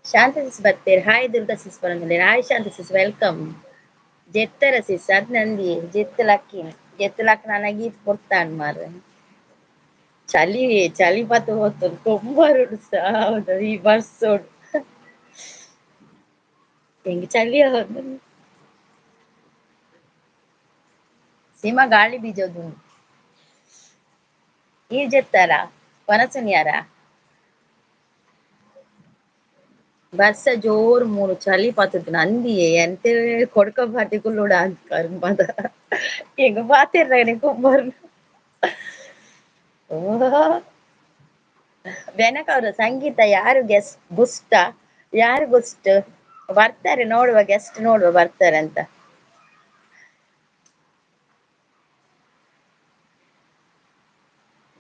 ಶಾಂತ ಸಿಸ್ ಬರ್ತೀರಿ. ಹಾಯ್ ದುರ್ಗಾ ಸಿಸ್ ಬರಂಗಿಲ್ಲ. ಹಾಯ್ ಶಾಂತ ಸಿಸ್ ವೆಲ್ಕಮ್. ಜೆತ್ತರ ಸಿಸ್ ಅದ್ ನಂದಿ ಜೆತ್ತಲಕ್ಕಿ ಜೆತ್ತಲಕ್ಕ ನನಗೆ ಕೊಡ್ತಾನ್ ಮಾರ್ರೆ. చలి చలిపోతుంది కొంబరుడు సావుದು ಈ ಬರ್ಸೋಡು ಹೆಂಗ್ ಚಳಿ ಆಗೋದು ಸೀಮಾ ಗಾಳಿ ಬೀಜೋದು ಈ ಜೆತ್ತಾರ ಪನಸನಿಯಾರ ಬರ್ಸ ಜೋರ್ ಮೂರು ಚಳಿ ಪಾತುದು ನಂದಿಯೇ ಎಂತ ಕೊಡ್ಕ ಬಾತಿಗುಲ್ಲೋಡ ಅಂತ ಮದ ಹೆಂಗ ಬಾತಿರ್ರ ಕುಂಬರ್ ಓ ಬೆನಕ ಅವರು ಸಂಗೀತ ಯಾರು ಗೆಸ್ಟ್ ಬುಷ್ಟ ಯಾರು ಗುಸ್ಟ್ ಬರ್ತಾರೆ ನೋಡುವ ಗೆಸ್ಟ್ ನೋಡುವ ಬರ್ತಾರೆ ಅಂತ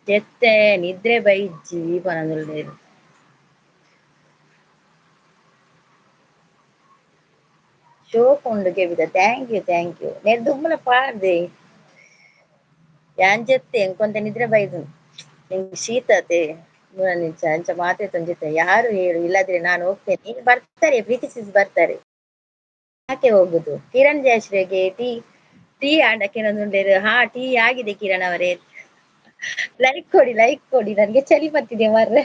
ಜೆತ್ತೆ ನಿದ್ರೆ ಬೈಜ್ಜಿ ಪನೊಂದುಲ್ಲೆರ್ ಶೋಕ್ ಉಂಡು ಕೆವಿದ ಥ್ಯಾಂಕ್ ಯು ನೆರ್ ದುಮ್ಮಲ ಪಾಡ್ದೆ ಯಾನ್ ಜೆತ್ತೆ ಎಂಕೊಂತ ನಿದ್ರೆ ಬೈದು ನಿಂಗೆ ಶೀತತೆ ನಿಂಚ ಅಂಚ ಮಾತಾಡ್ತೊಂದು ಜೊತೆ ಯಾರು ಹೇಳು ಇಲ್ಲದ್ರೆ ನಾನು ಹೋಗ್ತೇನೆ ಈಗ ಬರ್ತಾರೆ ಪ್ರೀತಿಸಿಸ್ ಬರ್ತಾರೆ ಯಾಕೆ ಹೋಗುದು ಕಿರಣ್ ಜಯಶ್ರೀಗೆ ಟೀ ಟೀ ಆಡಕ್ಕೆ ನಂದುಂಡೇರು ಹಾ ಟೀ ಆಗಿದೆ ಕಿರಣ್ ಅವರೇ ಲೈಕ್ ಕೊಡಿ ನನ್ಗೆ ಚಳಿ ಬರ್ತಿದೆ ಮಾರ್ರೆ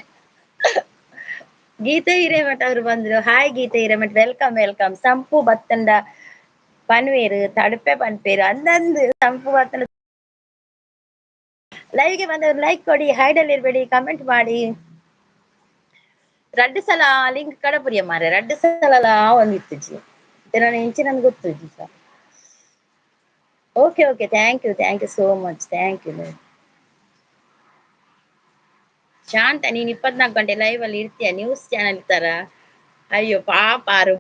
ಗೀತಾ ಹಿರೇಮಠ ಅವರು ಬಂದ್ರು ಹಾಯ್ ಗೀತಾ ಹಿರೇಮಠ ವೆಲ್ಕಮ್ ಸಂಪು ಬತ್ತಂಡ ಪನ್ವೇರು ತಡುಪೆ ಪನ್ಪೇರು ಅಂದಂದು ಸಂಪು ಬತ್ತಂಡ ಲೈವ್ಗೆ ಬಂದವರು ಲೈಕ್ ಕೊಡಿ ಹೈಡಲ್ಲಿ ಇರ್ಬೇಡಿ ಕಮೆಂಟ್ ಮಾಡಿ ರಡ್ಡು ಸಲ ಲಿಂಕ್ ಕಡಪುರಿಯ ಮಾರೆ ರಡ್ಡು ಸಲ ಒಂದಿತ್ತು ಜಿ ನಾನು ಇಂಚೆ ನನ್ಗೆ ಗೊತ್ತು ಜಿ okay thank you so much thank you Shanta ನೀನ್ 24 ಗಂಟೆ ಲೈವ್ ಅಲ್ಲಿ ಇರ್ತೀಯ ನ್ಯೂಸ್ ಚಾನೆಲ್ ತರ ಅಯ್ಯೋ ಪಾಪ ಆರು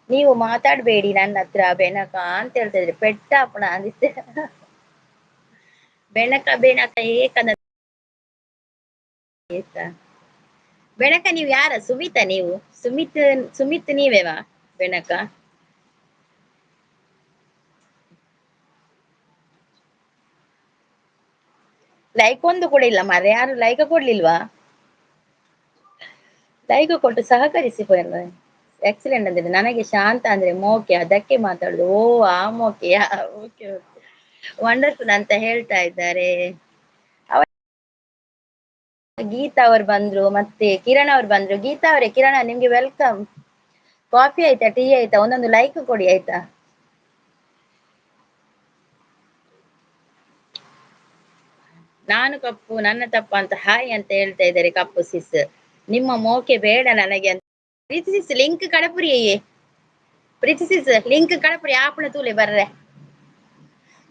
ನೀವು ಮಾತಾಡ್ಬೇಡಿ ನನ್ನ ಹತ್ರ ಬೆನಕ ಅಂತ ಹೇಳ್ತಾ ಇದ್ರಿ ಪೆಟ್ಟ ಅಪ್ಪಣ ಅಂದಿತ್ತೆ ಬೆನಕ ಏಕದ ಬೆನಕ ನೀವ್ ಯಾರ ಸುಮಿತ ನೀವು ಸುಮಿತ್ ನೀವೇವಾ ಬೆನಕ ಲೈಕ್ ಒಂದು ಕೂಡ ಇಲ್ಲ ಮಾರ್ರೆ ಯಾರು ಲೈಕ್ ಕೊಡ್ಲಿಲ್ವಾ ಲೈಕ್ ಕೊಟ್ಟು ಸಹಕರಿಸಿ ಎಕ್ಸಲೆಂಟ್ ಅಂದ್ರೆ ನನಗೆ ಶಾಂತ ಅಂದ್ರೆ ಮೋಕೆ ಅದಕ್ಕೆ ಮಾತಾಡುದು ಓ ಆ ಮೋಕೆಯಾ ಓಕೆ ವಂಡರ್ಫುಲ್ ಅಂತ ಹೇಳ್ತಾ ಇದ್ದಾರೆ ಗೀತಾ ಅವ್ರು ಬಂದ್ರು ಮತ್ತೆ ಕಿರಣ್ ಅವ್ರು ಬಂದ್ರು ಗೀತಾ ಅವರೇ ಕಿರಣ ನಿಮ್ಗೆ ವೆಲ್ಕಮ್ ಕಾಫಿ ಆಯ್ತಾ ಟೀ ಆಯ್ತಾ ಒಂದೊಂದು ಲೈಕ್ ಕೊಡಿ ಆಯ್ತಾ ನಾನು ಕಪ್ಪು ನನ್ನ ತಪ್ಪ ಅಂತ ಹಾಯ್ ಅಂತ ಹೇಳ್ತಾ ಇದ್ದಾರೆ ಕಪ್ಪು ಸಿಸ್ ನಿಮ್ಮ ಮೋಕೆ ಬೇಡ ನನಗೆ ಅಂತ ಪ್ರೀತಿ ಸಿಸ್ ಲಿಂಕ್ ಕಡಪುರಿಯೇ ಪ್ರೀತಿ ಸಿಸ್ ಲಿಂಕ್ ಕಡಪುರಿ ಆಪಣ ತೂಲೆ ಬರ್ರೆ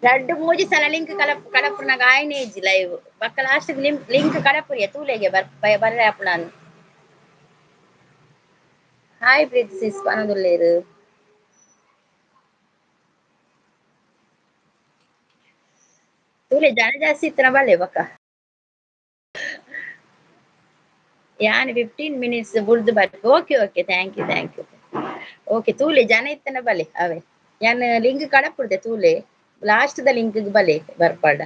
ರಡ್ಡು ಮೂಜಿ ಸಲ ಲಿಂಕ್ ಕಡಪುರ್ನಾಗ ಆಯ್ನೆ ಇಜ್ಜಿ ಲೈವ್ ಬಕ್ಕ ಲಾಸ್ಟ್ ಲಿಂಕ್ ಕಡಪುರಿಯ ತೂಲೆಗೆ ಬರ್ರೆ ಆಪಣ ಹಾಯ್ ಪ್ರೀತಿ ಸಿಸ್ ಪನದುಲ್ಲೇರು ತೂಲೆ ಜನ ಜಾಸ್ತಿ ಇತ್ತನ ಬಲ್ಲೆ ಬಕ್ಕ ಯಾನ್ 15 ಮಿನಿಟ್ಸ್ ಬುಡ್ದು ಬರ್ರಿ ಓಕೆ ಥ್ಯಾಂಕ್ ಯು ಓಕೆ ತೂಲೆ ಜನ ಇತ್ತನ ಬಲೆ ಅವೇ ಯಾನ್ ಲಿಂಕ್ ಕಡಪುಡ್ದೆ ತೂಲೆ ಲಾಸ್ಟ್ ದ ಲಿಂಕ್ ಬಲೆ ಬರ್ಪಾಡ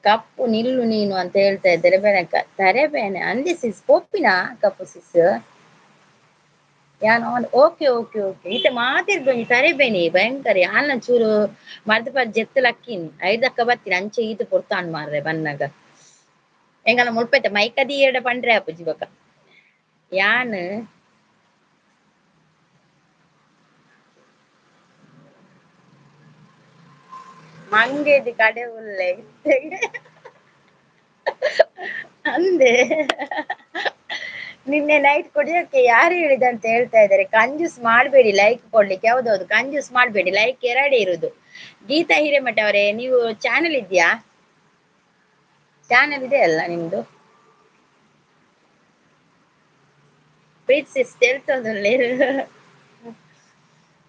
ಕಪ್ಪು ನಿಲ್ಲು ನೀನು ಅಂತ ಹೇಳ್ತಾ ಇದ್ದಾರೆ ಬೆನಕ ತರೆಬೇನೆ ಅಂದೆ ಸಿಸ್ ಪೊಪ್ಪಿನ ಕಪ್ಪು ಸಿಸ್ ಯಾನ್ ಓಕೆ ಇತ್ತೆ ಮಾತಿರ್ಬೇನಿ ತರೆಬೇನಿ ಭಯಂಕರ ಯಾನ್ ಚೂರು ಮರ್ದ ಪರ್ ಜೆತ್ತಲಕ್ಕಿನ್ ಐದಕ್ಕ ಬತ್ತೀನಿ ಅಂಚೆ ಈತು ಪೊರ್ತಾನ್ ಮಾರ್ರೆ ಬನ್ನಗ ಎಂಗಲ ಮುಲ್ಪೈತೆ ಮೈಕದಿ ಎಡ ಪಂಡ್ರೆ ಆಪುಜಿ ಬೊಕ ಯಾನ್ ಮಂಗೇದಿ ಕಡೆ ಉಲ್ಲೆ ಅಂದೆ ನಿನ್ನೆ ನೈಟ್ ಕುಡಿಯೋಕೆ ಯಾರು ಹೇಳಿದಂತ ಹೇಳ್ತಾ ಇದ್ದಾರೆ ಕಂಜೂಸ್ ಮಾಡ್ಬೇಡಿ ಲೈಕ್ ಕೊಡ್ಲಿಕ್ಕೆ ಯಾವ್ದೌದು ಕಂಜೂಸ್ ಮಾಡ್ಬೇಡಿ ಲೈಕ್ ಎರಡೇ ಇರುದು ಗೀತಾ ಹಿರೇಮಠ ಅವರೇ ನೀವು ಚಾನೆಲ್ ಇದೆಯಾ ಚಾನೆಲ್ ಇದೆ ಅಲ್ಲ ನಿಮ್ದು ಪ್ರೀತಿಸಿಸ್ తెలుతోందిలే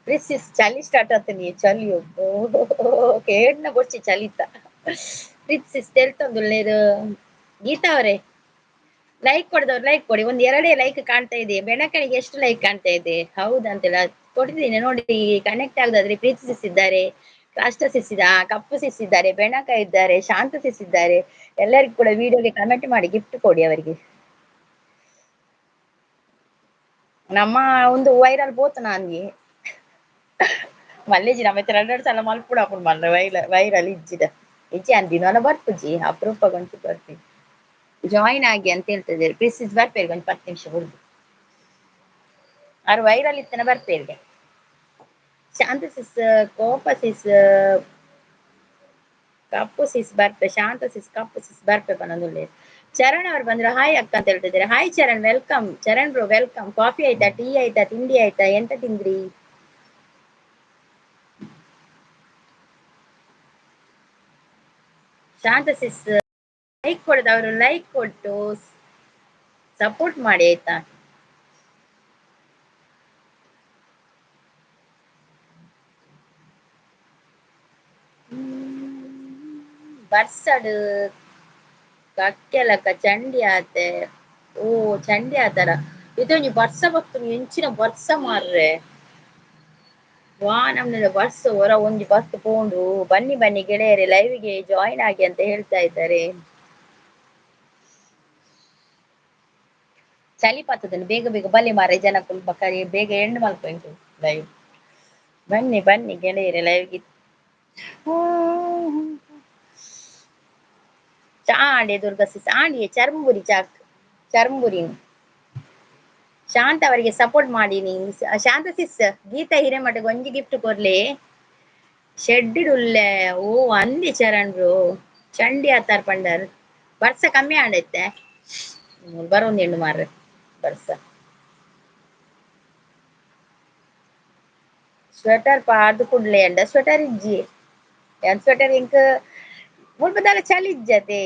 ಪ್ರೀತಿಸಿಸ್ ಚಳಿ ಸ್ಟಾರ್ಟ್ ಆತನಿ ಚಳಿ ಕೇಡ್ನ ಬೊಚ್ಚಿ ಚಲಿತ ಪ್ರೀತಿಸಿಸ್ తెలుతోందిలేరు ಗೀತಾ ಅವರೇ ಲೈಕ್ ಕೊಡದವ್ರು ಲೈಕ್ ಕೊಡಿ. ಒಂದ್ 2 ಲೈಕ್ ಕಾಣ್ತಾ ಇದೆ. ಬೆನಕನಿಗೆ ಎಷ್ಟು ಲೈಕ್ ಕಾಣ್ತಾ ಇದೆ? ಹೌದಂತೆಲ್ಲ ಕೊಟ್ಟಿದ್ದೀನಿ ನೋಡಿ. ಕನೆಕ್ಟ್ ಆಗದಾದ್ರೆ ಪ್ರೀತಿಸಿದ್ದಾರೆ, ಕಾಷ್ಟ ಸಿಸಿದ, ಕಪ್ಪು ಸಿಸಿದ್ದಾರೆ, ಬೆಣಕ ಇದ್ದಾರೆ, ಶಾಂತ ಸಿಸಿದ್ದಾರೆ. ಎಲ್ಲರಿಗೂ ಕೂಡ ವಿಡಿಯೋಗೆ ಕಮೆಂಟ್ ಮಾಡಿ ಗಿಫ್ಟ್ ಕೊಡಿ ಅವರಿಗೆ. ನಮ್ಮ ಒಂದು ವೈರಲ್ ಬೋತ್ ನಾನ್ಗೆ ಮಲ್ಲೇಜಿ ನಮ್ಮ 2 ಸಲ ಮಲ್ಪುಡ ಹಾಕೊಂಡು ಬಂದ್ರೆ ವೈರಲ್ ಇಜ್ಜಿದ ಇಜ್ಜಿ ಅಂದಿನ ಬರ್ಪುಜಿ ಅಪರೂಪ ಗಂಟು ಬರ್ತೀನಿ. ಜಾಯಿನ್ ಆಗಿ ಅಂತ ಹೇಳ್ತಿದ್ದಾರೆ. ಪ್ಲೀಸ್ ಬರ್ಪೇರಿ ಒಂದು 10 ನಿಮಿಷ ಹುಡುಗಿ ಅವ್ರು ವೈರಲ್ ಇತ್ತನ ಬರ್ಪೇರಿಗೆ. ಶಾಂತ ಸಿಸ್, ಕೋಪ ಸಿಸ್, ಕಪ್ಪು ಸಿಸ್ ಬರ್ಪೆ, ಶಾಂತ ಸಿಸ್, ಕಪ್ಪು ಸಿಸ್ ಬರ್ಪೆ ಬನ್ನೊಂದುಲ್ಲೆ. ಚರಣ್ ಅವ್ರು ಬಂದ್ರು ಹಾಯ್ ಅಕ್ಕ ಅಂತ ಹೇಳ್ತಿದ್ದಾರೆ. Hi Charan, welcome Charan bro, welcome. Coffee ಆಯ್ತಾ, ಟೀ ಆಯ್ತಾ, ತಿಂಡಿ ಆಯ್ತಾ, ಎಂತ ತಿಂದ್ರಿ? ಶಾಂತ ಸಿಸ್ ಲೈಕ್ ಕೊಡದವರು ಲೈಕ್ ಕೊಟ್ಟು ಸಪೋರ್ಟ್ ಮಾಡಿ ಆಯ್ತಾ. ಬರ್ಸಡ್ ಕಕ್ಕೆಲಕ ಚಂಡಿ ಆತೆ. ಓ ಚಂಡಿ ಆತರ ಇದೊಂಜಿ ಬರ್ಸ ಬತ್ತು ಎಂಚಿನ ಬರ್ಸ ಮಾರ್ರೆ. ವಾ ನಮ್ನೆ ಬಸ್ ಹೊರ ಒಂಜಿ ಬಸ್ ಪೋಂಡು. ಬನ್ನಿ ಬನ್ನಿ ಗೆಳೆಯರೆ, ಲೈವ್ಗೆ ಜಾಯಿನ್ ಆಗಿ ಅಂತ ಹೇಳ್ತಾ ಇದ್ದಾರೆ. ಚಳಿ ಪತ್ತದನ್ನು ಬೇಗ ಬೇಗ ಬಲೆ ಮಾರೆ ಜನ ಕುಲ್ಪ ಕರಿ ಬೇಗ ಎಂಡ್ ಮಲ್ಪೊಂಡು ಲೈವ್. ಬನ್ನಿ ಬನ್ನಿ ಗೆಳೆಯರೆ ಲೈವ್ಗೆ. ಚಾ ಆಂಡೆ ದುರ್ಗಾ ಸಿಸ್ ಆಂಡಿಯೇ ಚರ್ಮುರಿ ಚಾಕ್ ಚರ್ಮುರಿ. ಶಾಂತ ಅವರಿಗೆ ಸಪೋರ್ಟ್ ಮಾಡಿ ನೀವು. ಶಾಂತ ಸಿಸ್ ಗೀತಾ ಹಿರೇಮಠಗೆ ಒಂಜಿ ಗಿಫ್ಟ್ ಕೊರ್ಲಿ. ಶೆಡ್ಡಿಡ್ ಉಲ್ಲೆ ಓ ಅಂದಿ ಚರಣ್ ಬ್ರೋ ಚಂಡಿ ಆತಾರ್ ಪಂಡರ್ ಬರ್ಸ ಕಮ್ಮಿ ಆಂಡೈತೆ ಬರೋಂದು ಹೆಣ್ಣು ಮಾರ್ರೆ ಬರ್ಸ. ಸ್ವೆಟರ್ ಪಾರ್ದು ಕುಡ್ಲೆ ಅಂಡ ಸ್ವೆಟರ್ ಇಜ್ಜಿ ಎಂತ ಸ್ವೆಟರ್ ಇಂಕ್ ಮುಲ್ಪದಾಲ ಚಳಿ ಇಜ್ಜತೆ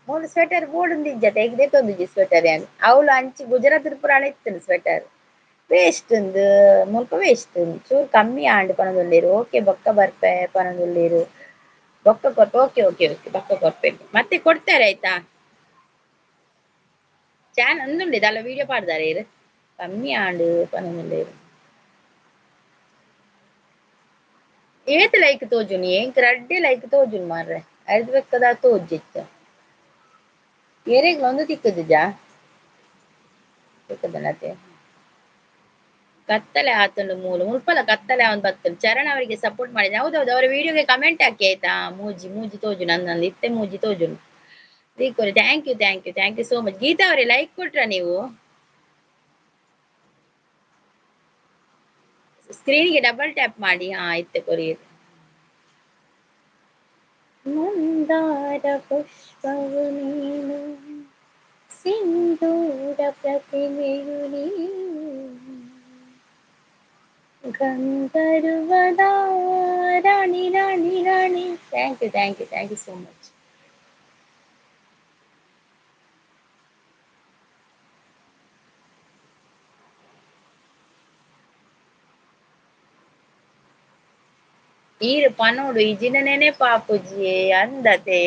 ಮೂಲು ಸ್ವೆಟರ್ ಬೋಡುಂದು ಇಜ್ಜತೆ ಈಗ ದೇತೊಂದುಜಿ ಸ್ವೆಟರ್ ಯಾನ್ ಅವಳು ಅಂಚಿ ಗುಜರಾತ್ ಪುರ ಇತ್ತನು ಸ್ವೆಟರ್ ವೇಸ್ಟ್ ಉಂದು ಮುಲ್ಪ ವೇಸ್ಟ್ ಉಂದು ಚೂರು ಕಮ್ಮಿ ಆಂಡ್ ಪನೊಂದುಲ್ಲೆರ್. ಓಕೆ ಬೊಕ್ಕ ಬರ್ಪೆ ಪನೊಂದುಲ್ಲೆರ್. ಬೊಕ್ಕ ಕೊರ್ಪೆ ಓಕೆ ಓಕೆ ಓಕೆ ಬೊಕ್ಕ ಕೊರ್ಪೆ ಮತ್ತೆ ಕೊಡ್ತಾರೆ ಆಯ್ತಾ. ಚಾನ್ ಒಂದುಂಡೆ ದಾಲ ವೀಡಿಯೋ ಪಾಡ್ದಾರೆ ಕಮ್ಮಿ ಆಂಡ್ ಪನೊಂದುಲ್ಲೆರ್. ಏತ್ ಲೈಕ್ ತೋಜುನಿ ಎಂಕ್ ರಡ್ಡೆ ಲೈಕ್ ತೋಜುನಿ ಮಾರ್ರೆ ಐದು ಬೆಕ್ಕದ ತೋಜ್ಜಿತ್ತ ಏರೆಗ್ಲ ಒಂದು ತಿಕ್ಕುದುಜಾ ತಿಕ್ಕುದನತೆ ಕತ್ತಲೆ ಆತುಂಡು ಮೂಲು ಮುಲ್ಪಲ ಕತ್ತಲೆ ಅವನ್ ಬತ್ತುಂಡು. ಚರಣ್ ಅವರಿಗೆ ಸಪೋರ್ಟ್ ಮಾಡಿದೆ. ಹೌದೌದು ಅವರ ವಿಡಿಯೋಗೆ ಕಮೆಂಟ್ ಹಾಕಿ ಆಯ್ತಾ. ಮೂಜಿ ಮೂಜಿ ತೋಜುಂಡು ನಂದೊಂದು ಇತ್ತೆ ಮೂಜಿ ತೋಜುಂಡು. ರೀಕೋರಿ thank you thank you thank you so much. Geetha ಅವರೇ ಲೈಕ್ ಕೊಟ್ರಾ ನೀವು? ಸ್ಕ್ರೀನ್ಗೆ ಡಬಲ್ ಟ್ಯಾಪ್ ಮಾಡಿ. ಹಾ ಇತ್ತೆ ಕೊರಿಯರ್. ಮಂದಾರ ಪುಷ್ಪವು ನೀನು ಸಿಂಧೂರ ಪ್ರತಿಮೆಯು ನೀನು ಗಂಧರ್ವದ ರಾಣಿ ರಾಣಿ ರಾಣಿ. Thank you thank you thank you so much. ಈರು ಪನೋಡು ಈ ಜಿನನೇನೆ ಪಾಪುಜಿ ಅಂದತೆ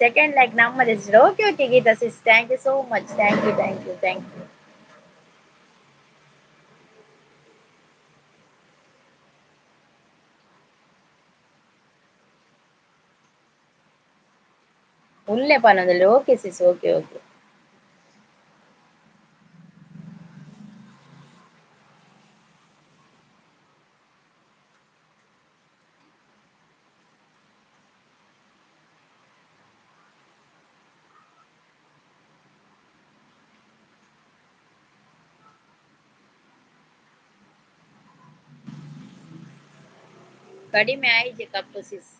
ಸೆಕೆಂಡ್ ಲೈಕ್ ನಮ್ಮದೇ. Okay okay Geetha sis thank you so much. Thank you thank you thank you. ಉಲ್ಲೆ ಪನೊಂದುಲ್ಲೆ ಓಕೆ ಸಿಸ್ ಓಕೆ ಓಕೆ. ಕಡಿಮೆ ಆಯ್ತು ಕಪ್ಪು ಸಿಸ್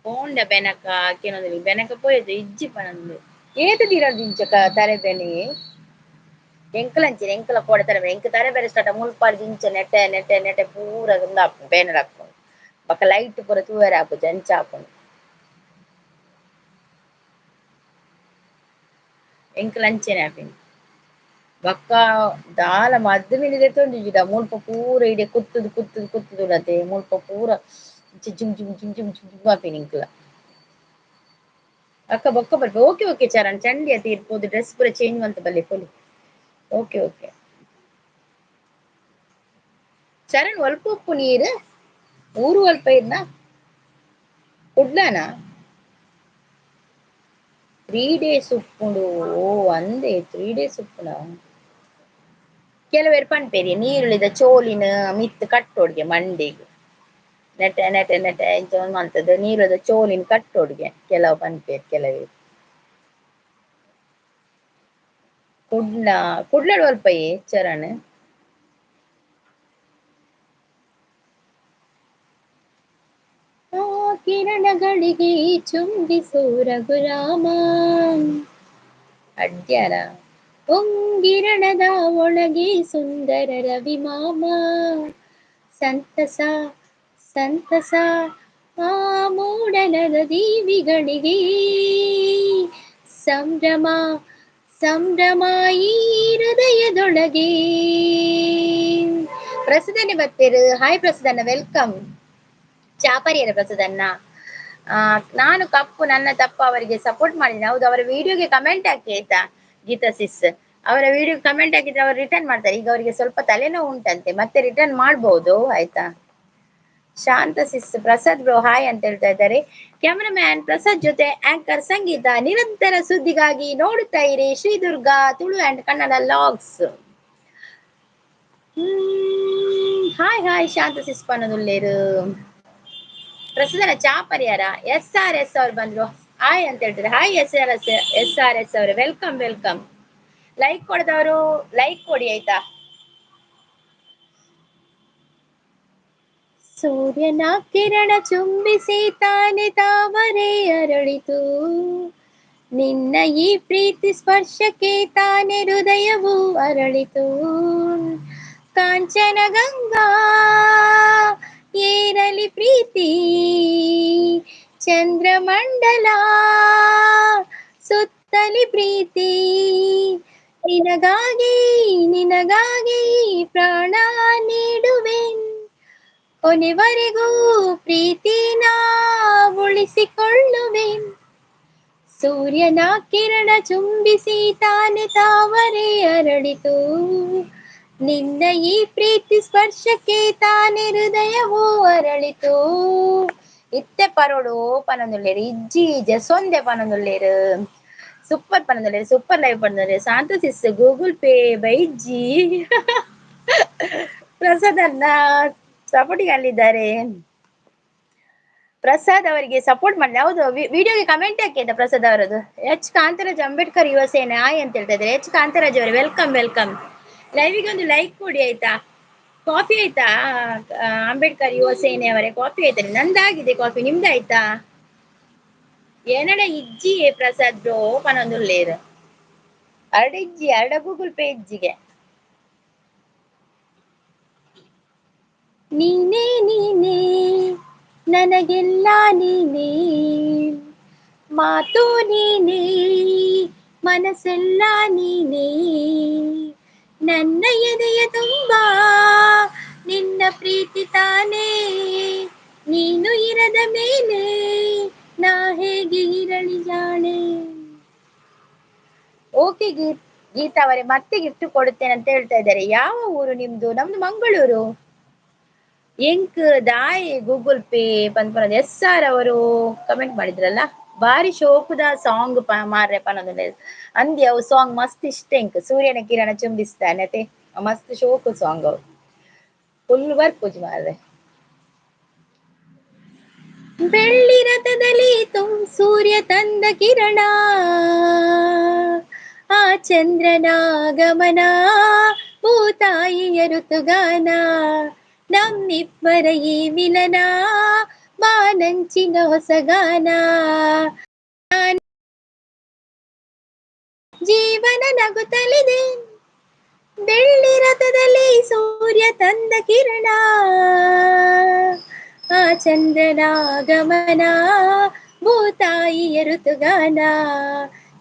ಪೋಂಡ ಬೆನಕ ಕೆಲವೊಂದು ಬೆನಕ ಪೋಯದು ಇಜ್ಜಿ ಪನೊಂದು ಏತು ತೀರದು ಇಂಚಕ ತರೆ ಬೆನೆ ಎಂಕಲಂಚಿ ಎಂಕಲ ಪೋಡ ತರ ಎಂಕ ತರೆ ಬೇರೆ ಸ್ಟಾರ್ಟ್ ಮುಲ್ಪಾಲ್ ದಿಂಚ ನೆಟೆ ನೆಟೆ ನೆಟೆ ಪೂರ ಬೇನರ್ ಹಾಕೊಂಡು ಬಕ್ಕ ಲೈಟ್ ಪೂರ ತೂವರೆ ಹಾಕು ಜಂಚ ಹಾಕೊಂಡು ಎಂಕಲಂಚೆನೆ ಹಾಪಿನಿ ಬಕ್ಕ ದಾಲ ಮದ್ದು ಮಿನಿ ದೆತ್ತೊಂದಿಜಿಡ ಮುಲ್ಪ ಪೂರ ಇಡೆ ಕುತ್ತುದು ಕುತ್ತುದು ಕುತ್ತುದು ಲತೆ ಮುಲ್ಪ ಪೂರ ಜಿಮ್ ಜಿಮ್ ಜಿಮ್ ಜಿಮ್ ಜಿಮ್ ಹಾಪಿನಿ ಇಂಕ್ಲ ಅಕ್ಕ ಬೊಕ್ಕ ಬರ್ಪೆ ಓಕೆ ಓಕೆ ಚರಣ್ ಚಂಡಿ ಅತಿ ಇರ್ಬೋದು ಡ್ರೆಸ್ ಪೂರ ಚೇಂಜ್ ಮಂತ್ ಬಲ್ಲೆ ಫುಲ್ ಓಕೆ ಓಕೆ ಚರಣ್ ಒಲ್ಪ ಉಪ್ಪು ನೀರು ಊರು ಒಲ್ಪ ಇದ್ನ ಕುಡ್ಲಾನ 3 days ಉಪ್ಪುಂಡು ಓ ಅಂದೆ 3 days ಉಪ್ಪುನ ಕೆಲವೇರು ಪನ್ಪೇರಿ ನೀರುಳಿದ ಚೋಲಿನ ಮಿತ್ ಕಟ್ಟೋಡ್ಗೆ ಮಂಡಿಗೆ ನೆಟೆ ನೆಟೆ ನೆಟೆ ಇಂಚ ಮಂತದ ನೀರುಳಿದ ಚೋಲಿನ ಕಟ್ಟೋಡ್ಗೆ ಕೆಲವು ಪನ್ಪೇರಿ ಕೆಲವೇ ಕುಡ್ಲಡ್ ಒಲ್ಪಯೇ ಚರಣ್ ಆ ಕಿರಣಗಳಿಗೆ ಚುಂಬಿಸೋ ರಘುರಾಮ ಅಡ್ಯಾರ ಹೊಂಗಿರಣದ ಒಳಗೆ ಸುಂದರ ರವಿಮಾಮ ಸಂತಸ ಸಂತಸ ಆ ಮೂಡಲದ ದೀವಿಗಳಿಗೆ ಸಂಭ್ರಮ ಸಂಭ್ರಮ ಈ ಹೃದಯದೊಳಗೆ ಪ್ರಸದನೆ ಬತ್ತೇರು ಹಾಯ್ ಪ್ರಸದನ್ನ ವೆಲ್ಕಮ್ ಚಾಪರಿಯರ ಪ್ರಸದನ್ನ ನಾನು ಕಪ್ಪು ನನ್ನ ತಪ್ಪ ಅವರಿಗೆ ಸಪೋರ್ಟ್ ಮಾಡಿದ್ದೀನಿ ಹೌದು ಅವರ ವಿಡಿಯೋಗೆ ಕಮೆಂಟ್ ಹಾಕಿ ಆಯ್ತಾ ಗೀತಾ ಸಿಸ್ ಅವರ ವಿಡಿಯೋ ಕಮೆಂಟ್ ಹಾಕಿದ್ರೆ ಅವರು ರಿಟರ್ನ್ ಮಾಡ್ತಾರೆ ಈಗ ಅವರಿಗೆ ಸ್ವಲ್ಪ ತಲೆನೋವು ಉಂಟಂತೆ ಮತ್ತೆ ರಿಟರ್ನ್ ಮಾಡ್ಬೋದು ಆಯ್ತಾ ಶಾಂತ ಸಿಸ್ ಪ್ರಸಾದ್ ಬ್ರೋ ಹಾಯ್ ಅಂತ ಹೇಳ್ತಾ ಇದ್ದಾರೆ ಕ್ಯಾಮರಾಮ್ಯಾನ್ ಪ್ರಸಾದ್ ಜೊತೆ ಆಂಕರ್ ಸಂಗೀತ ನಿರಂತರ ಸುದ್ದಿಗಾಗಿ ನೋಡುತ್ತಾ ಇರಿ Shri Durga Tulu and Kannada logs hi hi Shanta sis ಪನ್ನದುಲ್ಲೇರು ಪ್ರಸದನ ಚಾ ಪರಿಹಾರ SRS ಅವ್ರು ಬಂದ್ರು ಹಾಯ್ ಅಂತ ಹೇಳ್ತಾರೆ ಹಾಯ್ SRS ಅವ್ರೆ ವೆಲ್ಕಮ್ ವೆಲ್ಕಮ್ ಲೈಕ್ ಕೊಡದವರು ಲೈಕ್ ಕೊಡಿ ಆಯ್ತಾ ಸೂರ್ಯನ ಕಿರಣ ಚುಂಬಿಸಿ ತಾನೆ ತಾವರೆ ಅರಳಿತು ನಿನ್ನ ಈ ಪ್ರೀತಿ ಸ್ಪರ್ಶಕ್ಕೆ ತಾನೆ ಹೃದಯವು ಅರಳಿತು ಕಾಂಚನ ಗಂಗಾ ಏರಲಿ ಪ್ರೀತಿ ಚಂದ್ರಮಂಡಲ ಸುತ್ತಲಿ ಪ್ರೀತಿ ನಿನಗಾಗಿ ನಿನಗಾಗಿ ಪ್ರಾಣ ನೀಡುವೆನ್ ಕೊನೆವರೆಗೂ ಪ್ರೀತಿನ ಉಳಿಸಿಕೊಳ್ಳುವೆನ್ ಸೂರ್ಯನ ಕಿರಣ ಚುಂಬಿಸಿ ತಾನೆ ತಾವರೆ ಅರಳಿತು ನಿನ್ನ ಈ ಪ್ರೀತಿ ಸ್ಪರ್ಶಕ್ಕೆ ತಾನೆ ಹೃದಯವೂ ಅರಳಿತು ಇತ್ತೆ ಪರೋಡು ಪನೊಂದುಲ್ಲೇರು ಇಜ್ಜಿ ಜಸೊಂದೆ ಪನೊಂದುಲ್ಲೇರು ಸೂಪರ್ ಪನೊಂದುಲ್ಲೇರು ಸೂಪರ್ ಲೈವ್ ಪನೊಂದುಲ್ಲೇರು ಶಾಂತಸಿಸ್ ಗೂಗಲ್ ಪೇ ಬೈಜ್ಜಿ ಪ್ರಸಾದನ್ನ ಸಪೋರ್ಟಿಗೆ ಅಲ್ಲಿದ್ದಾರೆ ಪ್ರಸಾದ್ ಅವರಿಗೆ ಸಪೋರ್ಟ್ ಮಾಡಿ ಹೌದು ವಿಡಿಯೋಗೆ ಕಮೆಂಟ್ ಹಾಕಿ ಆಯ್ತಾ ಪ್ರಸಾದ್ ಅವರದ್ದು ಕಾಂತರಾಜ್ ಅಂಬೇಡ್ಕರ್ ಯುವ ಸೇನೆ ಆಯ್ ಅಂತ ಹೇಳ್ತಾ ಇದ್ದಾರೆ ಕಾಂತರಾಜ್ ಅವರೇ ವೆಲ್ಕಮ್ ವೆಲ್ಕಮ್ ಲೈವಿಗೆ ಒಂದು ಲೈಕ್ ಕೊಡಿ ಆಯ್ತಾ ಕಾಫಿ ಆಯ್ತಾ ಅಂಬೇಡ್ಕರ್ ಯುವ ಸೇನೆ ಅವರೇ ಕಾಫಿ ಆಯ್ತಾ ನಂದಾಗಿದೆ ಕಾಫಿ ನಿಮ್ದಾಯ್ತಾ ಏನಡ ಇಜ್ಜಿ ಪ್ರಸಾದ್ ಬ್ರೋ ಪನೊಂದುಲ್ಲೇರು ಅರಡ ಗೂಗಲ್ ಪೇ ಇಜ್ಜಿಗೆ ನೀನೇ ನೀನೇ ನನಗೆಲ್ಲ ನೀನೇ ಮಾತು ನೀನೇ ಮನಸ್ಸೆಲ್ಲ ನೀನೇ ನನ್ನ ಎದೆಯ ತುಂಬಾ ನಿನ್ನ ಪ್ರೀತಿ ತಾನೇ ನೀನು ಇರದ ಮೇಲೆ ನಾ ಹೇಗೆ ಇರಲಿ ಜಾಣೆ ಓಕೆ ಗೀತಾ ಅವರೇ ಮತ್ತೆ ಗಿಫ್ಟ್ ಕೊಡುತ್ತೇನೆ ಅಂತ ಹೇಳ್ತಾ ಇದ್ದಾರೆ ಯಾವ ಊರು ನಿಮ್ದು ನಮ್ದು ಮಂಗಳೂರು ಎಂಕ್ ದಾಯ್ ಗೂಗಲ್ ಪೇ ಪನ್ಪನದ SR ಅವರು ಕಮೆಂಟ್ ಮಾಡಿದ್ರಲ್ಲ ಬಾರಿ ಶೋಕುದ ಸಾಂಗ್ ಮಾರ್ರೆ ಪನೊಂದು ಅಂದಿ ಅವು ಸಾಂಗ್ ಮಸ್ತ್ ಇಷ್ಟ ಎಂಕ್ ಸೂರ್ಯನ ಕಿರಣ ಚುಂಬಿಸ್ತಾನೆ ಅತೆ ಮಸ್ತ್ ಶೋಕು ಸಾಂಗ್ ಅವು ಫುಲ್ ಬರ್ಪುಜಿ ಮಾರ್ರೆ ಬೆಳ್ಳಿ ರಥದಲ್ಲಿ ಸೂರ್ಯ ತಂದ ಕಿರಣ ಆ ಚಂದ್ರನ ಗಮನ ಭೂತಾಯಿಯ ಋತುಗಾನ ನಮ್ಮಿಬ್ಬರ ಈ ಮಿಲನ ಬಾನಂಚಿನ ಹೊಸಗಾನ ಜೀವನ ನಗುತ್ತಲಿದೆ ಬೆಳ್ಳಿ ರಥದಲ್ಲಿ ಸೂರ್ಯ ತಂದ ಕಿರಣ ಆ ಚಂದ್ರನ ಗಮನ ಭೂತಾಯಿಯ ಋತುಗಾನ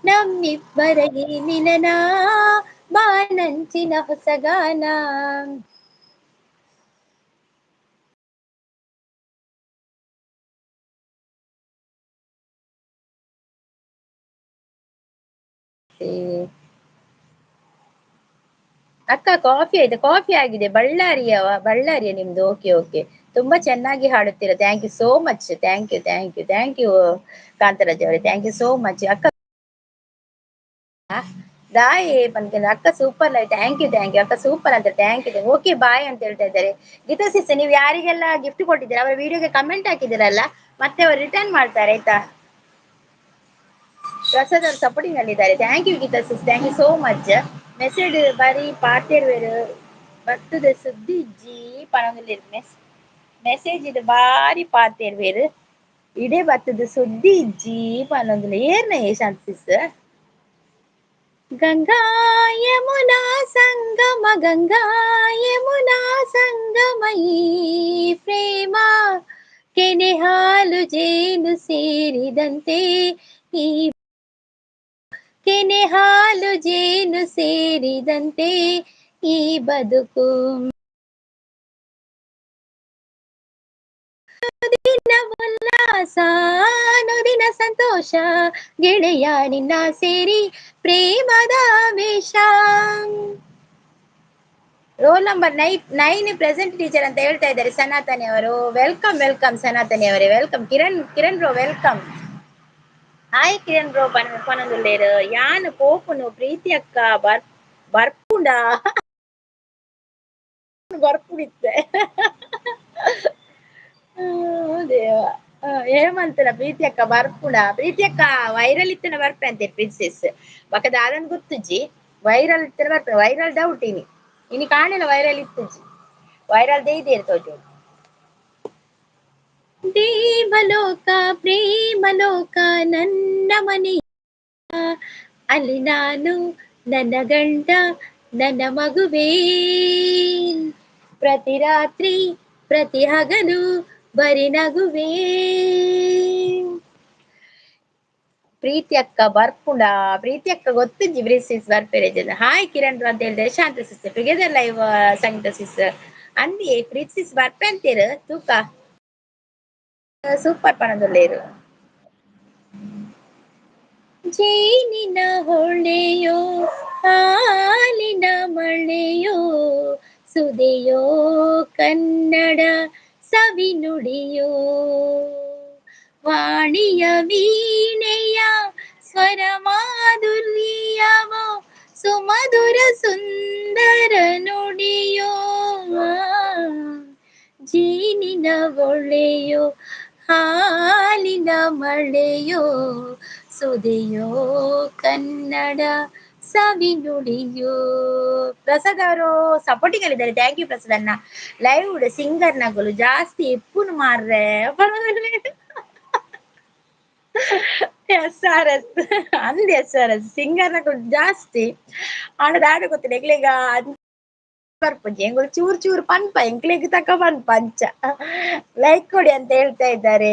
ನಮ್ಮಿಬ್ಬರ ಈ ಮಿಲನ ಬಾನಂಚಿನ ಹೊಸಗಾನ ಮತ್ತೆ ಅಕ್ಕ ಕಾಫಿ ಆಯ್ತಾ? ಕಾಫಿ ಆಗಿದೆ. ಬಳ್ಳಾರಿಯ ನಿಮ್ದು? Okay okay. ತುಂಬಾ ಚೆನ್ನಾಗಿ ಹಾಡುತ್ತೀರಾ. Thank you so much. Thank you thank you thank you Kantharaj ಅವರೇ, ಥ್ಯಾಂಕ್ ಯು ಸೋ ಮಚ್. ಅಕ್ಕ ದಾಯಿ ಪನ್ಕಂದ ಅಕ್ಕ ಸೂಪರ್ ಲೈ. ಥ್ಯಾಂಕ್ ಯು ಅಕ್ಕ ಸೂಪರ್ ಅಂತ. Thank you. ಓಕೆ ಬಾಯ್ ಅಂತ ಹೇಳ್ತಾ ಇದ್ದಾರೆ. ಗೀತಾ ಸಿಸ್, ನೀವು ಯಾರಿಗೆಲ್ಲ ಗಿಫ್ಟ್ ಕೊಟ್ಟಿದ್ದೀರಾ ಅವರ ವಿಡಿಯೋಗೆ ಕಮೆಂಟ್ ಹಾಕಿದಿರಲ್ಲ, ಮತ್ತೆ ಅವರು ರಿಟರ್ನ್ ಮಾಡ್ತಾರೆ ಆಯ್ತಾ. ಪ್ರಸಾದ್ ಅವರು ಸಪೋರ್ಟಿಂಗ್ ಅಲ್ಲಿದ್ದಾರೆ. Thank you Geetha sis, thank you so much. Message ಬಾರಿ ಪಾತಿರುವೆರು ಬರ್ತದೆ ಸುದ್ದಿ ಇಜ್ಜಿ ಪಣದಲ್ಲಿ ಮೆಸೇಜ್ ಇದು ಬಾರಿ ಪಾತಿರುವೆರು ಇಡೇ ಬರ್ತದೆ ಸುದ್ದಿ ಇಜ್ಜಿ ಪಣದಲ್ಲಿ ಏರ್ನ ಶಾಂತಿಸ್. ಗಂಗಾ ಯಮುನಾ ಸಂಗಮ, ಗಂಗಾ ಯಮುನಾ ಸಂಗಮಯಿ ಪ್ರೇಮ ಕೆನೆ ಹಾಲು ಜೇನು ಸೇರಿದಂತೆ ಈ ಕೆನೆ ಹಾಲು ಜೇನು ಸೇರಿದಂತೆ ಈ ಬದುಕು ದಿನ ಉಲ್ಲಾಸ ನುದಿನ ಸಂತೋಷ ಗೆಳೆಯ ನಿನ್ನ ಸೇರಿ ಪ್ರೇಮದ ವೇಷ. ರೋಲ್ ನಂಬರ್ 9 ಪ್ರೆಸೆಂಟ್ ಟೀಚರ್ ಅಂತ ಹೇಳ್ತಾ ಇದ್ದಾರೆ ಸನಾತನಿ ಅವರು. ವೆಲ್ಕಮ್ ವೆಲ್ಕಮ್ ಸನಾತನಿ ಅವರೇ, welcome. Kiran bro welcome. Hi Kiran bro ಪನೊಂದುಲ್ಲೇರು ಯಾನ್ ಪೋಪುನು ಪ್ರೀತಿ ಅಕ್ಕ ಬರ್ಪುಂಡ ಬರ್ಪುಡಿತ್ತೆ ದೇವ. ಹೇಮಂತನ ಪ್ರೀತಿ ಅಕ್ಕ ಬರ್ಪುಡ. ಪ್ರೀತಿ ಅಕ್ಕ ವೈರಲ್ ಇತ್ತನ ಬರ್ಪೆ ಅಂತೆ ಪ್ರಿನ್ಸೆಸ್ ಬಕದ ಅದನ್ ಗೊತ್ತುಜಿ. ವೈರಲ್ ಇತ್ತನ ಬರ್ಪೆ. ವೈರಲ್ ಡೌಟ್ ಇನಿ ಕಾಣಿಲ್ಲ. ವೈರಲ್ ಇತ್ತುಜಿ. ವೈರಲ್ ದೇದಿ ಇರ್ತೋಜು. ದೇವಲೋಕ ಪ್ರೇಮಲೋಕ ನನ್ನ ಮನೆ, ಅಲ್ಲಿ ನಾನು ನನ್ನ ಗಂಡ ನನ್ನ ಮಗುವೇ, ಪ್ರತಿ ರಾತ್ರಿ ಪ್ರತಿ ಹಗಲು ಬರಿ ನಗುವೇ. ಪ್ರೀತಿ ಅಕ್ಕ ಬರ್ಪುಂಡ. ಪ್ರೀತಿ ಅಕ್ಕ ಗೊತ್ತುಂಜಿ ಬ್ರಿಸಿಸ್ ಬರ್ಪೆರೆ ಜನ. ಹಾಯ್ ಕಿರಣ್ ಅಂತ ಹೇಳಿದ್ರೆ ಶಾಂತ ಸಿಸ್ ಟುಗೆದರ್ ಲೈವ್ ಸಂಗೀತ ಸಿಸ್ ಅಂದಿ ಪ್ರೀತಿ ಸಿಸ್ ಬರ್ಪೆ ಅಂತೀರು ತೂಕ ಸೂಪರ್ ಪಣದಲ್ಲೇರು. ಜೇನಿನ ಹೊಳೆಯೋ ಹಾಲಿನ ಮಳೆಯೋ ಸುದೆಯೋ ಕನ್ನಡ ಸವಿ ನುಡಿಯೋ, ವಾಣಿಯ ವೀಣೆಯ ಸ್ವರ ಮಾಧುರ್ಯವೋ ಸುಮಧುರ ಸುಂದರ ನುಡಿಯೋ, ಜೇನಿನ ಹೊಳೆಯೋ ಹಾಲಿನ ಮಳೆಯೋ ಸುದೆಯೋ ಕನ್ನಡ ಸವಿ ನುಡಿಯೋ. ಪ್ರಸಾದ್ ಅವರು ಸಪೋರ್ಟಿಂಗ್ ಅಲ್ಲಿದ್ದಾರೆ. ಥ್ಯಾಂಕ್ ಯು ಪ್ರಸಾದ್ ಅನ್ನ. ಲೈವ್ ಸಿಂಗರ್ ನಗಲು ಜಾಸ್ತಿ ಎಪ್ಪುನು ಮಾರ್ರೆ SRS ಅಂದ್ SRS ಸಿಂಗರ್ ನಗಲು ಜಾಸ್ತಿ ಆಡದ ಆಡ ಗೊತ್ತಿಲ್ಲ ಎಗ್ಲೆಗ ಬರ್ಪುಜಿ ಎಂಗಳು ಚೂರ್ ಚೂರ್ ಪನ್ಪ ಎಂಕ್ಲೆಗ್ ತಕ ಪನ್ಪ ಅಂಚ. ಲೈಕ್ ಕೊಡಿ ಅಂತ ಹೇಳ್ತಾ ಇದ್ದಾರೆ.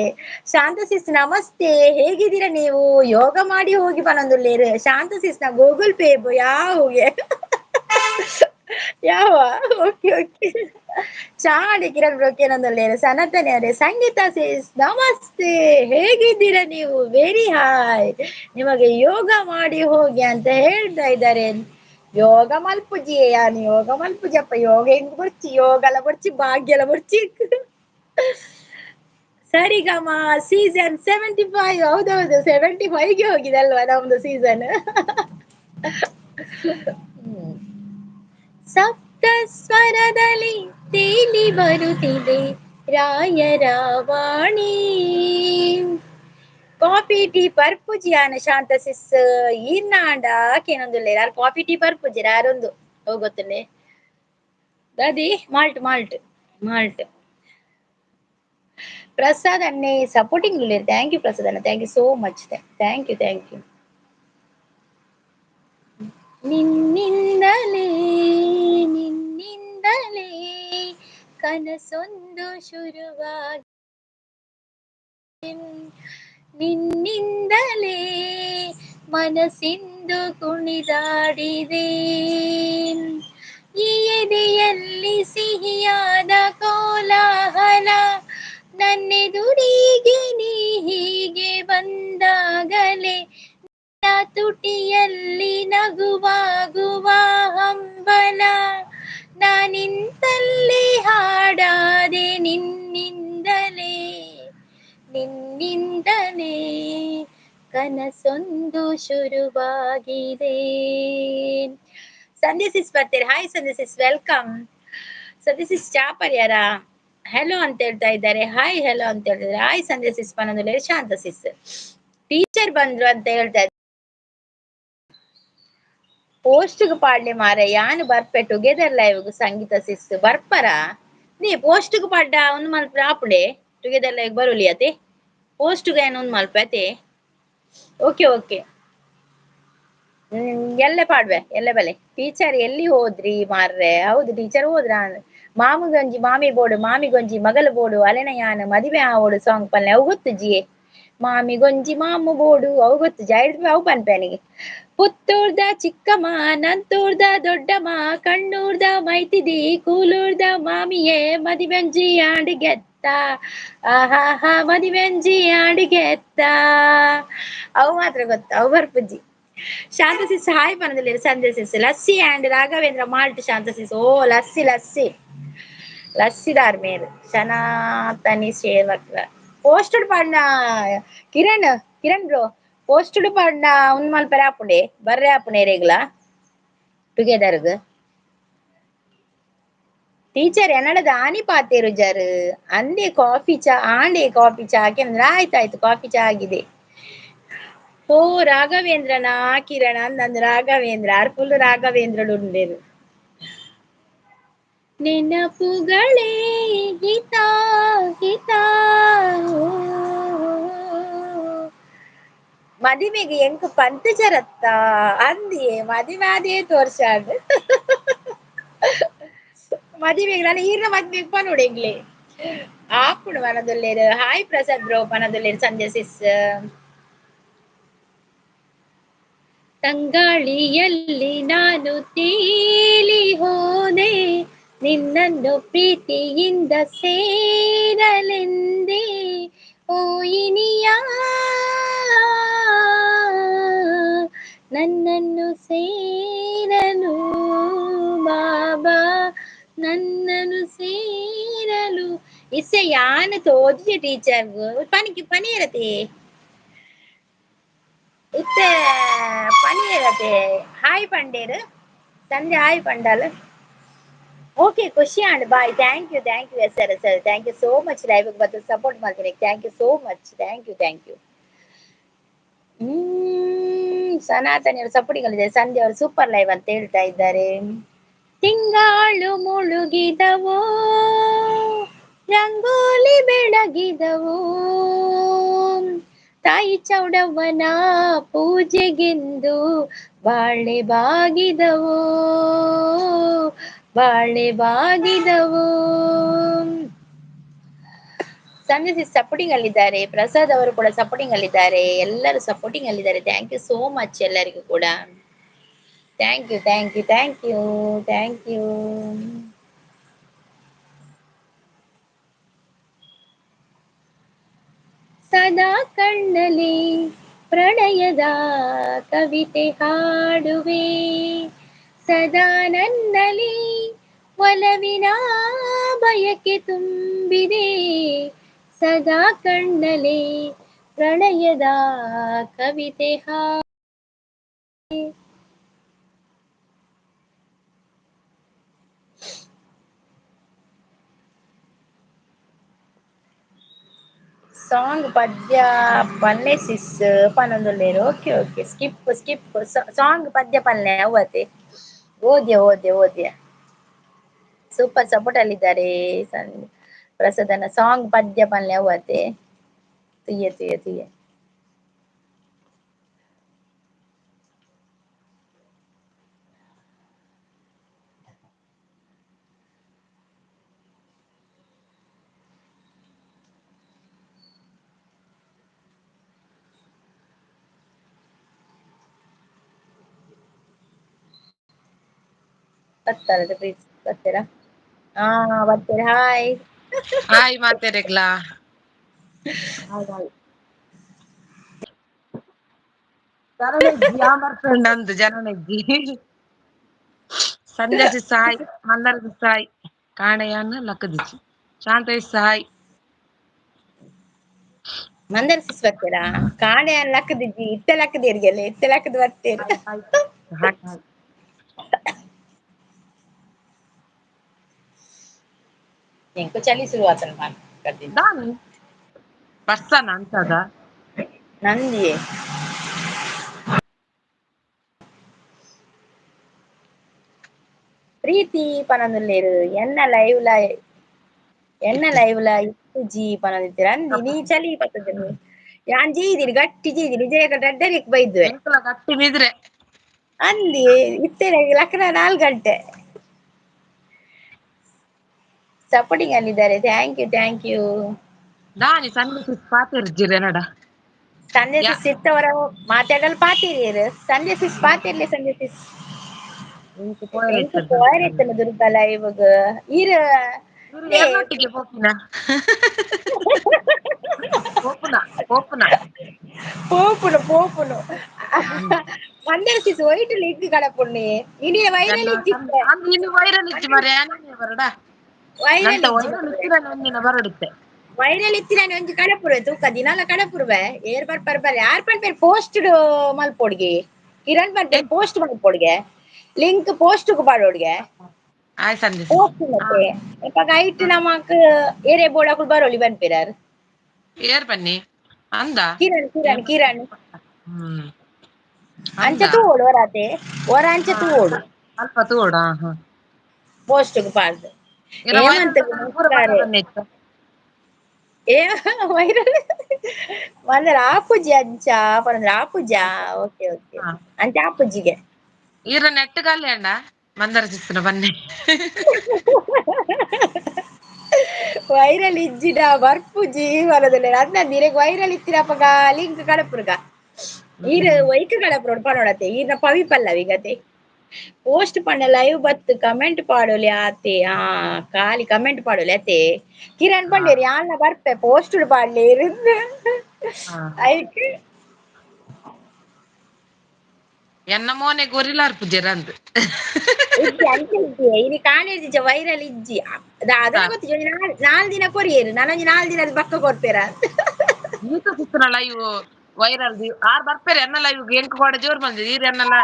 ಶಾಂತ ಸಿಸ್ ನಮಸ್ತೆ, ಹೇಗಿದ್ದೀರಾ ನೀವು? ಯೋಗ ಮಾಡಿ ಹೋಗಿ ಪನೊಂದುಲ್ಲೇರು. ಶಾಂತ ಸಿಸ್ ನ ಗೂಗಲ್ ಪೇ ಯಾವ ಓಕೆ ಓಕೆ. ಚಾಡಿ ಕಿರಣ್ ಬ್ರೋಕೇನೊಂದುಲ್ಲೇರು. ಸನಾತನಿ ಅವರೇ ಸಂಗೀತ ಸಿಸ್ ನಮಸ್ತೆ, ಹೇಗಿದ್ದೀರಾ ನೀವು? Very hi. ನಿಮಗೆ ಯೋಗ ಮಾಡಿ ಹೋಗಿ ಅಂತ ಹೇಳ್ತಾ ಇದ್ದಾರೆ. ಯೋಗ ಮಲ್ಪುಜಿ ಯಾನ್ ಯೋಗ ಮಲ್ಪುಜಪ್ಪ. ಯೋಗ ಹೆಂಗ್ ಬರ್ಚಿ ಯೋಗಲ ಬರ್ಚಿ ಭಾಗ್ಯಲ ಬರ್ಚಿ ಸರಿಗಮ ಸೀಸನ್ 75. ಹೌದೌದು 75ಗೆ ಹೋಗಿದೆ ಅಲ್ವಾ ನಮ್ದು ಸೀಸನ್. ಸಪ್ತ ಸ್ವರದಲ್ಲಿ ತೇಲಿ ಬರುತ್ತಿದೆ ರಾಯರ ವಾಣಿ. ಕಾಫಿ ಟೀ ಪರ್ಪುಜಿಯಾನ ಶಾಂತ ಸಿಸ್ ಈರ್ನಾಂಡ ಕೇನೊಂದುಲ್ಲೆ ಯಾರು ಕಾಫಿ ಟೀ ಪರ್ಪುಜಿರ ಯಾರೊಂದು ಹೋಗೊತ್ತುಂಡೆ ದದಿ ಮಾಲ್ಟ್ ಮಾಲ್ಟ್ ಮಾಲ್ಟ್. ಪ್ರಸಾದ್ ಅನ್ನೆ ಸಪೋರ್ಟಿಂಗ್ ಇಲ್ಲ. ಥ್ಯಾಂಕ್ ಯು ಪ್ರಸಾದ್ ಅನ್ನ, thank you so much. Thank you thank you. ನಿನ್ನಿಂದಲೇ ನಿನ್ನಿಂದಲೇ ಕನಸೊಂದು ಶುರುವಾಗಿ, ನಿನ್ನಿಂದಲೇ ಮನಸ್ಸಿಂದು ಕುಣಿದಾಡಿದೆ, ಈ ಎದೆಯಲ್ಲಿ ಸಿಹಿಯಾದ ಕೋಲಾಹಲ, ನನ್ನೆದುರಿಗೆ ನೀ ಹೀಗೆ ಬಂದಾಗಲೇ ತುಟಿಯಲ್ಲಿ ಕನಸೊಂದು ಶುರುವಾಗಿದೆ. ಸಂಧ್ಯಾ ಸಿಸ್ ಬರ್ತೀರಿ? ಹಾಯ್ ಸಂಧ್ಯಾ ಸಿಸ್, ವೆಲ್ಕಮ್. ಸಂಧ್ಯಾ ಸಿಸ್ ಚಾ ಪರಿಹಾರ ಹೆಲೋ ಅಂತ ಹೇಳ್ತಾ ಇದ್ದಾರೆ. ಹಾಯ್ ಹೆಲೋ ಅಂತ ಹೇಳ್ತಿದ್ದಾರೆ. ಹಾಯ್ ಸಂಧ್ಯಾ ಸಿಸ್ ಪನಂದುಲೆ ಶಾಂತ ಸಿಸ್ ಟೀಚರ್ ಬಂದ್ರು ಅಂತ ಹೇಳ್ತಾ ಇದ್ದಾರೆ. ಪೋಸ್ಟ್ಗೆ ಪಾಡ್ಲೆ ಮಾರ ಯಾನು ಬರ್ಪೆ ಟುಗೆದರ್ ಲೈವ್ ಸಂಗೀತ ಸಿಸ್ ಬರ್ಪರ ನೀ ಪೋಸ್ಟ್ಗೆ ಪಾಡ್ಡ ಒಂದು ಮಲ್ಪ ಆಪುಡೆ ಟುಗೆದರ್ ಲೈವ್ ಬರುಲಿ ಅತೆ ಪೋಸ್ಟ್ಗೆ ಏನು ಒಂದು ಮಲ್ಪ ಅತೆ. Okay okay. ಎಲ್ಲೆ ಪಾಡ್ವೆ ಎಲ್ಲೆ ಬಲೆ ಟೀಚರ್ ಎಲ್ಲಿ ಹೋದ್ರಿ ಮಾರ್ರೆ? ಹೌದು ಟೀಚರ್ ಹೋದ್ರ. ಮಾಮುಗೊಂಜಿ ಮಾಮಿ ಬೋಡು ಮಾಮಿಗೊಂಜಿ ಮಗಲು ಬೋಡು ಅಲೆನ ಯಾನ ಮದಿವೆ ಆವೋಡು ಸಾಂಗ್ ಪಲ್ಲೆ ಅವು ಗೊತ್ತು ಜಿಯೆ. ಮಾಮಿಗೊಂಜಿ ಮಾಮು ಬೋಡು ಅವು ಗೊತ್ತು ಜೈಡ್ ಅವು ಪನ್ಪೆನಿಗೆ. ಪುತ್ತೂರ್ದ ಚಿಕ್ಕಮ್ಮ ನಂತೂರ್ದ ದೊಡ್ಡಮ್ಮ ಕಣ್ಣೂರ್ದ ಮೈತಿದಿ ಕೂಲೂರ್ದ ಮಾಮಿಯೇ ಮದಿವೆಂಜಿ ಆಡಿಗೆತ್ತ ಆಹಾ ಮದಿವೆಂಜಿ ಆಡಿಗೆತ್ತ ಅವು ಮಾತ್ರ ಗೊತ್ತ ಅವು ಬರ್ಪುಜ್ಜಿ. ಶಾಂತ ಸಿಸ್ ಹಾಯ್ ಪನದಲ್ಲಿ ಸಂಜೆ ಸಿಸ್ ಲಸ್ಸಿ ಆ್ಯಂಡ್ ರಾಘವೇಂದ್ರ ಮಾಲ್ಟ್ ಶಾಂತ ಸಿಸ್ ಓ ಲಸ್ಸಿ ಲಸ್ಸಿ ಲಸ್ಸಿದಾರ್ ಮೇರು ಸನಾತನಿ ಸೇವಕ ಪೋಸ್ಟಡ್ ಪಾಡ್ನ ಕಿರಣ್ ಕಿರಣ್ ಬ್ರೋ ಪೋಸ್ಟಡ್ ಪಾಡ್ನ ಉನ್ ಮಲ್ಪರೆ ಆಪುಂಡೆ ಬರ್ರೆ ಆಪುಂಡೆ ರೇಗ್ಲ ಟುಗೆದರ್ಗ್ ಟೀಚರ್ ಎನ್ನಡದ ಆನಿ ಪಾತೇರು ಜರ್ ಅಂದೆ ಕಾಫಿ ಚಾ ಆಂಡೆ ಕಾಫಿ ಚಾ ಹಾಕಿದ್ರೆ ಆಯ್ತಾಯ್ತು ಕಾಫಿ ಚಾ ಆಗಿದೆ. ಓ ರಾಘವೇಂದ್ರನಾ ಕಿರಣ ನಂದು ರಾಘವೇಂದ್ರ ಆರ್ ಫುಲ್ ರಾಘವೇಂದ್ರಡು ಉಂಡೇರು ನೆನಪುಗಳೇ ಹಿತ ಹಿತ. ಮದಿಮೆಗೆ ಎಂಕ್ ಪಂತ್ ಜರತ್ತ ಅಂದಿಯೇ ಮದಿಮೆ ಆದೇ ತೋರ್ಸಾಡ್ ಮದಿಮೆಗೆ ನಾನು ಈರ್ನ ಮದ್ಮೆಗೆ ಪನೋಡೆಂಗ್ಲೆ ಆಪುಡು ಮನದೊಲ್ಲೇರು. ಹಾಯ್ ಪ್ರಸಾದ್ ಬ್ರೋ ಪನದೊಲ್ಲೇರು ಸಂಧ್ಯಾ ಸಿಸ್. ತಂಗಾಳಿಯಲ್ಲಿ ನಾನು ತೇಲಿ ಹೋದೆ ನಿನ್ನನ್ನು ಪ್ರೀತಿಯಿಂದ ಸೇರಲೆಂದೇ ಓ ಇನಿಯ ನನ್ನನ್ನು ಸೇರಲು ಬಾಬಾ ನನ್ನನ್ನು ಸೇರಲು ಇಸೆ ಯಾನ್ ತೋಜಿ ಟೀಚರ್ ಪನಿಗೆ ಪನಿ ಇರತ್ತೆ ಇತ್ತೆ ಪನಿ ಇರತ್ತೆ. ಹಾಯ್ ಪಂಡೇರು ಸಂಧ್ಯಾ ಹಾಯ್ ಪಂಡಾಲ್. ಓಕೆ ಖುಷಿ and bye thank you sir sir thank you so much live ಬಂದು ಸಪೋರ್ಟ್ ಮಾಡ್ತೀನಿ. Thank you so much thank you. ಸನಾತನಿಯವರು ಸಪೋರ್ಟಿಂಗ್ ಸಂಧ್ಯಾ ಅವರು ಸೂಪರ್ ಲೈವ್ ಅಂತ ಹೇಳ್ತಾ ಇದ್ದಾರೆ. ತಿಂಗಾಳು ಮುಳುಗಿದವೋ ರಂಗೋಲಿ ಬೆಳಗಿದವೋ ತಾಯಿ ಚೌಡವ್ವನ ಪೂಜೆಗೆಂದು ಬಾಳೆ ಬಾಗಿದವೋ ಬಾಳೆ ಬಾಗಿದವೋ. ಸಂಜೆ ಸಪೋರ್ಟಿಂಗ್ ಅಲ್ಲಿದ್ದಾರೆ. ಪ್ರಸಾದ್ ಅವರು ಕೂಡ ಸಪೋರ್ಟಿಂಗ್ ಅಲ್ಲಿದ್ದಾರೆ. ಎಲ್ಲರೂ ಸಪೋರ್ಟಿಂಗ್ ಅಲ್ಲಿದ್ದಾರೆ. ಥ್ಯಾಂಕ್ ಯು ಸೋ ಮಚ್ ಎಲ್ಲರಿಗೂ ಕೂಡ. Thank you. ಸದಾ ಕಣ್ಣಲ್ಲಿ ಪ್ರಣಯದ ಕವಿತೆ ಹಾಡುವೆ ಸದಾ ನನ್ನಲ್ಲಿ ಒಲವಿನ ಬಯಕೆ ತುಂಬಿದೆ ಸದಾ ಕಣ್ಣಲ್ಲಿ ಪ್ರಣಯದ ಕವಿತೆ ಸಾಂಗ್ ಪದ್ಯ ಪಲ್ಲೆ ಸಿಸ್ ಪನೊಂದುಲ್ಲೇರು. ಓಕೆ ಸ್ಕಿಪ್ ಸಾಂಗ್ ಪದ್ಯ ಪಲ್ಲೆ ಅವತ್ತೆ ಓದ್ಯ ಸೂಪರ್ ಸಪೋರ್ಟ್ ಅಲ್ಲಿದ್ದಾರೆ. ಪ್ರಸಾದನ ಸಾಂಗ್ ಪದ್ಯ ಪಲ್ಲೆ ಅವತ್ತೆ ತುಯ್ಯ ಬರ್ತಾರದ ಪ್ಲೀಸ್ ಬರ್ತೀರಾ? ಬರ್ತೀರಾ? ಹಾಯ್ ಹಾಯ್ ಮಾತೆರೆಗ್ಲಾ ನಂದು ಜನನೆಜ್ಜಿ ಸಂಧ್ಯಾ ಸಾಯ್ ಮಂದರ ಸಾಯ್ ಕಾಣೆಯನ್ನ ಲಕ್ಕದಿಚ್ಚಿ ಶಾಂತ ಸಾಯ್ ಮಂದರ್ ಸಿಸ್ ಬರ್ತೀರಾ ಕಾಣೆ ಲಕ್ಕದಿದ್ದಿ ಇತ್ತ ಲಕ್ಕದಿರ್ಗೆಲ್ಲ ಇತ್ತ ಲಕ್ಕದ ಬರ್ತೀರ ಆಯ್ತು ಹಾಗೆ ಎಂಕು ಚಳಿ ಶುರುವಾತನ ಮಾರ್ಕಂಡಿ ದಾನಿ ಬರ್ತಾನ ಅಂತದ ನಂದಿಯೇ ಪ್ರೀತಿ ಪನೊಂದುಲ್ಲೇರು ಎನ್ನ ಲೈವ್‌ಲ ಇತ್ತು ಜಿ ಪನೊಂದಿತ್ತೀರ ಅಂದಿ ನೀ ಚಲಿ ಪತ್ತುಂಡು ಯಾನ್ ಜೀದಿನಿ ಗಟ್ಟಿ ಜೀದಿನಿ ವಿಜಯಕ ಡಡ್ಡರಿಕ್ ಬೈದ್ವೆ ಎಂಕುಲ ಗಟ್ಟಿ ಬಿದ್ರೆ ಅಂದಿ ಇತ್ತೇನೆ ಲಕ್ಕನ 4 ಗಂಟೆ ಸಪೋರ್ಟಿಂಗ್ ಅಲ್ಲಿದ್ದಾರೆ ಥ್ಯಾಂಕ್ ಯು ದಾನಿ ಸಣ್ಣ ಸಿಸ್ ಪಾತೆರ್ಜಿರ್ ಎನಡ ಸಂಜೆ ಸಿಸ್ ಇತ್ತವರ ಮಾತಾಡಲ್ ಪಾತೀರೇರ್ ಸಂಜೆ ಸಿಸ್ ಪಾತೆರ್ಲೆ ಸಂಜೆ ಸಿಸ್ ಎಂಕ್ ಪೋಯರ್ ಎಂಕ್ ಇತ್ತೆರ್ ಪೋಯರ್ ಇತ್ತ್ಂಡ ದುರ್ಗಾ ಲೈವ್‌ಗ್ ಈರ್ ಇವ್ರು ಏರ್ನೊಟ್ಟಿಗೆ ಪೋಪಿನ ಪೋಪುನ ಪೋಪುನು ಮಂದೆರ್ ಸಿಸ್ ಒಯಿಟ್‌ಲ ಇಜ್ಜಿ ಕಡಪುಂಡು ಇನಿಯ ವೈರಲ್ ಇಜ್ಜಿಪ್ಪೆ ಅಂದ್ ಇನ್ನು ವೈರಲ್ ಇಜ್ಜಿ ಮರ್ರೆ ಯಾನನೆ ಬರಡ ವೈರಲ್ ನಂತ ಇಜ್ಜಿ ವೈರಲ್ ಮಾರ್ರೆ ಇತ್ತಿನ ಒಂದಿನ ಬರಡಿತ್ತೆ ವೈರಲ್ ಇತ್ತಿನಾನೆ ಒಂಜಿ ಕಡಪುರ ತೂಕ ದಿನಾಲ ಕಡಪುರವೆ ಏರ್ ಬರ್ಪರ್ ಬರೇ ಯಾರ್ ಪನ್ಪೇರ್ ಪೋಸ್ಟ್‌ಡ್ ಮಲ್ಪೊಡ್ಗೆ ಕಿರಣ್ ಪನ್ಪೇರ್ ಪೋಸ್ಟ್ ಮಲ್ಪೊಡ್ಗೆ ಲಿಂಕ್ ಪೋಸ್ಟ್‌ಗ್ ಪಾಡೋಡ್ಗೆ ಆಯ್ ಸಂಜೆ ಪೋಸ್ಟ್ ಮತ್ತೆ ಇಪ್ಪಗ ಐಟ್ ನಮಕ್ ಏರೆ ಬೋಡಾಕುಲ್ ಬರೋಲಿ ಬನ್ಪೆರಾರ್ ಏರ್ ಬನ್ನಿ ಅಂದ ಕಿರಣ್ ಹ್ಮ್ ಅಂಚ ಅಂದ ತೂವೋಡು ಒರಾತೆ ಒರ ಅಂಚ ತೂವೋಡು ಅಲ್ಪ ತೂಡ ಹ ಪೋಸ್ಟ್‌ಗ್ ಪಾಡ್ದ್ ಇರ ವೈರಲ್ ಪೂರ ಬಂಗ ಬಂದಿತ್ತು ಏ ವೈರಲ್ ಮಂದೆರ್ ಆಪುಜಿ ಅಂಚ ಪನೊಂದಿರ ಆಪುಜಾ ಓಕೆ ಅಂಚ ಆಪುಜಿಗೆ ಈರ ನೆಟ್ಟ್ ಕಲ್ಯಂಡ ಮಂದರ ಸಿಸ್‌ನ ಬನ್ನಿ ವೈರಲ್ ಇಜ್ಜಿಂಡ ಬರ್ಪುಜಿ ಬರೊಂದುಲ್ಲೆರ್ ಅಂದಂದು ಇರೆಗ್ ವೈರಲ್ ಇತ್ತಿನಪ್ಪಗ ಲಿಂಕ್ ಕಡಪುರಗ ಈರ್ ಒಯ್ಕ್ ಕಡಪುರೊಡು ಪನೊಡತೆ ಈರ್ನ ಪವಿ ಪಲ್ಲವಿ ಗತೆ ಪೋಸ್ಟ್ ಪಂಡ ಲೈವ್ ಬತ್ ಕಮೆಂಟ್ ಪಾಡೊಲಿ ಆತೆ ಖಾಲಿ ಕಮೆಂಟ್ ಪಾಡೊಲಿ ಅತೆ ಕಿರಣ್ ಪಂಡೇರಿ ಯಾನ್ಲ ಬರ್ಪೆ ಪೋಸ್ಟ್‌ಡ್ ಪಾಡ್ಲೇರ್ ಐಕ್ ಎನ್ನ ಮೋನೆ ಗೊರಿಲಾರ್ ಪುಜೆರ್ ಅಂದ್ ಇಜ್ಜಿ ಅಂಚ ಇಜ್ಜಿ ಇನಿ ಕಾಲೇಜಿಂಚ ವೈರಲ್ ಇಜ್ಜಿ ದಾದನ ಗೊತ್ತಿಜಿ ಒಂಜಿ 4 ದಿನ ಕೊರಿಯೆರ್ ನನೊಂಜಿ 4 ದಿನದ ಪಕ್ಕ ಕೊರ್ಪೆರ ಈತ ಸಿಸ್‌ನ ಲೈವ್ ವೈರಲ್ ದಿ ಆರ್ ಬರ್ಪೆರ್ ಎನ್ನ ಲೈವ್‌ಗ್ ಎಂಕ್ ಕೋಡ ಜೋರ್ ಮಲ್ದೆರ್ ಈರ್ ಎನ್ನಲ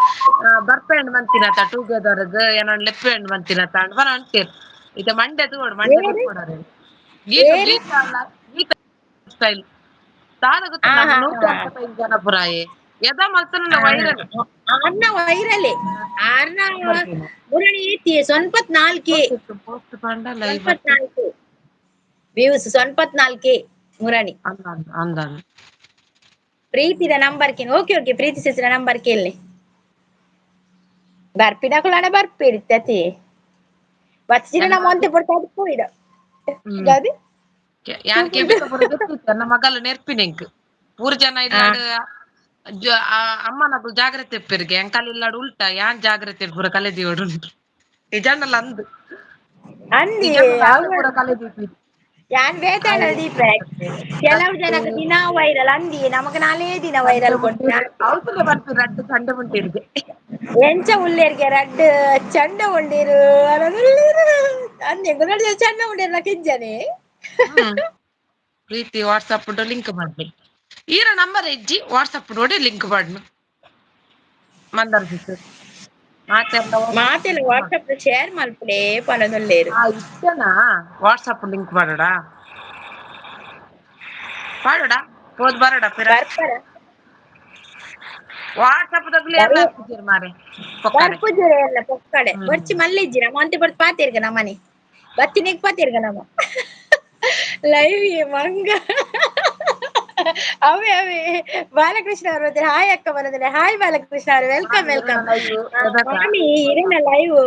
ಬರ್ಪೇಂಡ್ ಮಲ್ತಿನತ ಟುಗೆದರ್‌ಗ್ ಯಾನೊಂದು ಲೆಪ್ಪೇಂಡ್ ಮಲ್ತಿನತ ಅಂದ್ ಪನ ಅಂತೆರ್ ಇತ್ತೆ ಮಂಡೆ ತೂವೋಡು ಮಂಡೆ ಏರು ಬುಡ್ಪೊಡಾರೆ ಗೀತು ಏರು ಗೀತ ಅಲ್ಲ ಗೀತ ಸ್ಟೈಲ್ ದಾದ ಗೊತ್ತ ಹಾ ನಮ್ಮ ಹಾ ಹಾ 175 ಜನ ಪುರಾಯೆ ಎದ ಮಲ್ತುಂಡ ವೈರಲ್ ಆರ್ನ ವೈರಲ್ ಆರ್ನ ಬರ್ತೀನಿ ಮುರಣಿ ಏತಿ ಸೊನ್ಪತ್ 4K ಪೋಸ್ಟ್ ಪಂಡ ಲೈವ್ ಸೊನ್ಪತ್ ಬತ್ತಿ 4 ವ್ಯೂಸ್ ಸೊನ್ಪತ್ 4K ಮುರಣಿ ಅಂದಾಂಗ್ ಪ್ರೀತಿದ ನಂಬರ್ ಕೇನ್ ಓಕೆ ಪ್ರೀತಿ ಸಿಸ್‌ನ ನಂಬರ್ ಕೇಳ್ನೆ ಬರ್ಪಿನಕುಲು ಬರ್ಪೆರ್ ಇತ್ತೆತೆ ಬತ್ಜಿನ ಎನ್ನ ನಮ ಒಂತೆ ಪೊರ್ತು ಅದು ಪೋಯಿಡ ಹ್ಮ್ ಗಾದಿ ಯಾನ್ ಕೆಬಿಕ ಪೂರ ಗೊತ್ತಿತ್ತ ಎನ್ನ ಮಗಲ್ ನೆರ್ಪಿನೆಂಕ್ ಪೂರ ಜನ ಹಾ ಇಲ್ಲಾಡ್ ಅಮ್ಮನಕುಲು ಜಾಗ್ರತೆ ಇಪ್ಪೆರ್ಗೆ ಎಂಕಲ್ ಇಲ್ಲಾಡ್ ಉಲ್ಟ ಯಾನ್ ಜಾಗ್ರತೆ ಪೂರ ಕಲೆದಿಯೋಡು ನಿಜಾಂಡಲ ಅಂದ್ ಅಂದಿ ನಿಜಾಂಡಲ ಆರು ಅವ ಪೂರ ಕಲೆದಿಪ್ಪಿ ಯಾನ್ ಬೇತಾಳ ದೀಪೆ ಕೆಲವು ರಡ್ಡು ಜನಕ್ ದಿನಾ ವೈರಲ್ ಅಂದಿ ನಮಕ್ ನಾಲೇ ದಿನ ಸಂಡೆ ವೈರಲ್ ಕೊಟ್ಟ ಮುಂಟಿರ್ ಅವತ್ತುಲೆ ಬರ್ಪಿ ರಡ್ಡ್ ಸಂಡೆ ಮುಂಟಿರ್ಗೆ ಎಂಚ ಉಳ್ಳೇರ್ಗೆ ರಡ್ಡ್ ಚಂಡ ಉಂಡೀರ್ ಅಂದೆ ಎಂಕುಲು ಚಂಡ ಉಂಡೇರ್ನ ಕಿಂಜನೆ ಹ್ಮ್ ಪ್ರೀತಿ ವಾಟ್ಸಪ್ ಡು ಲಿಂಕ್ ಮಲ್ಪೆ ಈರ ನಂಬರ್ ಇಜ್ಜಿ ವಾಟ್ಸಪ್ ಡೋಡೆ ಲಿಂಕ್ ಪಾಡ್ನ ಮಂದರ ಸಿಸ್‌ರ್ ಮಾತೆಲ್ಲ ವಾಟ್ಸಪ್ ಶೇರ್ ಮಲ್ಪುಡೆ ಪನೊಂದುಲ್ಲೇರ್ ಇಷ್ಟನಾ ವಾಟ್ಸಪ್ ಲಿಂಕ್ ಪಾಡೋಡ ಪಾಡೋಡ ಪೋದು ಬರೋಡ ಪಿರ ಬರ್ಪರ ವಾಟ್ಸಪ್ ದಾಗ್ಲು ಬರೀ ಏರ್ಲ ಇಪ್ಪುಜೆರ್ ಮಾರೆ ಪೊಕ್ಕಡೆ ಬರ್ಪುಜುರೆ ಎಲ್ಲ ಪೊಕ್ಕಡೆ ಹ್ಮ್ ಬರ್ಚಿ ಮಲ್ಲಿಜ್ಜಿ ನಮ ಒಂತೆ ಪೊರ್ತು ಪಾತೆರ್ಗ ನಮನಿ ಬತ್ತಿನೆಗ್ ಪಾತೆರ್ಗ ನಮ ಲೈವ್ ಮಂಗ ಅವೇ ಬಾಲಕೃಷ್ಣ ಅವರು ಹಾಯ್ ಅಕ್ಕ ಬರೋದ್ರೆ ಹಾಯ್ ಬಾಲಕೃಷ್ಣ ಅವರು ವೆಲ್ಕಮ್ ಮಾಮಿ ಇರೆನ ಲೈವ್ ಎದಕ ಮಾಮಿ ಇರೆನ ಲೈವ್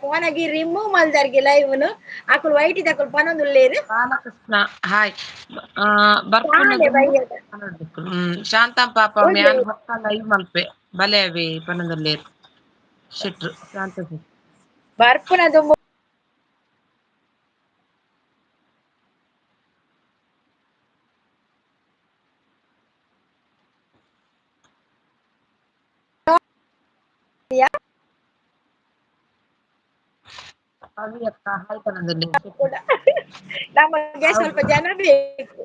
ಪೋನಗಿ ರಿಮೂವ್ ಮಲ್ದರ್ಗೆ ಲೈವ್ನು ಅಕುಲು ವೈಟ್ ದಕುಲು ಪನೊಂದುಲ್ಲೇರ್ ಬಾಲಕೃಷ್ಣ ಹಾಯ್ ಬರ್ಪುನಗ ಕಾಲೆ ಬೈಯದ ಶಾಂತಂ ಪಾಪ ಉಂಡೆ ಮ್ಯಾನ್ ಬೊಕ್ಕ ಲೈವ್ ಮಲ್ಪೆ ಬಲೆ ಅವೆ ಪನೊಂದುಲ್ಲೇರ್ ಶೆಟ್ರು ಶಾಂತ ಬರ್ಪುನ ದುಂಬು ಕವಿ ಅಕ್ಕ ಹಾಯ್ತಾನಂದಲ್ಲಿ ಕೂಡ ನಮಗೆ ಸ್ವಲ್ಪ ಜನ ಬೇಕು.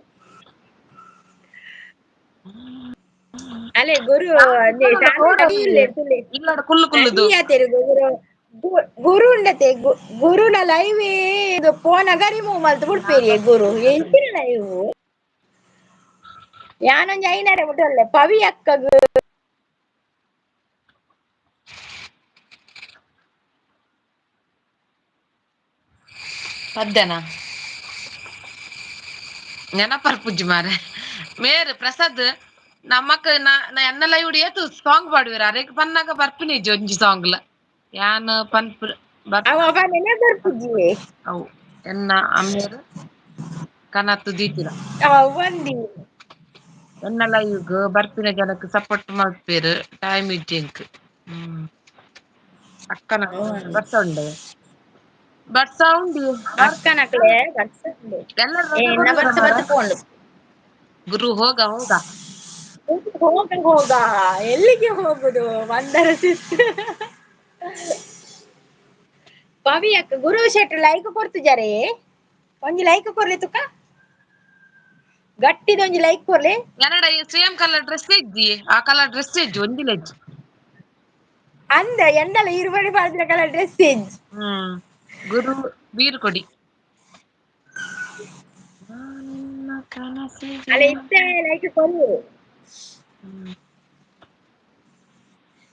ಅಲೆ ಗುರು ಇಲ್ಲಡ ಕುಲ್ಲು ಕುಲ್ಲುದು ಗುರು ಉಂಡತೆ ಗುರುನ ಲೈವ್ ಇದು ಫೋನ್ ಅಗ ರಿಮೂವ್ ಮಲ್ತು ಬಿಡ್ಪೇರಿ ಗುರು ಎಂಚಿನ ಲೈವ್ ಯಾನೊಂಜಿ ಐನರೆ ಮುಟ್ಟಲ್ಲೆ ಪವಿ ಅಕ್ಕಗ್ ಮಧ್ಯಾಹ್ನ ನೆನಪರ್ಪುಜ್ಜಿ ಮಾರೆ ಮೇರ್ ಪ್ರಸಾದ್ ನಮ್ಮಕ್ಕ ಎನ್ನ ಲೈವ್ ಏತು ಸಾಂಗ್ ಪಾಡುವೆರ್ ಅರೆಗ್ ಪನ್ನಾಗ ಬರ್ಪಿನಿ ಒಂಜಿ ಸಾಂಗ್ಲ ಯಾನ್ ಪನ್ಪುರ ಅವ ನೆನೆ ಬರ್ಪುಜ್ಜಿ ಅವು ಎನ್ನ ಅಮ್ಮೇರು ಕನತ್ತು ದೀತಿರ ಒಂದಿ ಎನ್ನ ಲೈವ್ಗ್ ಬರ್ಪಿನ ಜನಕ್ ಸಪೋರ್ಟ್ ಮಲ್ಪೇರ್ ಟೈಮ್ ಇಜ್ಜೆಂಕ್ ಅಕ್ಕನ ಬರ್ಸ ಉಂಡು ಬರ್ಸ ಉಂಡು ಅಕ್ಕನಕ್ಲೆ ಎಲ್ಲರೂ ರಜೆ ಎನ್ನ ಕೊಡುವರ ಬರ್ಸ ಮಾರ ಬತ್ತ ಪೋಂಡು ಗುರು ಹೋಗ ಹೋಗ ಎಲ್ಲಿಗೆ ಹೋಗುದು ಮಂದರ ಪವಿ ಅಕ್ಕ ಗುರು ಶೆಟ್ ಲೈಕ್ ಕೊರ್ತುಜಾರೆ ಒಂಜಿ ಲೈಕ್ ಕೊರ್ಲಿ ತುಕ ಗಟ್ಟಿದ ಒಂಜಿ ಲೈಕ್ ಕೊರ್ಲಿ ಎನ್ನಡ ಸೇಮ್ ಕಲರ್ ಡ್ರೆಸ್ ಇಜ್ಜಿ ಆ ಕಲರ್ ಡ್ರೆಸ್ ಇಜ್ಜಿ ಒಂಜಿಲ ಇಜ್ಜಿ ಅಂದ ಎಂದಲ್ಲ ಇರುಮಡಿ ಪಾಡ್ದಿನ ಕಲರ್ ಡ್ರೆಸ್ ಇಜ್ಜಿ ಗುರು ಬೀರ್ ಕೊಡಿ ನನ್ನ ಕನಸಿಗೆ ಅಲ್ಲ ಇಷ್ಟ ಲೈಕ್ ಕೊರ್ಲಿ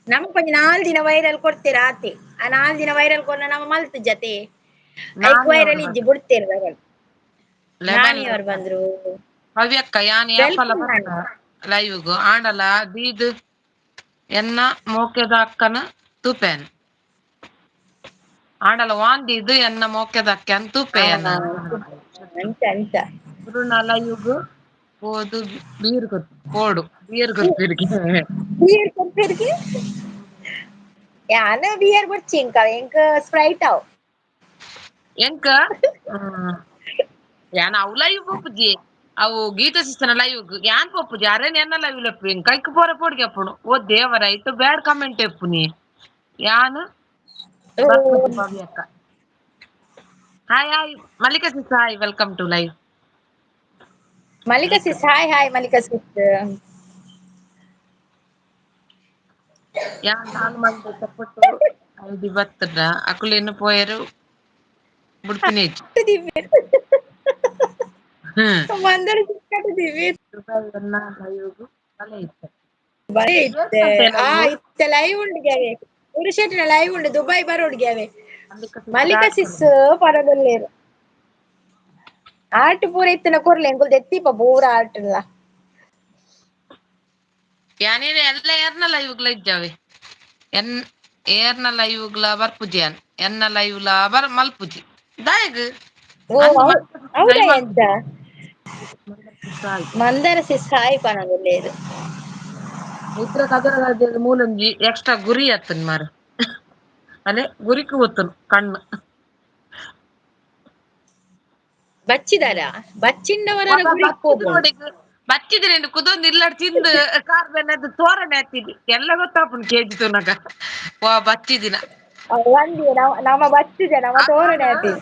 ನಮಕ್ ಒಂಜಿ 4 ದಿನ ವೈರಲ್ ಕೊಡ್ತೆರ್ ಆತೆ ಆ 4 ದಿನ ವೈರಲ್ ಕೊರ್ನ ನಮ ಮಲ್ತ್ ಜತೆ ಐಕ್ ನಾನಿ ಅವರು ವೈರಲ್ ಇಜ್ಜಿ ಬಂದ್ರು ಬುಡ್ತೇರ್ ಲೆಮನ್ ನಾನಿ ಅವ್ರು ಬಂದ್ರು ಹವ್ಯಕ್ಕ ಯಾನ್ ಯಾಪಲ ವೆಲ್ಕಮ್ ಬರ್ತ ನಾನಿ ಲೈವ್ಗ್ ಆಂಡಲ ದೀದ್ ಎನ್ನ ಮೋಕೆದ ಅಕ್ಕನ ತೂಪೇನ್ ಆಂಡಲ ವಾಂದಿದ್ ಎನ್ನ ಮೋಕೆದ ಅಕ್ಕ ತೂಪೆಯನ್ ಅಂಚ ಅಂಚ ಗುರುನ ಲೈವ್ಗ್ ಪೋದು ಬೀರ್ ಪೋಡು ಬೀರ್ ಕೊರ್ಪೆರ್ ಬಿಯರ್ ಕೊರ್ಪೆರ್ಗೆ ಯಾನ್ ಬಿಯರ್ ಬುಡ್ಚಿಂಕ ಎಂಕ್ ಸ್ಪ್ರೈಟ್ ಅವ್ ಎಂಕ ಯಾನ್ ಅವು ಲೈವ್ ಪೋಪುಜಿ ಅವು ಗೀತ ಸಿಸ್ಟರ್ ಲೈವ್ಗ್ ಯಾನ್ ಪೋಪುಜಿ ಅರೆನ್ ಎನ್ನ ಲೈವ್ ಲೆಪ್ಪುವೆನ್ ಕೈಕ್ ಪೋರ ಪೋಡಿಗೆ ಆಪುಂಡು ಓ ದೇವರ ಐಟ್ ಬ್ಯಾಡ್ ಕಮೆಂಟ್ ಎಪ್ಪುನಿ ಯಾನ್ ಬರ್ಪುಜಿ ಪವಿ ಅಕ್ಕ hi Mallika sis hi welcome to live Mallika sis hi Mallika sis ಯಾನ್ ನಾಲ್ ಮಂದಿ ಸಪೋರ್ಟ್ ಐಡಿ ಬತ್ತದ ಅಕುಲು ಎನ್ನು ಪೋಯರು ಬುಡ್ಪಿನೇಜಿ ಮಂದರ ದಿವಿ ಲೈವ್ಗ್ ತಲೆ ಇತ್ತ ಬರಿ ಇತ್ತೆ ಇತ್ತೆ ಲೈವ್ ಉಂಡ್ಗ್ಯಾವೆ ಪುರುಷೇಟಿನ ಲೈವ್ ಉಂಡು ದುಬೈ ಬರೊಡ್ಗ್ಯಾವೆ ಮಲ್ಲಿಕ ಸಿಸ್ ಪರದಲ್ಲೇರ್ ಆರ್ಟ್ ಪೂರ ಇತ್ತ್ಂಡ ಕೊರ್ಲೆ ಎಂಕುಲು ದೆತ್ತಿಪ್ಪ ಪೂರ ಆರ್ಟ್ಲ ಯಾನೆರೆ ಎಲ್ಲ ಯಾರ್ನ ಲೈವ್ಗ್ಲ ಇಜ್ಜಾವೆ ಏರ್ನ ಲೈವ್ಗ್ಲ ಬರ್ಪುಜಿಯಾನ್ ಎನ್ನ ಲೈವ್ಲ ಮಲ್ಪುಜಿ ದಾಯಗ್ ಓ ಅಂದ್ ಹೌದಾ ಎಂತ ಹಾಯ್ ಮಂದರ ಸಿಸ್ ಹಾಯ್ ಪನೊಂದುಲ್ಲೇರ್ ಇತ್ರ ಕದರ ಮೂಲೊಂಜಿ ಎಕ್ಸ್ಟ್ರಾ ಗುರಿ ಅತುನ್ ಮಾರೆ ಅಲೆ ಗುರಿಕ್ ಪೊತುನ್ ಕಣ್ಣು ಬಚ್ಚಿದಾರ ಬಚ್ಚಿಂಡವರರ ಗುರಿಕ್ ಪೋಪುಂಡು ಬಚ್ಚಿದ್ರೆಂಡ್ ಕುದೊಂದು ಇಲ್ಲಡ್ ತಿಂದ್ ಕಾರ್ ಬೆನ್ನದ್ ತೋರಣೆ ಹತ್ತಿದ್ ಎಲ್ಲ ಗೊತ್ತಾಪುಂಡು ಕೇಜಿ ತೂನಗ ವಾ ಬಚ್ಚಿದಿನ ಒಂದಿ ನಮ ಬಚ್ಚಿದ ನಮ ತೋರಣೆ ಆತಿನ್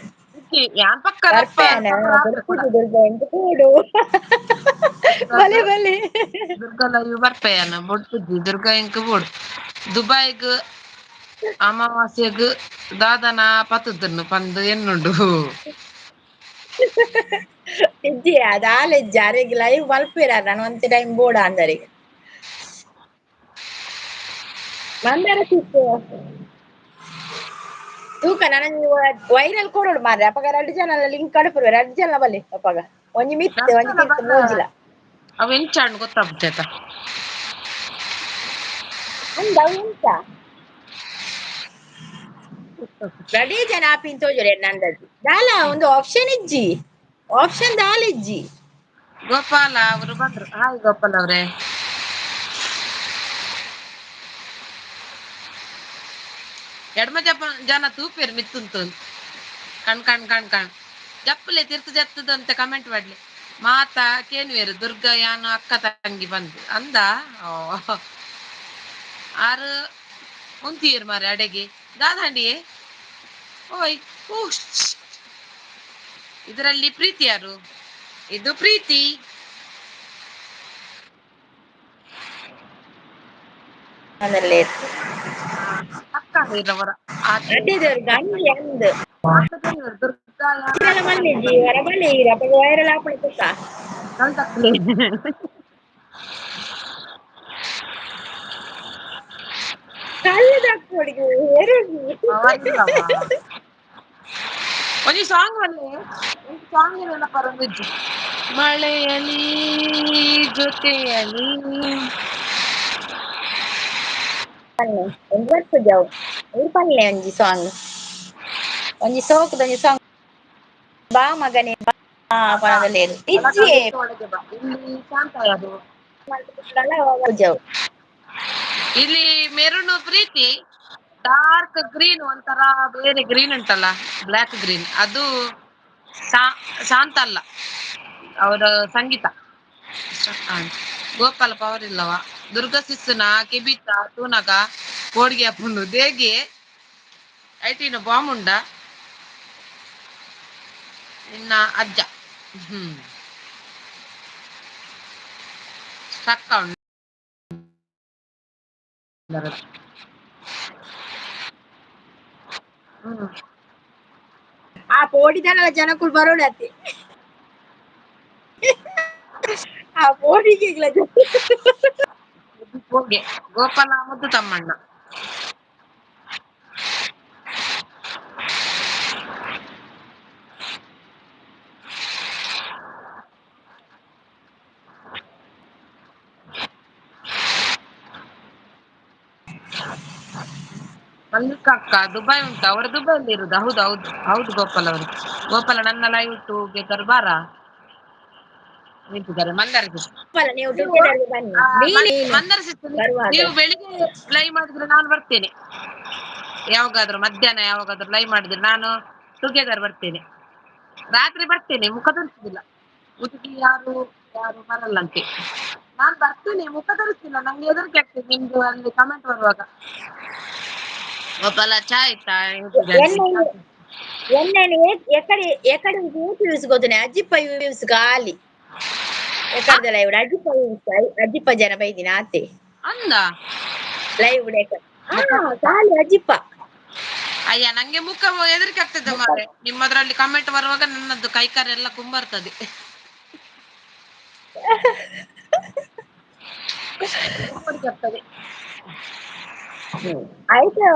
ಯಾನ್ ಪಕ್ಕ ದಪ್ಪ ಬರ್ಪೆನ ಸಪುರ ಆತೆ ಕೂಡ ಬರ್ಪುಜಿ ದುರ್ಗ ಎಂಕ್ ಕೂಡು ಬಲೆ ಬಲೆ ದುರ್ಗಾ ಲೈವ್ ಬರ್ಪೆಯನ ಬೊಡ್ಪುಜ್ಜಿ ದುರ್ಗಾ ಎಂಕ್ ಬೋಡು ದುಬೈಗ್ ಅಮಾವಾಸ್ಯೆಗ್ ದಾದನ ಪತುದನ್ನು ಪಂದ್ ಎನ್ನುಂಡು ಇಜ್ಜಿಯ ದಾಲ ಇಜ್ಜಿ ಅರೆಗ್ ಲೈವ್ ಮಲ್ಪೆರಾನ ಒಂತೆ ಟೈಮ್ ಬೋಡ ಅಂದರಿ ಮಂದರ ಸಿಸ್ ತೂಕ ನನಂಗ್ ವೈರಲ್ ಕೊರೊಡು ಮಾರ್ರೆ ಅಪಗ ರಡ್ಡ್ ಜನಲ ಲಿಂಕ್ ಕಡುಪುಡ್ವೆ ರಡ್ಡ್ ಜನ ಬಲ್ಲಿ ಅಪಗ ಒಂಜಿ ಮಿತ್ತ್ ಒಂಜಿ ತಿರ್ತ್ ಮೂಜಿಲ ಅವ್ ಎಂಚಾಂಡ್ ಗೊತ್ತಾಪುಜತ ಅಂದ ಅವ್ ಎಂಚ ರಡೇ ಜನ ಆಪಿನ್ ತೋಜೊಡು ಎನ್ನ ಅಂದಾಜಿ ದಾಲ ಒಂದು ಆಪ್ಷನ್ ಇಜ್ಜಿ ಆಪ್ಷನ್ ದಾಲ ಇಜ್ಜಿ ಗೋಪಾಲ ಅವರು ಬಂದ್ರು ಹಾಯ್ ಗೋಪಾಲ್ ಅವ್ರೆ ಎಡ್ಮ ಜನ ತೂಪೆರ್ ಮಿತ್ತುನ್ ತೂದ್ ಕಣ್ ಜಪ್ಪಲೆ ತಿರ್ತ್ ಜತ್ತದ ಅಂತ ಕಮೆಂಟ್ ಮಾಡ್ಲಿ ಮಾತಾ ಕೇನ್ವೇರು ದುರ್ಗಾ ಯಾನು ಅಕ್ಕ ತಂಗಿ ಬಂದ್ ಅಂದ ಆರು ಉಂತಿಯರ್ ಮಾರೆ ಅಡೆಗೆ ದಾದಾಂಡಿಯೇ ಓಯ್ ಉಶ್. ಇದರಲ್ಲಿ ಪ್ರೀತಿ ಯಾರು? ಇದು ಪ್ರೀತಿ. ಅದಲ್ಲೇ ಅಕ್ಕ ಇರವರ ಅಟ್ಟಿದವ್ರು ಗಂಜಿ ಅಂದು ದುರ್ಗಾ ಇದೆಲ್ಲ ಮಲ್ಲಿಜಿ ವರ ಬಲಿ ಅಪ್ಪ ವೈರಲ್ ಆಪಣ ತುಕ್ಕ ಕಲ್ಲದ ಹುಡುಗಿ ಒಂದು ಸಾಂಗ್ ಅಲ್ಲೇ ಒಂದು ಸಾಂಗ್ ಏನೆಲ್ಲ ಪರಂದಿಜ್ಜು ಮಳೆಯಲಿ ಜೊತೆಯಲಿ ಒಂದು ವರ್ಷ ಜಾವು ಇದು ಪಲ್ಲೆ ಒಂಜಿ ಸಾಂಗ್ ಒಂಜಿ ಸೋಕುದ ಒಂಜಿ ಸಾಂಗ್ ಬಾ ಮಗನೇ ಬಾ ಪನದಲ್ಲೇರು ಇಜ್ಜಿ ಒಳಗೆ ಬಾ ಇಲ್ಲಿ ಶಾಂತ ಯಾರು ಇಲ್ಲಿ ಮೆರುನು ಪ್ರೀತಿ ಡಾರ್ಕ್ ಗ್ರೀನ್ ಒಂಥರ ಬೇರೆ ಗ್ರೀನ್ ಉಂಟಲ್ಲ ಬ್ಲ್ಯಾಕ್ ಗ್ರೀನ್ ಅದು ಶಾಂತ ಅಲ್ಲ ಅವರ ಸಂಗೀತ ಗೋಪಾಲ ಪವರ್ ಇಲ್ಲವ ದುರ್ಗಾ ಸಿಸ್ನ ಕಿಬಿತ ತೂನಗ ಕೋಡ್ಗೆ ಅಪ್ಪುಂಡು ದೇಗೆ ಐಟಿನ ಬಾಂಬ್ ಉಂಡ ಇನ್ನ ಅಜ್ಜ ಸಕ್ಕ ಉಂಡು ಆ ಪೋಡಿದಲ್ಲ ಜನಕ್ಕೂ ಬರೋಣತಿ ಆ ಪೋಡಿಗೆ ಹೋಗೆ ಗೋಪಾಲ ಮತ್ತು ತಮ್ಮಣ್ಣ ಮಲ್ಲಿಕ ಅಕ್ಕ ದುಬೈ ಉಂಟು ಅವರು ದುಬೈಲಿ ಇರುದು ಹೌದು ಹೌದು ಹೌದು ಗೋಪಾಲ್ ಅವರು ಗೋಪಾಲ ನನ್ನ ಲೈವ್ ಟುಗೆ ಬಾರ ನಿಂತಿದ್ದಾರೆ ಮಂದಾರ ನೀವು ಟುಗೆದರ್ಗೆ ಬನ್ನಿ ನೀನು ಮಂದಾರ ಬರುವಾಗ ನೀವು ಬೆಳಿಗ್ಗೆ ಲೈವ್ ಮಾಡಿದ್ರೆ ನಾನು ಬರ್ತೇನೆ ಯಾವಾಗಾದ್ರೂ ಮಧ್ಯಾಹ್ನ ಯಾವಾಗಾದ್ರೂ ಲೈವ್ ಮಾಡಿದ್ರೆ ನಾನು ಟುಗೆದರ್ ಬರ್ತೇನೆ ರಾತ್ರಿ ಬರ್ತೇನೆ ಮುಖ ತೋರಿಸುದಿಲ್ಲ ಮುದುಕಿ ಯಾರು ಯಾರು ಬರಲ್ಲಂತೆ ನಾನ್ ಬರ್ತೀನಿ ಮುಖ ತೋರಿಸ್ತಿಲ್ಲ ನಂಗೆ ಹೆದರಿಕೆ ಆಗ್ತದೆ ನಿಮ್ದು ಅಲ್ಲಿ ಕಮೆಂಟ್ ಬರುವಾಗ ಗೋಪಾಲ ಚಾ ಆಯ್ತಾ ఎన్నని ఎక్కడ తీసుకొద్దునే అజ్జిప్ప వ్యూస్ గాలి ఎక్కడ లైవ్ అజ్జిప్ప జన బైది నాతే ಅಂದ ಲೈವ್ ಖಾಲಿ ಅಜ್ಜಿಪ್ಪ ಅಯ್ಯ ನಂಗೆ ಮುಖ ಹೆದರಿಕೆ ಆಗ್ತದೆ ಮಾರೆ ನಿಮ್ಮದ್ರಲ್ಲಿ ಕಮೆಂಟ್ ಬರುವಾಗ ನನ್ನದು ಕೈಕಾರ ಎಲ್ಲ ಕುಂಬರ್ತದೆ ಆಯ್ತು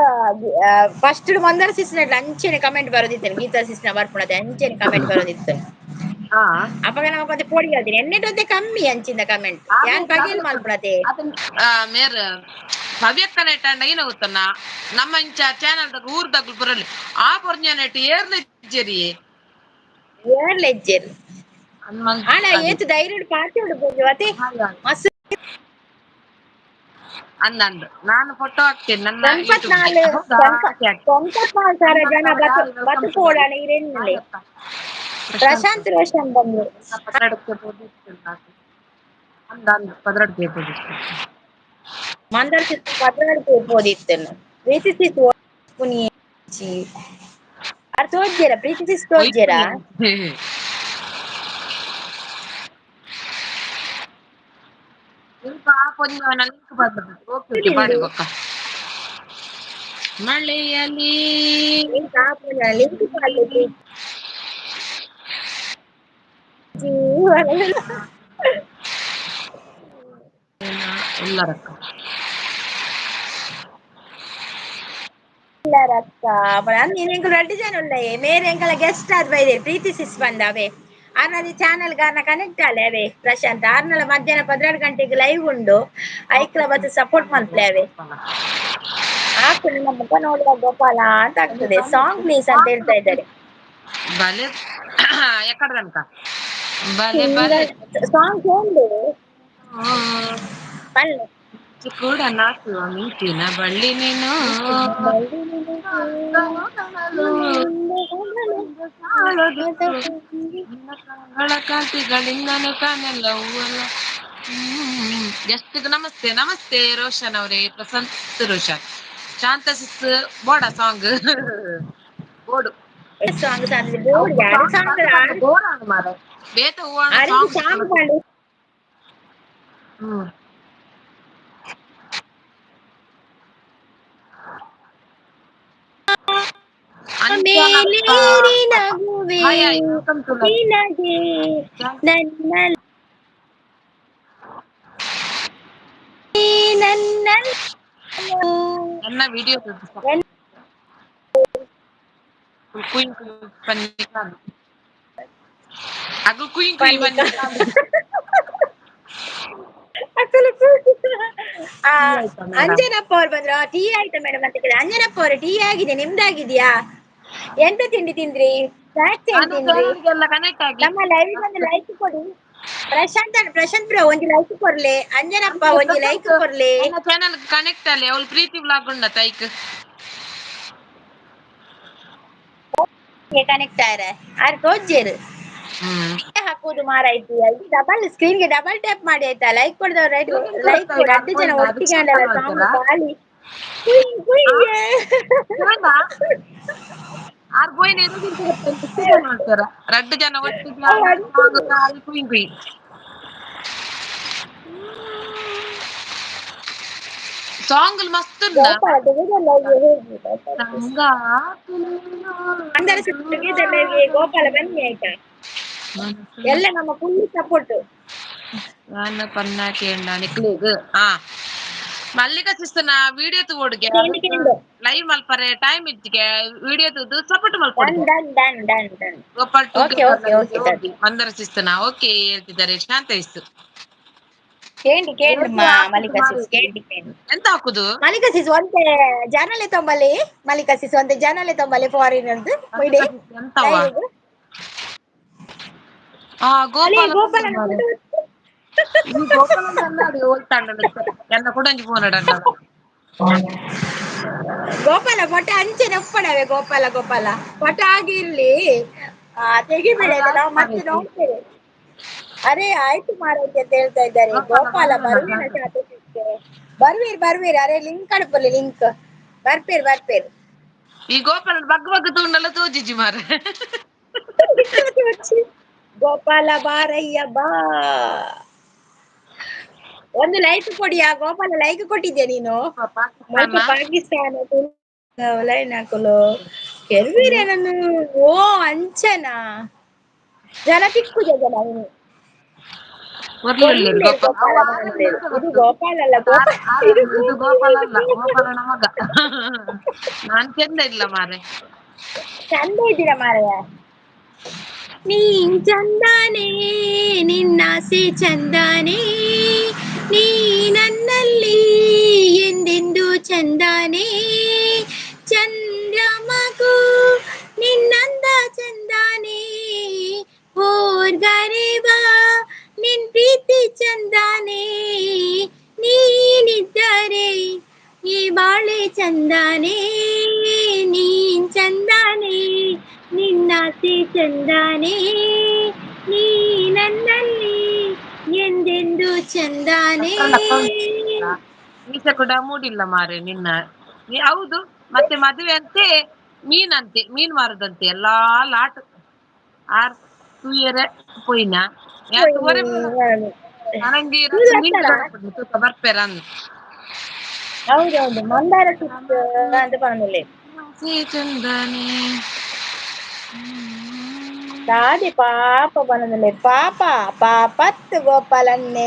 ಫಸ್ಟ್ ಮಂದರ ಸಿಸ್ನ ಅಂಚೆನೆ ಕಮೆಂಟ್ ಬರೋದಿತ್ತೇನೆ ಗೀತಾ ಸಿಸ್ನ ಬರ್ಪುಣತೆ ಅಂಚೆನೆ ಕಮೆಂಟ್ ಬರೋದಿತ್ತು ಅವಾಗ ನಾವು ಮತ್ತೆ ಪೋಡಿ ಹೇಳ್ತೀನಿ ಎಣ್ಣೆಟೊತ್ತೆ ಕಮ್ಮಿ ಅಂಚಿಂದ ಕಮೆಂಟ್ ಯಾನ್ ಬಗೆಲ್ ಮಲ್ಪುಣತೆ ಮೇರ್ ಭವ್ಯಕ್ಕನ ಇಟ್ಟಂಡ ಏನ ಗೊತ್ತನ್ನ ನಮ್ಮ ಇಂಚ ಚಾನಲ್ದಾಗ ಊರ್ದಾಗ ಬರಲಿ ಆ ಪೊರ್ಞಾನೆಟ್ ಏರ್ಲೆಜ್ಜರಿ ಏರ್ಲೆಜ್ಜೆರ್ ಆನ ಏತು ಧೈರ್ಯ ಪಾರ್ಟಿ ಉಂಡು ಅದೇ ಮಸ್ತ್ ಅಂದಂದು ನಾನು ಫೋಟೋ ಹಾಕ್ತೇನೆ ನನ್ನ ಸಾವಿರ ಜನ ಬದುಕೋಡಣ ಇರೆನ್ನುಲೆ ಪ್ರಶಾಂತ್ ರೋಷನ್ ಬಂದು ಮಂದರ್ ಪದ್ರಾಡ್ಕೆ ಪೋದಿತ್ತೇನು ಪ್ರೀತಿ ಸಿಸ್ ಅರ್ ತೋಜ್ಜೆರ ಪ್ರೀತಿ ಸಿಸ್ ತೋಜ್ಜೆರ ಮಳೆಯಲಿ ಎಲ್ಲರಕ್ಕ ರಕ್ಕ ನೀನು ರೆಡ್ಡಿ ಜನ ಉಳ್ಳೇ ಮೇರೆ ಎಂಕಲ ಗೆಸ್ಟ್ ಆದ್ ಬೈದೆ ಪ್ರೀತಿ ಸಿಸ್ ಬಂದಾವೆ ಆರ್ನದಿ ಚಾನಲ್ ಗಾರ್ನ ಕನೆಕ್ಟ್ ಆಲೆ ಅವೇ ಪ್ರಶಾಂತ್ ಆರ್ನಲ ಮಧ್ಯಾಹ್ನ 12 ಗಂಟೆಗೆ ಲೈವ್ ಉಂಡು ಐಕ್ಲ ಮತ್ತೆ ಸಪೋರ್ಟ್ ಮಾಡ್ಲೆ ಅವೇ ಆಕು ನಿಮ್ಮ ಮುಖ ನೋಡುವ ಗೋಪಾಲ ಅಂತ ಆಗ್ತದೆ ಸಾಂಗ್ ಪ್ಲೀಸ್ ಅಂತ ಹೇಳ್ತಾ ಇದ್ದಾರೆ ಬಲೆ ಎಕಡೆ ತನಕ ಬಲೆ ಬಲೆ ಸಾಂಗ್ ಉಂಡು ಬಲ್ಲೆ ಕೂಡ ನಾಚುವ ಮಿಂಚಿನ ಬಳ್ಳಿ ನೀನು ಕಾಂತಿಗಳಿಂದನೇ ತಾನೆಲ್ಲ ಹೂವಲ್ಲ ಎಷ್ಟು ನಮಸ್ತೆ ನಮಸ್ತೆ ರೋಷನ್ ಅವರೇ ಪ್ರಶಾಂತ್ ರೋಷನ್ ಶಾಂತ ಸಿಸ್ ಬೋಡ song bored song song bored ಯಾರು ಸಾಂಗ್ ಬೋರಾണ് മാറെ ಬೇತ ಹೂವಾಣ ಅರೆ ಸಾಂಗ್ ಪಾಡು ಹ್ಮ್ ಮೇಲೇರಿ ನಗುವೆ hi hi welcome to live ನಿನಗೆ ನನ್ನ ನನ್ನ ನನ್ನ ವಿಡಿಯೋ ಕುಯ್ ಕುಯ್ ಪನ್ನಿಕಾಲು ಅದು ಕುಯ್ ಕುಯ್ ಪನ್ನಿಕ ಪನ್ನಿಕಾಲು ಟೀ ಆಯ್ತಾ ಮೇಡಮ್ ಅಂಜನಪ್ಪ ಅವ್ರು ಬಂದ್ರ ಟೀ ಆಯ್ತಾ ಮೇಡಮ್ ಅಂತ ಕೇಳಿ ಅಂಜನಪ್ಪ ಅವ್ರ ಟೀ ಆಗಿದೆ ನಿಮ್ದಾಗಿದ್ಯಾ ಎಂತ ತಿಂಡಿ ತಿಂದ್ರಿ ಸ್ನಾಕ್ಸ್ ಏನ್ ನಾನು ತಿಂದ್ರಿ ಚಾನಲ್ಗೆಲ್ಲ ಕನೆಕ್ಟ್ ಆಗಿ ನಮ್ಮ ಲೈವ್ ಒಂದು ಲೈಕ್ ಕೊಡಿ ಪ್ರಶಾಂತ್ ಬ್ರೋ ಒಂಜಿ ಲೈಕ್ ಕೊರ್ಲೆ ಅಂಜನಪ್ಪ ಅಂದ್ರೆ ಒಂಜಿ ಲೈಕ್ ಪ್ರಶಾಂತ್ ಕೊರ್ಲೆ ನನ್ನ ಚಾನಲ್ ಕನೆಕ್ಟ್ ಅಲ್ಲಿ ಅವಳು ಪ್ರೀತಿ ವ್ಲಾಗ್ ಉಂಡ ತೈಕ್ ಕನೆಕ್ಟ್ ಆಯ್ರೆ ಆರ್ ತೋಜೇರು ಹಾಕುದು ಮಾರಾಯ್ತಿ ಡಬಲ್ ಸ್ಕ್ರೀನ್ಗೆ ಡಬಲ್ ಟ್ಯಾಪ್ ಮಾಡಿ ಆಯ್ತಾ ಲೈಕ್ ಕೊಡ್ದವ್ರು ಲೈಕ್ ಕೊಡಿ 10 ಜನ ಒಟ್ಟಿಗೆ ಅಂಡಲ್ಲ ಸಾಂಗ್ ಖಾಲಿ ಕುಯ್ ಕುಯ್ಯೆ ಆರ್ ಬೋಯ್ನ ಎಷ್ಟು ಜನ ಮಾಡ್ತಾರ 2 ಜನ ಒಟ್ಟಿಗೆ ಸಾಂಗ್ ಖಾಲಿ ಕುಯ್ ಕುಯ್ ಸಾಂಗ್ ಮಸ್ತ್ ಉಂಡ ಅಂದರೆ ಗೋಪಾಲ ಬನ್ನಿ ಆಯ್ತಾ ಎಲ್ಲ ನಮ್ಮ ಫುಲ್ ಸಪೋರ್ಟ್ ನಾನು ಪನ್ನಾಕಿ ನಿಕ್ಲಿಗ್ ಮಲ್ಲಿಕ ಸಿಸ್ಟರ್ನ ವಿಡಿಯೋ ತೋಡ್ಗೆ ಕೇಂದು ಲೈವ್ ಮಲ್ಪರೆ ಟೈಮ್ ಇತ್ತಿಗೆ ವಿಡಿಯೋ ತೂದು ಸಪೋರ್ಟ್ ಡನ್ ಮಲ್ಪೊಡು done done done done Gopal okay together okay okay done ಹೋಗಿ ಮಂದರ ಶಿಸ್ತನ ಓಕೆ ಹೇಳ್ತಿದ್ದಾರೆ ಶಾಂತ ಇಸ್ತು ಕೇಂಡಿ ಮಲ್ಲಿಕಾ ಸಿಸ್ ಕೇಂಡಿ ಎಂತ ಹಾಕುದು ಮಲ್ಲಿಕಾ ಸಿಸ್ ಒಂತೆ ಜನಲೆ ತೊಂಬಲ್ಲಿ ಮಲ್ಲಿಕಾ ಸಿಸ್ ಒಂತೆ ಜನಲೆ ತೊಂಬಲ್ಲಿ ಫಾರಿನರ್ದು ಇಡಿ ಎಂತವ ಲೈವ್ ಅಲೆ ಗೋಪಾಲ ಗೋಪಾಲನ ಫೋಟೋ ಈ ಗೋಪಾಲ ಅನ್ನಾಡಿ ಹೋಗ್ತಾಂಡ ಎನ್ನ ಕೂಡ ಫೋನ್ ಇಡಂಡ ಗೋಪಾಲ ಫೋಟೋ ಅಂಚೆನೆ ಒಪ್ಪಣವೆ ಗೋಪಾಲ ಫೋಟೋ ಆಗಿರ್ಲಿ ತೆಗಿಬೇಡಿ ಆಯ್ತಾ ನಾವು ಮತ್ತೆ ನೋಡ್ತೇವೆ ಅರೆ ಆಯ್ತು ಮಾರೈತಿ ಅಂತ ಹೇಳ್ತಾ ಇದ್ದಾರೆ ಗೋಪಾಲ ಬರುವಿನ ಬರ್ವೀರ್ ಅರೆ ಲಿಂಕ್ ಕಡಪಲ್ಲಿ ಲಿಂಕ್ ಬರ್ಪೇರ್ ಈ ಗೋಪಾಲ ಬಗ್ ತೂಂಡಲ್ಲ ತೋಜಿಜಿ ಮಾರ ಗೋಪಾಲ ಬಾರಯ್ಯ ಬಾ ಒಂದು ಲೈಕ್ ಕೊಡಿ ಆ ಗೋಪಾಲ ಲೈಕ್ ಕೊಟ್ಟಿದ್ಯಾ ನೀನು ಮುಲ್ಪ ಪಾಕಿಸ್ತಾನ ಲೈನ್ ಹಾಕಲು ಕೆರ್ವೀರ ನಾನು ಓ ಅಂಚನಾ ಜನ ತಿಕ್ಕುಜ ಜನ ಅವನು ಕೊರ್ಲಿಲ್ಲೇರು ಗೋಪಾಲ ಬಂದೇರು ಇದು ಗೋಪಾಲ ಅಲ್ಲ ಇದು ಗೋಪಾಲ ಅಲ್ಲ ಗೋಪಾಲನ ಮಗ ನಾನ್ ಚೆಂದ ಇಲ್ಲ ಮಾರೆ ಚಂದ ಇದ್ದೀರಾ ಮಾರಯ್ಯ ನೀನ್ ಚಂದಾನೇ ನಿನ್ನಾಸೆ ಚಂದಾನೇ ನೀ ನನ್ನಲ್ಲಿ ಎಂದೆಂದು ಚಂದಾನೇ ಚಂದ್ರಮಗು ನಿನ್ನಂದ ಚಂದಾನೇ ಹೋರ್ಗರೆವಾ ನಿನ್ ಪ್ರೀತಿ ಚಂದಾನೇ ನೀನಿದ್ದರೆ ಈ ಬಾಳೆ ಚಂದಾನೇ ನೀನ್ ಚಂದಾನೇ ನಿನ್ನಾಸೆ ಚಂದಾನೇ ನೀ ನನ್ನಲ್ಲಿ ಎಂದೆಂದು ಚಂದಾನೇ ಈಚೆ ಕೂಡ ಮೂಡಿಲ್ಲ ಮಾರೆ ನಿನ್ನ ಹೌದು ಮತ್ತೆ ಮದುವೆ ಅಂತೆ ಮೀನ್ ಮಾರುದಂತೆ ಎಲ್ಲಾ ಲಾಟ್ ಆರ್ ತೂಯರೆ ಪೋಯ್ನ ತೂವರೆ ನನಂಗೆ ಮೀನ್ ಬರ್ಪೇರ ಅಂದ್ ಹೌದೌದು ಮಂದಾರ ಸಿಕ್ಸ್ ಅಂತ പറഞ്ഞില്ലേ ಚಂದನೆ ದಾದಿ ಪಾಪ ಬಂದಲೆ ಪಾಪತ್ತು ಗೋಪಾಲನ್ನ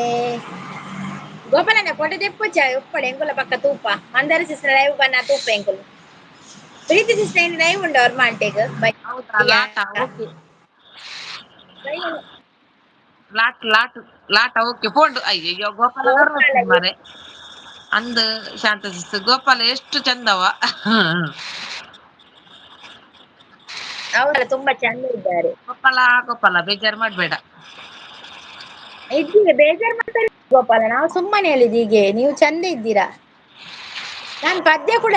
ಫೋಟೋ ತೆಪ್ಪುಚ್ಚ ಉಪ್ಪಡೆ ಎಂಕುಲ ಪಕ್ಕ ತೂಪ ಮಂದಾರ ಸಿಸ್ಟರ್ ಲೈವ್ ಬನ್ನ ತೂಪ ಎಂಕುಲು ಪ್ರೀತಿ ಸಿಸ್ಟರ್ ಲೈವ್ ಉಂಡು ಅವ್ರ ಮಾಂಟೆಗ್ ಹೌದಾ ಲಾಟ ಓಕೆ ಲಾಟ ಓಕೆ ಪೋಂಡು ಅಯ್ಯಯ್ಯೋ ಗೋಪಾಲ ಮಾರೆ ಅಂದ್ ಶಾಂತ ಗೋಪಾಲ ಎಷ್ಟು ಚಂದವ ಅವರೆಲ್ಲ ತುಂಬಾ ಚಂದ ಇದ್ದಾರೆ ಗೋಪಾಲ ಬೇಜಾರು ಮಾಡ್ಬೇಡ ಇದ್ದೀಗ ಬೇಜಾರ್ ಮಾಡ್ತಾರೆ ಗೋಪಾಲ ನಾವು ಸುಮ್ಮನೆ ಹೇಳಿದ್ ಹೀಗೆ ನೀವು ಚಂದ ಇದ್ದೀರಾ ನಾನ್ ಪದ್ಯ ಕೂಡ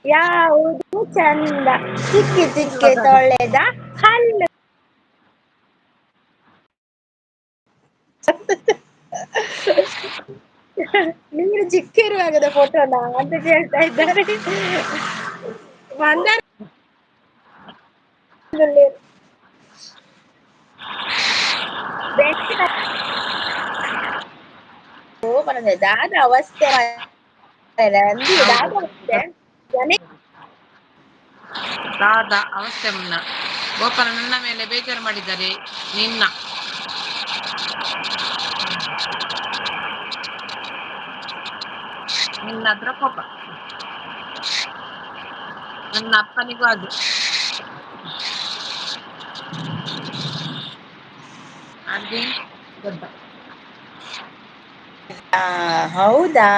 ಯಾವುದು ಚಂದ ಚಿಕ್ಕಿ ತೊಳೆದ ಹಲ್ಲು ನೀರು ಚಿಕ್ಕ ಇರುವಾಗದ ಫೋಟೋನ ಅಂತ ಕೇಳ್ತಾ ಇದ್ದಾರೆ ಮಂದಾರ ಬೆಂಕಿ ದಾದ ಅವಸ್ಥೆ ಅಂದಿ ದಾದ ಅವಸ್ಥೆ ಜನ ದಾದ ಅವಸ್ಥೆ ಮುನ್ನ ಗೋಪಾಲ ನನ್ನ ಮೇಲೆ ಬೇಜಾರು ಮಾಡಿದ್ದಾರೆ ನಿನ್ನ ಹತ್ರ ಕೋಪ ನನ್ನ ಅಪ್ಪನಿಗೂ ಅದು ಅದೇ ದೊಡ್ಡ ಹೌದಾ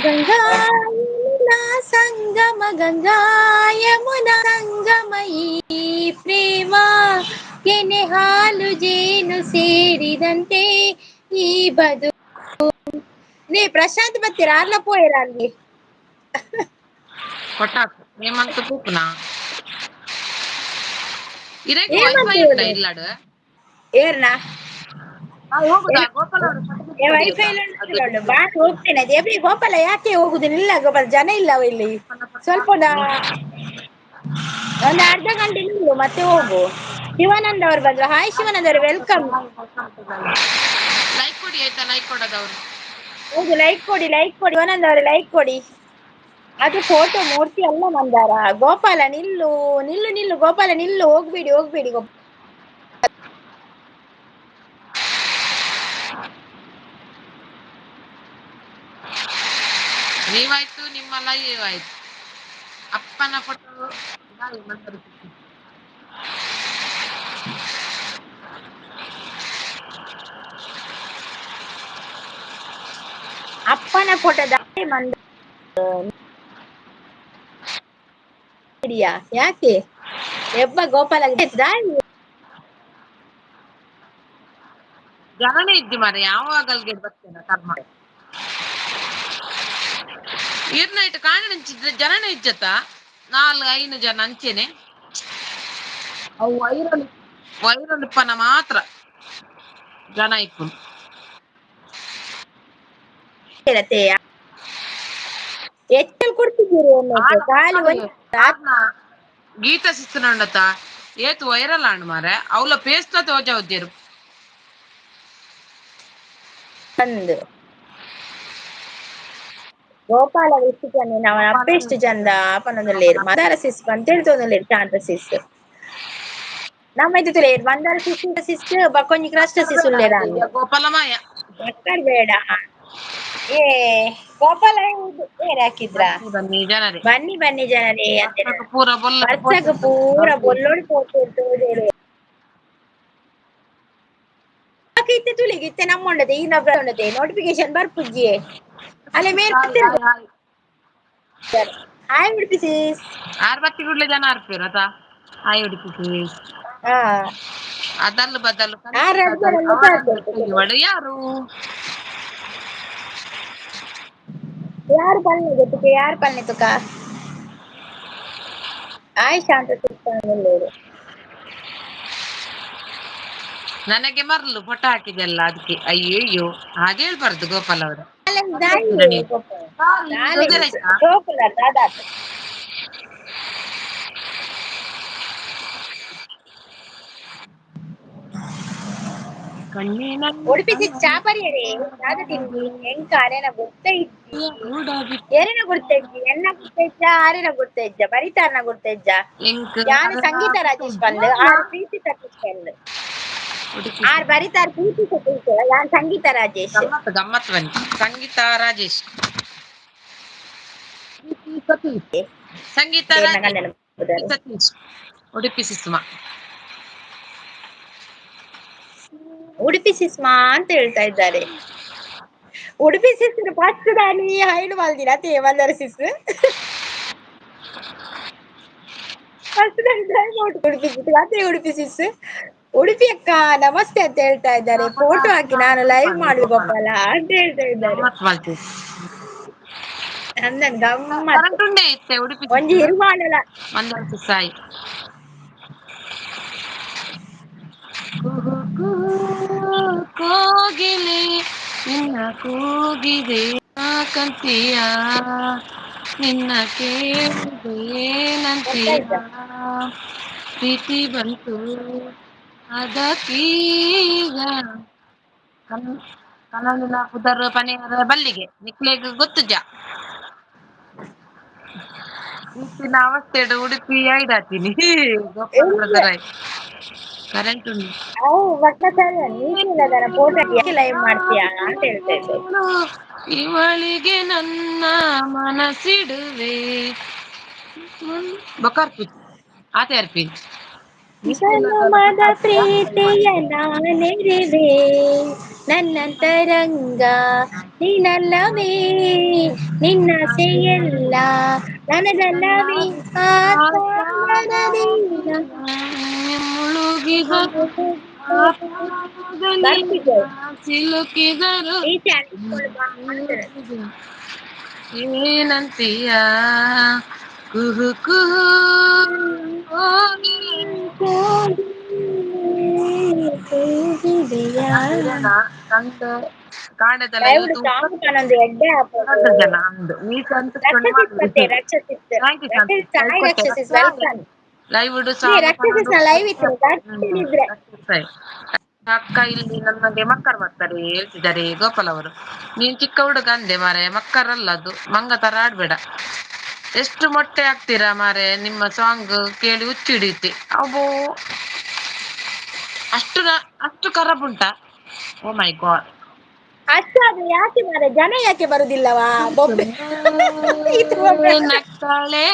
ಗಂಗಾ ಯಮುನಾ ಸಂಗಮ ಗಂಗಾ ಯಮುನಾ ಸಂಗಮಯಿ ಪ್ರೇಮ ಕೆನೆ ಹಾಲು ಜೇನು ಸೇರಿದಂತೆ ಈ ಬದು ನೀ ಪ್ರಶಾಂತ್ ಬತ್ತೀರಾ ಅರ್ಲ ಪೋಯಿರ ಅಲ್ಲಿ ಕೊಟ್ಟಾಕು ಹೇಮಂತ್ ಕೂಪುನ ಇರೇಕು ವೈಫೈ ಏಮಂತ ಉಂಡ ಇಲ್ಲಾಡು ಏರ್ನಾ ಹೋಗುದಾ ಗೋಪಾಲ ವೈಫೈ ಬಾ ಹೋಗ್ತೇನೆ ಅದೇ ಎಬ್ರಿ ಗೋಪಾಲ ಯಾಕೆ ಹೋಗುದಿಲ್ಲ ಇಲ್ಲ ಗೋಪಾಲ ಜನ ಇಲ್ಲವ ಇಲ್ಲಿ ಸ್ವಲ್ಪ ಒಂದು ಅರ್ಧ ಗಂಟೆ ನಿಲ್ಲು ಮತ್ತೆ ಹೋಗು ಶಿವಾನಂದ್ ಅವ್ರು ಬಂದ್ರು ಹಾಯ್ ಶಿವಾನಂದ್ ಅವ್ರು ವೆಲ್ಕಮ್ ಲೈಕ್ ಕೊಡಿ ಆಯ್ತಾ ಲೈಕ್ ಕೊಡೋದವ್ರು ಹೌದು ಲೈಕ್ ಕೊಡಿ ಶಿವಾನಂದ್ ಅವ್ರೆ ಲೈಕ್ ಕೊಡಿ ಅದು ಫೋಟೋ ಮೂರ್ತಿ ಅಲ್ಲ ಮಂದಾರ ಗೋಪಾಲ ನಿಲ್ಲು ನಿಲ್ಲು ನಿಲ್ಲು ಗೋಪಾಲ ನಿಲ್ಲು ಹೋಗ್ಬೇಡಿ ಗೋಪಾಲ ನೀವಾಯ್ತು ನಿಮ್ಮ ಲೈವ್ ಆಯ್ತು ಅಪ್ಪನ ಫೋಟೋ ಅಪ್ಪನ ಫೋಟೋ ಯಾಕೆ ಎಬ್ಬ ಗೋಪಾಲ ಜನನೇ ಇದ್ದಿ ಮಾರ ಯಾವಾಗಲ್ಗೆ ಬರ್ತೇನೆ ಕರ್ಮ ಇರ್ನೈಟ್ ಕಾಣಿದ್ರೆ ಜನನೇ ಇಜ್ಜತ್ತ 4-5 ಜನ ಅಂಚೆನೆ ಅವು ವೈರಲ್ ಮಾತ್ರ ಜನ ಇಪ್ಪು ಎಚ್ಚಲ್ ಕೊಡ್ತಿದ್ದೀರಿ ಖಾಲಿ ಗೀತಾ ಸಿಸ್ತನಂಡತ ಏತು ವೈರಲ್ ಆಂಡ್ ಮಾರೆ ಅವಳ ಪೇಸ್ಟ್ ತೋಜ ಉದ್ದೇರು ಒಂದು ಗೋಪಾಲ ವಿಷ್ಟಿಕನೆ ನಾವು ಅಪ್ಪೆಷ್ಟು ಚಂದ ಪನ್ನೊಂದುಲ್ಲೇರು ಮಂದಾರ ಸಿಸ್ ಅಂತ ಹೇಳ್ತೊಂದುಲ್ಲೇರು ಶಾಂತ ಸಿಸ್ ನಮ್ಮ ಇದು ಮಂದಾರ ಸಿಸ್ ಬಕ್ಕೊಂಜಿ ಕ್ರಷ್ಟ ಸಿಸ್ ಉಳ್ಳೇರ ಗೋಪಾಲ ಮಾಯ ಬೇಡ ಏ ಗೋಪಾಲ ಏರ್ ಹಾಕಿದ್ರ ಬನ್ನಿ ಜನರೇ ಬನ್ನಿ ಜನರೇ ಅಂತ ಪೂರ ಪೂರ ಬೊಲ್ಲೋಡು ಪೋತು ಇತ್ತೆ ತುಳಿಗಿತ್ತೆ ನಮ್ಮೊಂಡದೆ ಈ ನೊಂಡದೆ ನೋಟಿಫಿಕೇಶನ್ ಬರ್ಪುಜ್ಜಿ ಅಲ್ಲೇ ಮೇಲ್ ಹಾಯ್ ಉಡುಪಿ ಸಿಸ್ ಆರ್ ಬತ್ತಿ ಗುಡ್ಲೆ ಜನ ಆರ್ಪೇರತ ಹಾಯ್ ಉಡುಪಿ ಅದಲ್ಲು ಬದಲು ಯಾರು ಯಾರು ಪಲ್ನೆ ತುಕ ಆಯ್ ಶಾಂತ ಸಿಸ್ಟರ್ ನನಗೆ ಮರ್ಲು ಫೋಟೋ ಹಾಕಿದೆಲ್ಲ ಅದಕ್ಕೆ ಅಯ್ಯೋ ಹಾಗೆ ಹೇಳ್ಬಾರ್ದು ಗೋಪಾಲ್ ಅವರು ಉಡುಪಿ ಸಿಸ್ ಚಾಪರಿಯರೇ ಯಾವ್ದು ತಿಂಡಿ ಎಂಕ ಅರೆನ ಗೊತ್ತೈತಿ ಏನೇನ ಗುರ್ತೈತಿ ಎನ್ನ ಗುರ್ತೈಜ ಆರೇನ ಗುರ್ತೈಜ ಬರಿತಾರನ ಗುರ್ತೈಜ ಯಾನು ಸಂಗೀತ ರಾಜೇಶ್ ಬಂದು ಆರು ಪ್ರೀತಿ ಸತೀಶ್ ಬಂದು ಆರು ಬರಿತಾರ ಪ್ರೀತಿ ಸತೀಶ್ ಯಾನ್ ಸಂಗೀತ ರಾಜೇಶ್ ಗಮ್ಮತ್ ಬನ್ನಿ ಸಂಗೀತ ರಾಜೇಶ್ ಸಂಗೀತ ಸತೀಶ್ ಉಡುಪಿ ಸಿಸ್ಮಾ ಉಡುಪಿ ಸಿಸ್ಮಾ ಅಂತ ಹೇಳ್ತಾ ಇದ್ದಾರೆ ಉಡುಪಿ ಸಿಸ್ ಫಸ್ಟ್ ದಾನಿ ಹೈಡ್ ಮಲ್ದಿನ ಮಂದಾರ ಸಿಸ್ ಉಡುಪಿ ಸಿಸ್ ಉಡುಪಿ ಅಕ್ಕ ನಮಸ್ತೆ ಅಂತ ಹೇಳ್ತಾ ಇದ್ದಾರೆ ಫೋಟೋ ಹಾಕಿ ನಾನು ಲೈವ್ ಮಾಡುವ ಗೋಪಾಲ ಅಂತ ಹೇಳ್ತಾ ಇದ್ದಾರೆ ಅಂದನ್ ಗಮ್ಮತ್ ಒಂಜಿ ಇರುವಾಳಲ ಸಾಯಿ ಕೋಗಿಲೆ ನಿನ್ನ ಕೂಗಿದೆ ಯಾಕಂತೀಯ ನಿನ್ನ ಕೇಳಿದೆ ಏನಂತೀಯ ಗೊತ್ತಾಯ್ತಾ? ಪ್ರೀತಿ ಬಂತು ಅದಕ್ಕೀಗ ಕನಲಿನ ಪುದರ್ ಪನೆಯರ ಬಲ್ಲಿಗೆ ನಿಕ್ಲೆಗ್ ಗೊತ್ತುಜ ಇತ್ತಿನ ಅವಸ್ಥೆಡು ಉಡುಪಿ ಐಡಾತೀನಿ ಗೋಪಾಲ್ ಬ್ರದರ್ ಆಯ್ತು ಕರೆಂಟ್ ಉಂಟು ಅವು ಒಟ್ಟ ನೀತಿಲ್ಲದನ ಫೋಟೋ ಲೈವ್ ಮಾಡ್ತೀಯಾ ಅಂತ ಹೇಳ್ತಾ ಇದ್ದೆ. ಇವಳಿಗೆ ನನ್ನ ಮನಸ್ಸಿಡುವೆ ಬಕಾರ್ಪಿ ಆತೆ ಅರ್ಪಿ ಜನುಮದ ಪ್ರೀತಿಯ ನಾನೆರಿವೆ ನನ್ನಂತರಂಗ ನೀನಲ್ಲವೇ ನಿನ್ನಾಸೆಯೆಲ್ಲ ನನದಲ್ಲವೇ ಆತ್ಮನದೀನ ಮುಳುಗಿದರು ಆ ಪ್ರೇಮದಲ್ಲಿ ಬರ್ತಿದ್ದೆ ಸಿಲುಕಿದರು ಈಚೆ ಅನಿಸ್ಕೊಂಡು ಬಾ ಅಂತಾರೆ. ಏನಂತೀಯ ಕುಹು ಕುಹು ನಂದು ಕಾಂಡದಲ್ಲ ದಯವಿಟ್ಟು ಇವತ್ತು ಸಾಂಗ್ ಕಾಣೊಂದು ಎಡ್ಡೆ ಹಾಕೋದು. ಜನ ಅಂದು ನೀಟ್ ಅಂತಸ್ಕೊಂಡು ರಕ್ಷಸಿಸ್ ಮಾಡುದು ಮತ್ತೆ Raksha sis thank you Shanti Raksha sis live hi ಕೊಟ್ಟೆ ರಕ್ಷಸಿಸ್ ವೆಲ್ಕಮ್. ಲೈವ್ ಇಡು ನೀ ಸಾಂಗ್ ರಕ್ಷಸಿಸ್ ನ ಲೈವ್ ಇತ್ತು ಇದ್ರೆ ಅಕ್ಕ ಇಲ್ಲಿ ನಮಗೆ ಮಕ್ಕರ್ ಬರ್ತಾರೆ ಹೇಳ್ತಿದ್ದಾರೆ ಗೋಪಾಲ್ ಅವರು. ನೀನ್ ಚಿಕ್ಕ ಹುಡುಗ ಅಂದೆ ಮಾರೆ ಮಕ್ಕರಲ್ಲ ಅದು ಮಂಗ ತರ ಆಡ್ಬೇಡ. ಎಷ್ಟು ಮೊಟ್ಟೆ ಹಾಕ್ತೀರಾ ಮಾರೆ ನಿಮ್ಮ ಸಾಂಗ್ ಕೇಳಿ ಹುಚ್ಚು ಹಿಡಿಯುತ್ತೆ ಅಬ್ಬೋ ಅಷ್ಟು ಖರಾಬ್ ಉಂಟಾ ಓ ಮೈ ಗಾಡ್. ಅಷ್ಟು ಅದು ಯಾಕೆ ಮಾರೆ ಜನ ಯಾಕೆ ಬರುದಿಲ್ಲವಾ ಬೊಬ್ಬೆ ಇದು ನಕ್ಕಳೆ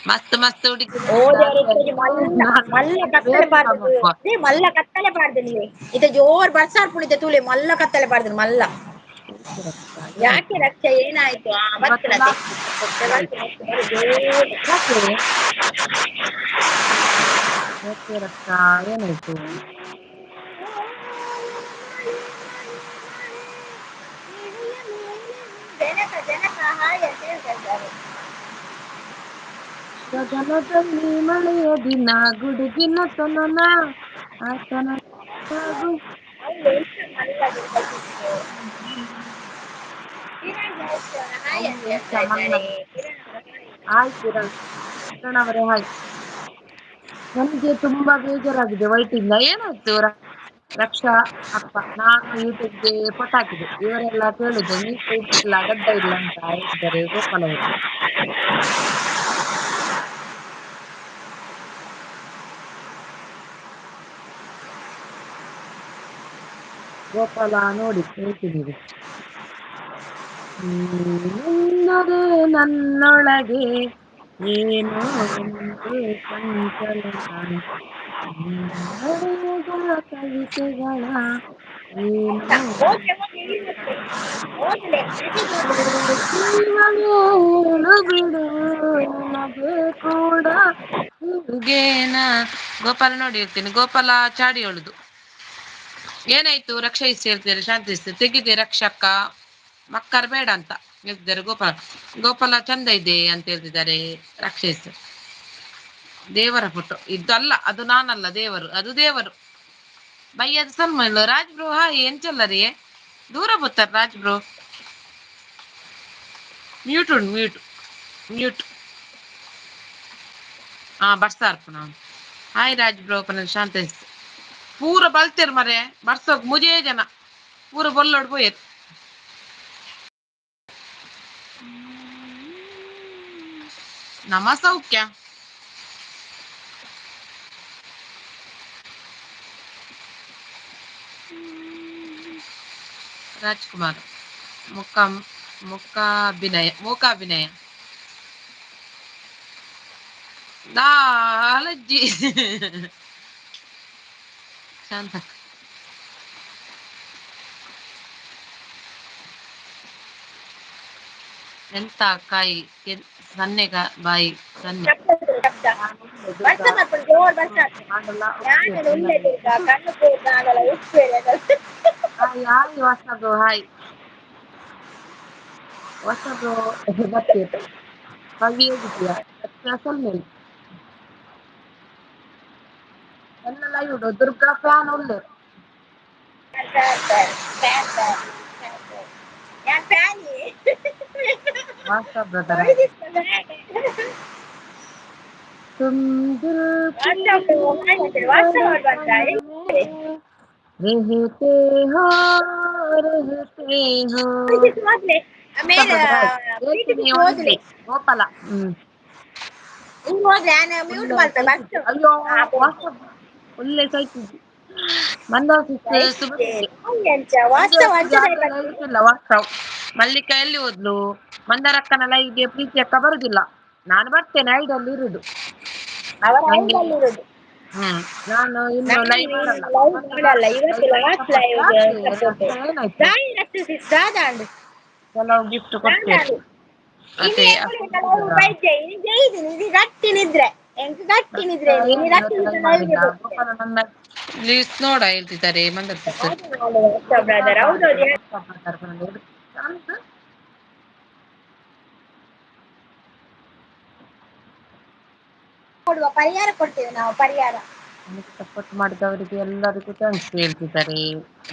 ಮಸ್ತ್ ಮಸ್ತ್ ಹುಡುಗಿ ಓ ದೇವರೇ ಮಲ್ಲ ಮಲ್ಲ ಕತ್ತಲೆ ಪಾಡ್ದು ಮಲ್ಲ ಕತ್ತಲೆ ಪಾಡ್ದು ನೀ ಇತ ಜೋರ್ ಬರ್ಸಾರ್ ಪುಣಿತೆ ತೂಲೆ ಮಲ್ಲ ಕತ್ತಲೆ ಪಾಡ್ದು ಮಲ್ಲ ಯಾಕೆ ರಕ್ಷ ಏನಾಯ್ತು ಬರ್ತನತೆ ಯಾಕೆ ರಕ್ಷ ಏನಾಯ್ತು ಜನಕ ಜನಕ ಹಾಯ್ ಅಂತ ಹೇಳ್ತಾ ಇದ್ದಾರೆ. ಗಗನದಲ್ಲಿ ಮಳೆಯ ದಿನ ಗುಡುಗಿನ ತನನ ಆತನ ಹಾಯ್ ಅಂತ ಹೇಳ್ತಾ ಇದ್ದಾರೆ. ಹಾಯ್ ಕಿರಣ್ ಅವರೇ ಹಾಯ್. ನನಗೆ ತುಂಬಾ ಬೇಜಾರಾಗಿದೆ ವೈಟ್ ಇಲ್ಲ ಏನಾಯ್ತು ರಕ್ಷಾ ಅಪ್ಪ ನಾನು ಯೂಟ್ಯೂಬ್ಗೆ ಫೋಟೋ ಹಾಕಿದೆ ಇವರೆಲ್ಲ ಕೇಳುದು ಮೀಸೆ ಇಲ್ಲ ಗಡ್ಡ ಇಲ್ಲ ಅಂತ ಹೇಳಿದ್ದಾರೆ ಗೋಪಾಲ್ ಅವರು. ಗೋಪಾಲ ನೋಡಿ ಹೇಳ್ತಿದ್ದೀವಿ ನೀನೆಂದರೆ ನನ್ನೊಳಗೆ ಏನೋ ಒಂದು ಸಂಚಲನ ನಡೆಯುವ ಕವಿತೆಗಳ ಏನೋ ಹೇಳು ಬಿಡು ನನಗೆ ಕೂಡ ಹೀಗೇನ ಗೋಪಾಲ ನೋಡಿ ಹೇಳ್ತೀನಿ ಗೋಪಾಲ ಚಾಡಿ ಹೇಳುದು ಏನಾಯ್ತು ರಕ್ಷಾ ಇಷ್ಟ ಹೇಳ್ತಾರೆ ಶಾಂತಿ ಇಷ್ಟ ತೆಗಿದೆ ರಕ್ಷಕ್ಕ ಮಕ್ಕರ್ ಬೇಡ ಅಂತ ಹೇಳ್ತಿದ್ದಾರೆ ಗೋಪಾಲ ಚಂದ ಇದೆ ಅಂತ ಹೇಳ್ತಿದ್ದಾರೆ ರಕ್ಷಿಸ್ ದೇವರ ಫೋಟೋ ಇದಲ್ಲ ಅದು ನಾನಲ್ಲ ದೇವರು ಅದು ದೇವರು ಬೈಯದು ಸನ್ಮಲ್ಲ ರಾಜ್ ಬ್ರೋ ಹಾಯ್ ಎಂಚಲ್ಲ ರೀ ದೂರ ಬರ್ತಾರ ರಾಜ್ ಬ್ರೋ ಮ್ಯೂಟ್ ಉಂಟು ಮ್ಯೂಟ್ ಹಾ ಬರ್ತಾರ್ಪ ನಾನು ಹಾಯ್ ರಾಜ್ ಬ್ರೋ ಶಾಂತ ಪೂರ ಬಲ್ತೇರ್ ಮರೆ ಬರ್ಸೋಕ್ ಮುಜೇ ಜನ ಪೂರ ಬೊಲ್ಲೋಡ್ ಪೋಯರ್ ನಮ ಸೌಖ್ಯ ರಾಜ್ಕುಮಾರ್ ಮೂಕಾಭಿನಯ ಅಲಜ್ಜಿ ಶಾಂತ ಎಂತ ಕಾಯಿ ಸನ್ನೆಗ ಬಾಯಿ ಸನ್ನೆ ಹಾಯ್ ಹೊಸಬ್ರು ಹಾಯ್ ಹೊಸಬ್ರು ಬರ್ತೀರ ಕವಿ ಹೇಗಿದ್ದೀಯಾ ಮೇಲೆ ಎಲ್ಲ ಲೈವ್ ದುರ್ಗಾ ಫ್ಯಾನ್ ಒಳ್ಳೆ ഞാൻ ഫാനി ವಾಟ್ಸಪ್ ಬ್ರದರ್ ഒഴുകിട്ടുണ്ട്. तुम दिल की ವಾಟ್ಸಪ್ धड़कन ಬಂತ में रहते हो रहते हो ಮೊದ್ಲೆ ವಾಟ್ಸಪ್ ಆಮೇಲೆ ಬ್ರದರ್ ಪೀಠಕ್ಕೆ ಹೇಳ್ತೀನಿ ಹೋದ್ಲೆ ಒಂದೇ ಗೋಪಾಲ ಹಿಂಗ್ ಹೋದ್ರೆ ನಾನು ಮ್ಯೂಟ್ ಒಳ್ಳೆ ಮಾಡ್ತಾ ಸೈಟ್ ಬಸ್ ಅಯ್ಯೋ ವಾಟ್ಸಪ್ ಒಳ್ಳೆ ಸೈಟ್ ಮಂದಾಸಿಸ್ ಸುಬದಿಗೆ ಎಂಚ ವಾಸ್ತವ ಮಂದಾಸಿಗೆ ಅಂಚದ ಅದೆಲ್ಲ ಇರ್ತಿಲ್ಲ ವಾಟ್ಸಪ್ ಮಲ್ಲಿಕಾ ಎಲ್ಲಿ ಹೋದ್ಲು ಮಂದಾರಕ್ಕನ ಲೈವ್ಗೆ ಪ್ರೀತಿ ಅಕ್ಕ ಬರುದಿಲ್ಲ ನಾನು ಬರ್ತೇನೆ ಐಡಲ್ಲಿ ಇರುದು ಅವರ ನಂಗೆ ಐದಲ್ಲಿರೋದು. ನಾನು ಇನ್ನು ನಾನು ಲೈವ್ ಮಾಡಲ್ಲ ಲೈವ್ ಮತ್ತೆ ಮಾಡಲ್ಲ ಮಾಡ್ತೇನೆ ಇವತ್ತು ಲೈವ್ ಲಾಸ್ಟ್ ಸಪೋರ್ಟ್ ಲೈವ್ ಯಾಕೆ ಸಪೋರ್ಟ್ ರಕ್ಷಾ ಏನಾಯ್ತು ದಾಳಿ ರಕ್ಷಿಸಿ ದಾದಾಂಡು ಕೆಲವು ಗಿಫ್ಟ್ ಕೊಡ್ತೇವೆ ದಾದಾಂಡು ಅದೇ ಇನ್ನು ಬೈಜೆ ಇನ್ನು ಜೈದಿನಿ ಇದು ಗಟ್ಟಿ ನಿದ್ರೆ ಎಂಕ್ ಗಟ್ಟಿ ನಿದ್ರೆ ನೀನು ರಕ್ಷಿಸಿ ಲೈವ್ಗೆ ಮಾಡಿಲ್ಲ ಬರ್ತೇನೆ ಗೋಪಾಲ ನನ್ನ ಲೀಸ್ಟ್ ನೋಡ ಹೇಳ್ತಿದ್ದಾರೆ ಮಂದರ್ಸಿಸ್ ಬ್ರದರ್ ಹೌದೌದು ಕೊಡುವ ಪರಿಹಾರ ಕೊಡ್ತೇವೆ ನಾವು ಪರಿಹಾರ ನನಗೆ ಸಪೋರ್ಟ್ ಮಾಡಿದವರಿಗೆ ಎಲ್ಲರಿಗೂ ಥ್ಯಾಂಕ್ಸ್ ಹೇಳ್ತಿದ್ದಾರೆ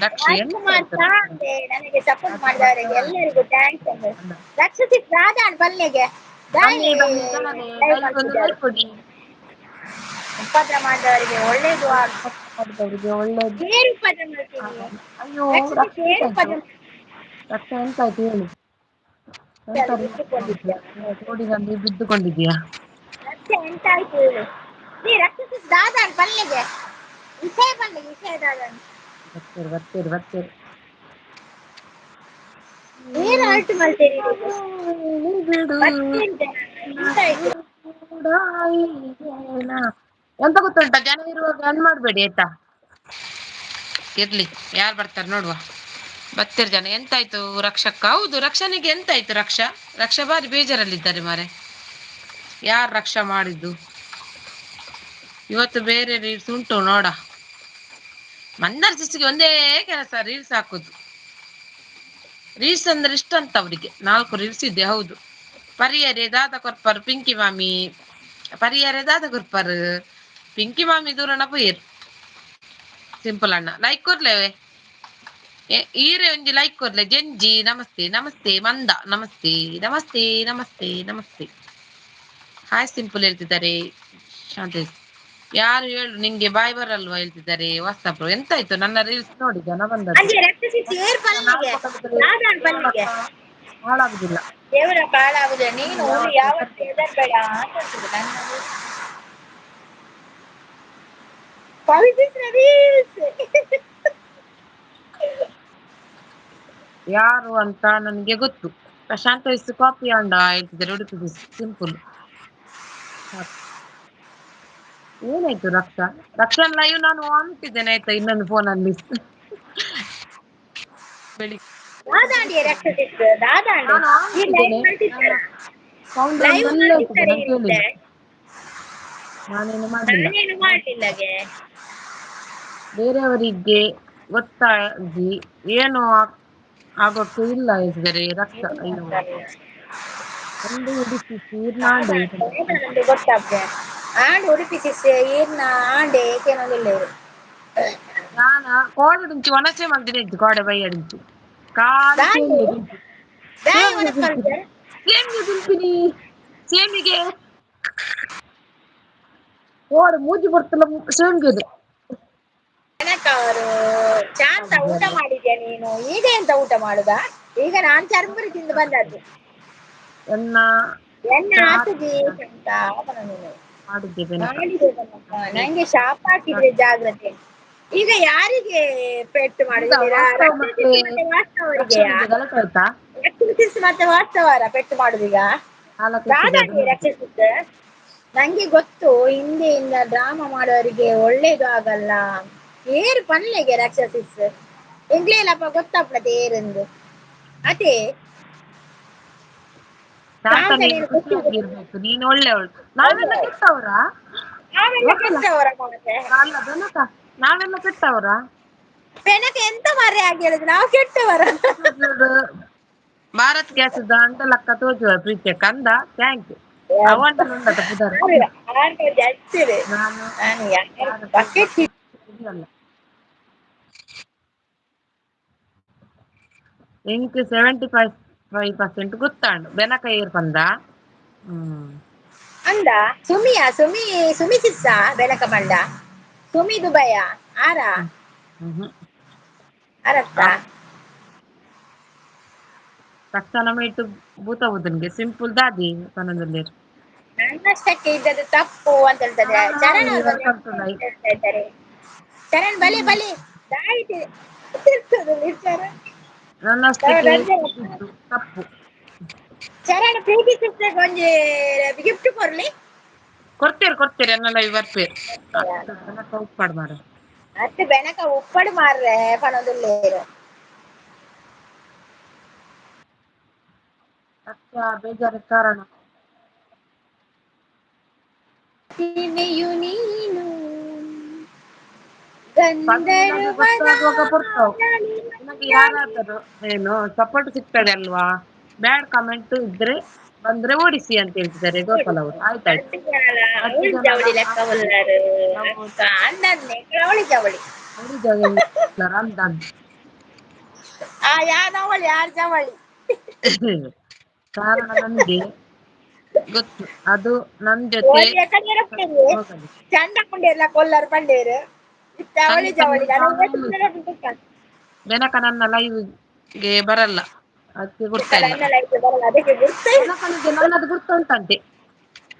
ರಕ್ಷೆ ಎಂತ ರಾಜ್ಕುಮಾರ್ ಆಯ್ತು ಸಾಂದೆ ನನಗೆ ಸಪೋರ್ಟ್ ಅದು ಮಾಡಿದವರಿಗೆ ಮತ್ತೆ ಎಲ್ಲರಿಗೂ ಥ್ಯಾಂಕ್ಸ್ ಅಂದ್ರೆ ರಕ್ಷಿಸಿ ರಾಧಾಣ್ ಬಲ್ಲೆಗೆ ಬನ್ನಿ ದಾಳಿ ಬನ್ನಿ ಜನರೇ ಲೈವ್ ಲೈವ್ ಒಂದು ಮಾಡ್ತಿದ್ದಾರೆ ಲೈಕ್ ಕೊಡಿ ಉಪದ್ರ ಮಾಡಿದವರಿಗೆ ಒಳ್ಳೇದು ಮಾಡಿದವರಿಗೆ ಒಳ್ಳೇದು ಬೇರೆ ಉಪದ್ರ ಮಾಡ್ತೀನಿ ಅಯ್ಯೋ ರಕ್ಷಿಸಿ ರಕ್ಷೆ ಬೇರೆ ಎಂತಾಯ್ತು ಉಪದ್ರ ರಕ್ಷೆ ಎಂತಾಯ್ತು ಹೇಳಿ ಎಂತ ಬಿಟ್ಟುಕೊಂಡಿದ್ದೆ ರೋಡಿನಲ್ಲಿ ಬಿದ್ದುಕೊಂಡಿದ್ಯಾ ರಕ್ಷೆ ಎಂಟಾಯ್ತು ಹೇಳು ನೀ ರಕ್ಷಿಸಿ ರಾಧಾಣ್ ಬಲ್ಲೆಗೆ ವಿಷಯ ಬಲ್ಲೆಗೆ ವಿಷಯ ದಾದನ್ ಬರ್ತೀರಿ ಬರ್ತೀರಿ ಬರ್ತೀರಿ ಏನು ಅಲ್ಟು ಮಾಡ್ತೀರಿ ಬಿಡು ಎಂತಾಯ್ತು ಎಂತ ಗೊತ್ತುಂಟ ಜನ ಇರುವಾಗ ಅನ್ ಮಾಡ್ಬೇಡಿ ಆಯ್ತಾ ಇರ್ಲಿ ಯಾರು ಬರ್ತಾರೆ ನೋಡುವ ಬರ್ತೀರಿ ಜನ ಎಂತಾಯ್ತು ರಕ್ಷಕ್ಕ ಹೌದು ರಕ್ಷನಿಗೆ ಎಂತಾಯ್ತು ರಕ್ಷಾ ಬಾರಿ ಬೇಜಾರಲ್ಲಿದ್ದಾರೆ ಮಾರೆ ಯಾರು ರಕ್ಷಾ ಮಾಡಿದ್ದು ಇವತ್ತು ಬೇರೆ ರೀಲ್ಸ್ ಉಂಟು ನೋಡ ಮಂದರ್ ಸಿಸ್ಗೆ ಒಂದೇ ಕೆಲಸ ರೀಲ್ಸ್ ಹಾಕುದು ರೀಲ್ಸ್ ಅಂದ್ರೆ ಇಷ್ಟ ಅಂತ ಅವರಿಗೆ 4 ರೀಲ್ಸ್ ಇದೆ ಹೌದು ಪರಿಯರೆ ದಾದ ಕೊರ್ಪರ್ ಪಿಂಕಿ ಮಾಮಿ ಪರಿಯರೆ ದಾದ ಕೊರ್ಪರ್ ಪಿಂಕಿ ಮಾಮಿ ದೂರನ ಪುಯ್ಯರ್ ಸಿಂಪಲ್ ಅಣ್ಣ ಲೈಕ್ ಕೊರ್ಲೇವೆ ಈರೆ ಒಂಜಿ ಲೈಕ್ ಕೊರ್ಲೆ ಜೆಂಜಿ ನಮಸ್ತೆ ನಮಸ್ತೆ ಮಂದ ನಮಸ್ತೆ ನಮಸ್ತೆ ನಮಸ್ತೆ ನಮಸ್ತೆ ಹಾಯ್ ಸಿಂಪಲ್ ಹೇಳ್ತಿದ್ದಾರೆ ಶಾಂತೇಶ್ ಯಾರು ಹೇಳು ನಿಂಗೆ ಬಾಯ್ ಬರಲ್ವಾ ಹೇಳ್ತಿದ್ದಾರೆ ವಾಟ್ಸಪ್ ಎಂತಾಯ್ತು ನನ್ನ ರೀಲ್ಸ್ ನೋಡಿ ಜನ ಬಂದದ್ದು ಅಲ್ಲಿ ರಕ್ಷಿಸಿ ಏರ್ ಬಲ್ಲೆಗೆ ರಾಧಾಣ್ ಬಲ್ಲೆಗೆ ಹಾಳಾಗುದಿಲ್ಲ ದೇವರ ಕಾಳಾಗುದೆ ನೀನು ಯಾವತ್ತು ಹೆದರ್ಬೇಡ ಅಂತ ಹೇಳ್ತಿದ್ರು ನನ್ನ ಪವಿತ್ರ ರೀಲ್ಸ್ ಯಾರು ಅಂತ ನನಗೆ ಗೊತ್ತು ಪ್ರಶಾಂತ್ ವಯಸ್ಸು ಕಾಪಿ ಅಂಡ ಹೇಳ್ತಿದ್ದಾರೆ ಹುಡುಕಿದ್ರು ಸಿಂಪಲ್ ಏನಾಯ್ತು ರಕ್ಷನ್ ಲೈವ್ ನಾನು ಆನ್ ಇಟ್ಟಿದ್ದೇನೆ ಆಯ್ತಾ ಇನ್ನೊಂದು ಫೋನಲ್ಲಿ ದಾದಾಂಡಿಯ ರಕ್ಷಿಸಿತ್ತು ದಾದಾಂಡು ನಾನು ಆನ್ ಈ ಲೈವ್ ಇಟ್ಟಿದ್ದೇನೆ ಮಾಡ್ತಿದ್ದಾರೆ ಸೌಂಡ್ ಲೈವ್ ಮೆಲ್ಲ ಇಟ್ಟಿದೆ ಮಾಡ್ತಿದ್ದಾರೆ ನಾನು ಇರುತ್ತೆ ಕೇಳಿಲ್ಲ ನಾನೇನು ಮಾಡಲಿಲ್ಲ ನಾನೇನು ಮಾಡ್ಲಿಲ್ಲಗೆ ಬೇರೆಯವರಿಗೆ ಗೊತ್ತಾಗಿ ಏನು ಆಗೋಕ್ಕೆ ಇಲ್ಲ ಹೇಳಿದರೆ ರಕ್ಷಾ ಅಯ್ಯೋ ಒಂದು ಹುಡುಕಿ ನಾಡು ನನಗೆ ಗೊತ್ತಾಗ್ತದೆ ಆಂಡ್ ಉಡುಪಿಸಿ ಈರ್ನ ಆಂಡೆ ಏಕೆನೋದಿಲ್ಲ ಇವರು ನಾನ ಕೋಡೆ ನುಂಚಿ ಒಣಸೆ ಮಲ್ದಿನ ಇದ್ದು ಕೋಡೆ ಬೈಯಡಿಂಚು ಕಾಲಿ ದಾಂಡು ದಾಯಿ ಒಣಕಲ್ದೆ ಸೇಮಿಗೆ ತಿಂತೀನಿ ಸೇಮಿಗೆ ಕೋಡೆ ಮೂಜಿ ಬರ್ತಲ್ಲ ಸೇಮಿಗೆ ಅವರು ಚಾಂತ ಊಟ ಮಾಡಿದ್ಯಾ ನೀನು ಈಗ ಎಂತ ಊಟ ಮಾಡುದಾ ಈಗ ನಾನ್ ಚರ್ಮುರಿ ತಿಂದು ಬಂದದ್ದು ಎನ್ನ ಎಣ್ಣೆ ಹಾಕುದಿ ಅಂತ ನೀನು ಮಾಡಿದ್ದೇನೆ ನಂಗೆ ಶಾಪ ಹಾಕಿದ್ರೆ ಜಾಗ್ರತೆ ಈಗ ಯಾರಿಗೆ ಪೆಟ್ಟು ಈಗ ಮಾಡುದಿದ್ದೀರಾ ವಾಸ್ತವ ಮತ್ತೆ ಮತ್ತೆ ವಾಸ್ತವರಿಗೆಯಾ ರಕ್ಷಣೆಗೆ ಗಲಾಟೆ ಆಯ್ತಾ ರಕ್ಷಿಸ್ ಮತ್ತೆ ವಾಸ್ತವರ ಪೆಟ್ಟು ಮಾಡುದೀಗ ನಾಲ್ಕಿಟ್ಟಿದೆ ಅದು ರಾಧಾಗೆ ಮುಗಿತು ರಕ್ಷಿಸಿದ್ದ ನಂಗೆ ಗೊತ್ತು ಹಿಂದೆಯಿಂದ ಡ್ರಾಮಾ ಮಾಡೋರಿಗೆ ಒಳ್ಳೇದು ಆಗಲ್ಲ ಏರು ಪನ್ಲೆಗೆ ರಾಕ್ಷಸಿಸ್ ಎಂಗ್ಲೇಲಪ್ಪ ಗೊತ್ತಪ್ಪದ ಏರೆಂದು ಅದೇ ಶಾಂತ ಶಾಂತ ನೀನು ನೀನು ಖುಷಿಯಾಗಿರ್ಬೇಕು ನೀನು ಒಳ್ಳೆಯವಳು ನಾವೆಲ್ಲ ಕೆಟ್ಟವರ ನಾವೆಲ್ಲ ಕೆಟ್ಟವರ ಮತ್ತೆ ಅಲ್ಲ ಬೆನಕ ನಾವೆಲ್ಲ ಕೆಟ್ಟವರ ಬೆನಕ ಎಂತ ಮರೆ ಆಗಿ ಹೇಳಿದ್ರು ನಾವು ಕೆಟ್ಟವರ ಭಾರತ್ ಗ್ಯಾಸ್ ಅಂತ ಲಕ್ಕ ತೋಜುವ ಪ್ರೀತಿಯ ಕಂದ ಥ್ಯಾಂಕ್ ಯು ಅವಂಟಲು ಉಂಡತ ಪುದರ್ ನಾನು ನಾನು ಯಾರ ಬಕೆಟ್ ಇಲ್ಲ ಎಂಕ್ 75% ಗೊತ್ತಾಂಡು ಬೆನಕ ಏರ್ ಪಂದ. ಅಂದ ಸುಮಿ ಸಿಸ್ಸ ಬೆನಕ ಮಂಡ ಸುಮಿ ದುಬೈಯ ಆರ ಅರತ್ತ ತಕ್ಷಣ ಇಟ್ಟು ಭೂತ ಬುದನ್ಗೆ ಸಿಂಪಲ್ ದಾದಿ ಪನದಲ್ಲಿ ನನ್ನಷ್ಟಕ್ಕೆ ಇದ್ದದ್ದು ತಪ್ಪು ಅಂತ ಹೇಳ್ತಾರೆ ಚರಣ ಅವ್ರು ಬಂದು ಹೇಳ್ತಾ ಇದ್ದಾರೆ. ಚರಣ್ ಬಲೆ ಬಲೆ ದಾಯಿತು ವಿಚಾರ ನನ್ನಷ್ಟಕ್ಕೆ ಇದ್ದು ತಪ್ಪು. ಚರಣ್ ಪ್ರೀತಿ ಸಿಸ್ಟರ್ ಒಂಜಿ ಗಿಫ್ಟ್ ಕೊರ್ಲಿ ಕೊಡ್ತೇರಿ ಎನ್ನಲ್ಲ ಬರ್ಪೇರು ಉಪ್ಪಾಡು ಮಾರ ಅತ್ತೆ ಬೆನಕ ಉಪ್ಪಡು ಮಾರ್ರೆ ಪನೊಂದುಲ್ಲೇರು ಅಕ್ಕ ಬೇಜಾರ ಕಾರಣ ನೀನು ಪದವಿಲ್ಲದೆ ಗಂಧರ್ವನ ಗೊತ್ತಾಗುವಾಗ ಬರ್ತಾವ್ ನಿಮಗೆ ನಲಿನಂದಲಿ. ಯಾರಾದರೂ ಏನು ಸಪೋರ್ಟ್ ಸಿಗ್ತದೆ ಅಲ್ವಾ. ಬ್ಯಾಡ್ ಕಮೆಂಟ್ ಇದ್ರೆ ಬಂದ್ರೆ ಓಡಿಸಿ ಅಂತ ಹೇಳ್ತಿದ್ದಾರೆ ಗೋಪಾಲ್ ಅವರು. ಆಯ್ತಾಯ್ತು ಹತ್ತು ಅವಳಿ ಜನ ಜವಳಿ ಲೆಕ್ಕ ಉಳ್ಳಾರು ನಾವು ಅಕ್ಕ ಅಂದನ್ನೆ ಅವಳಿ ಜವಳಿ ಆ ಯಾನವಳಿ ಯಾರ್ ಜವಳಿ ಕಾರಣ ನನ್ಗೆ ಗೊತ್ತು ಅದು ನನ್ ಜೊತೆ ಹೋಗಲಿ. ಚಂಡ ಪುಂಡೇರ್ಲ ಕೊಲ್ಲರ್ ಪಂಡೇರು ಜವಳಿ ಖಂಡಿತ ಜವಳಿ ಬೆನಕ ನನ್ನ ಲೈವ್ಗೆ ಬರಲ್ಲ ಅದಕ್ಕೆ ಗುರ್ತ ಇಲ್ಲ. ಅದಕ್ಕೆ ಗುರ್ತ ಬೆನಕನಿಗೆ ನನ್ನದು ಗುರ್ತುಂಟಂತೆ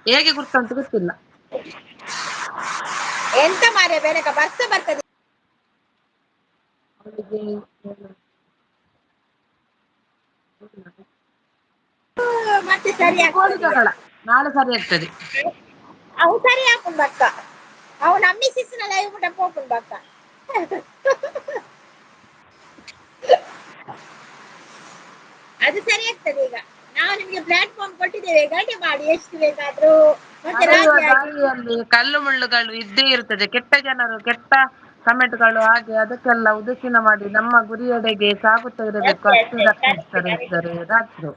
ಹೇಗೆ ಗುರ್ತಂತ ಗೊತ್ತಿಲ್ಲ. ಎಂತ ಮಾರ್ರೆ ಬೆನಕ ಬರ್ತದೆ ಮತ್ತೆ ಸರಿ ಕೋಳಿ ಆಗ್ತದೆ. ಜಗಳ ನಾಳೆ ಸರಿ ಆಗ್ತದೆ. ಅವು ಸರಿ ಹಾಕು ಬಕ್ಕ ಅವು ನಮ್ಮಿ ಸಿಸ್ನ ಲೈವ್ ಮುಟ ಪೋಪುನ್ ಬಕ್ಕ ಅದು ಸರಿ ಆಗ್ತದೆ. ಈಗ ನಾವು ನಿಮ್ಗೆ ಪ್ಲಾಟ್ಫಾರ್ಮ್ ಕೊಟ್ಟಿದ್ದೇವೆ ಗಲಾಟೆ ಮಾಡಿ ಎಷ್ಟು ಬೇಕಾದ್ರೂ ಮತ್ತೆ ನಡೆಯುವ ರಾಜಿ ಆಗಿ ದಾರಿಯಲ್ಲಿ ಕಲ್ಲು ಮುಳ್ಳುಗಳು ಇದ್ದೇ ಇರ್ತದೆ. ಕೆಟ್ಟ ಜನರು ಕೆಟ್ಟ ಕಮೆಂಟ್ಗಳು ಹಾಗೆ ಅದಕ್ಕೆಲ್ಲ ಉದಾಸೀನ ಮಾಡಿ ನಮ್ಮ ಗುರಿಯೆಡೆಗೆ ಸಾಗುತ್ತಾ ಇರಬೇಕು. ಅಷ್ಟೇ ಅಷ್ಟೇ ಅಷ್ಟೇ ಕರೆಕ್ಟ್ ರಕ್ಷಿಸ್ತಾರೆ ಕರೆಕ್ಟ್. ಇದ್ದಾರೆ ರಾತ್ರು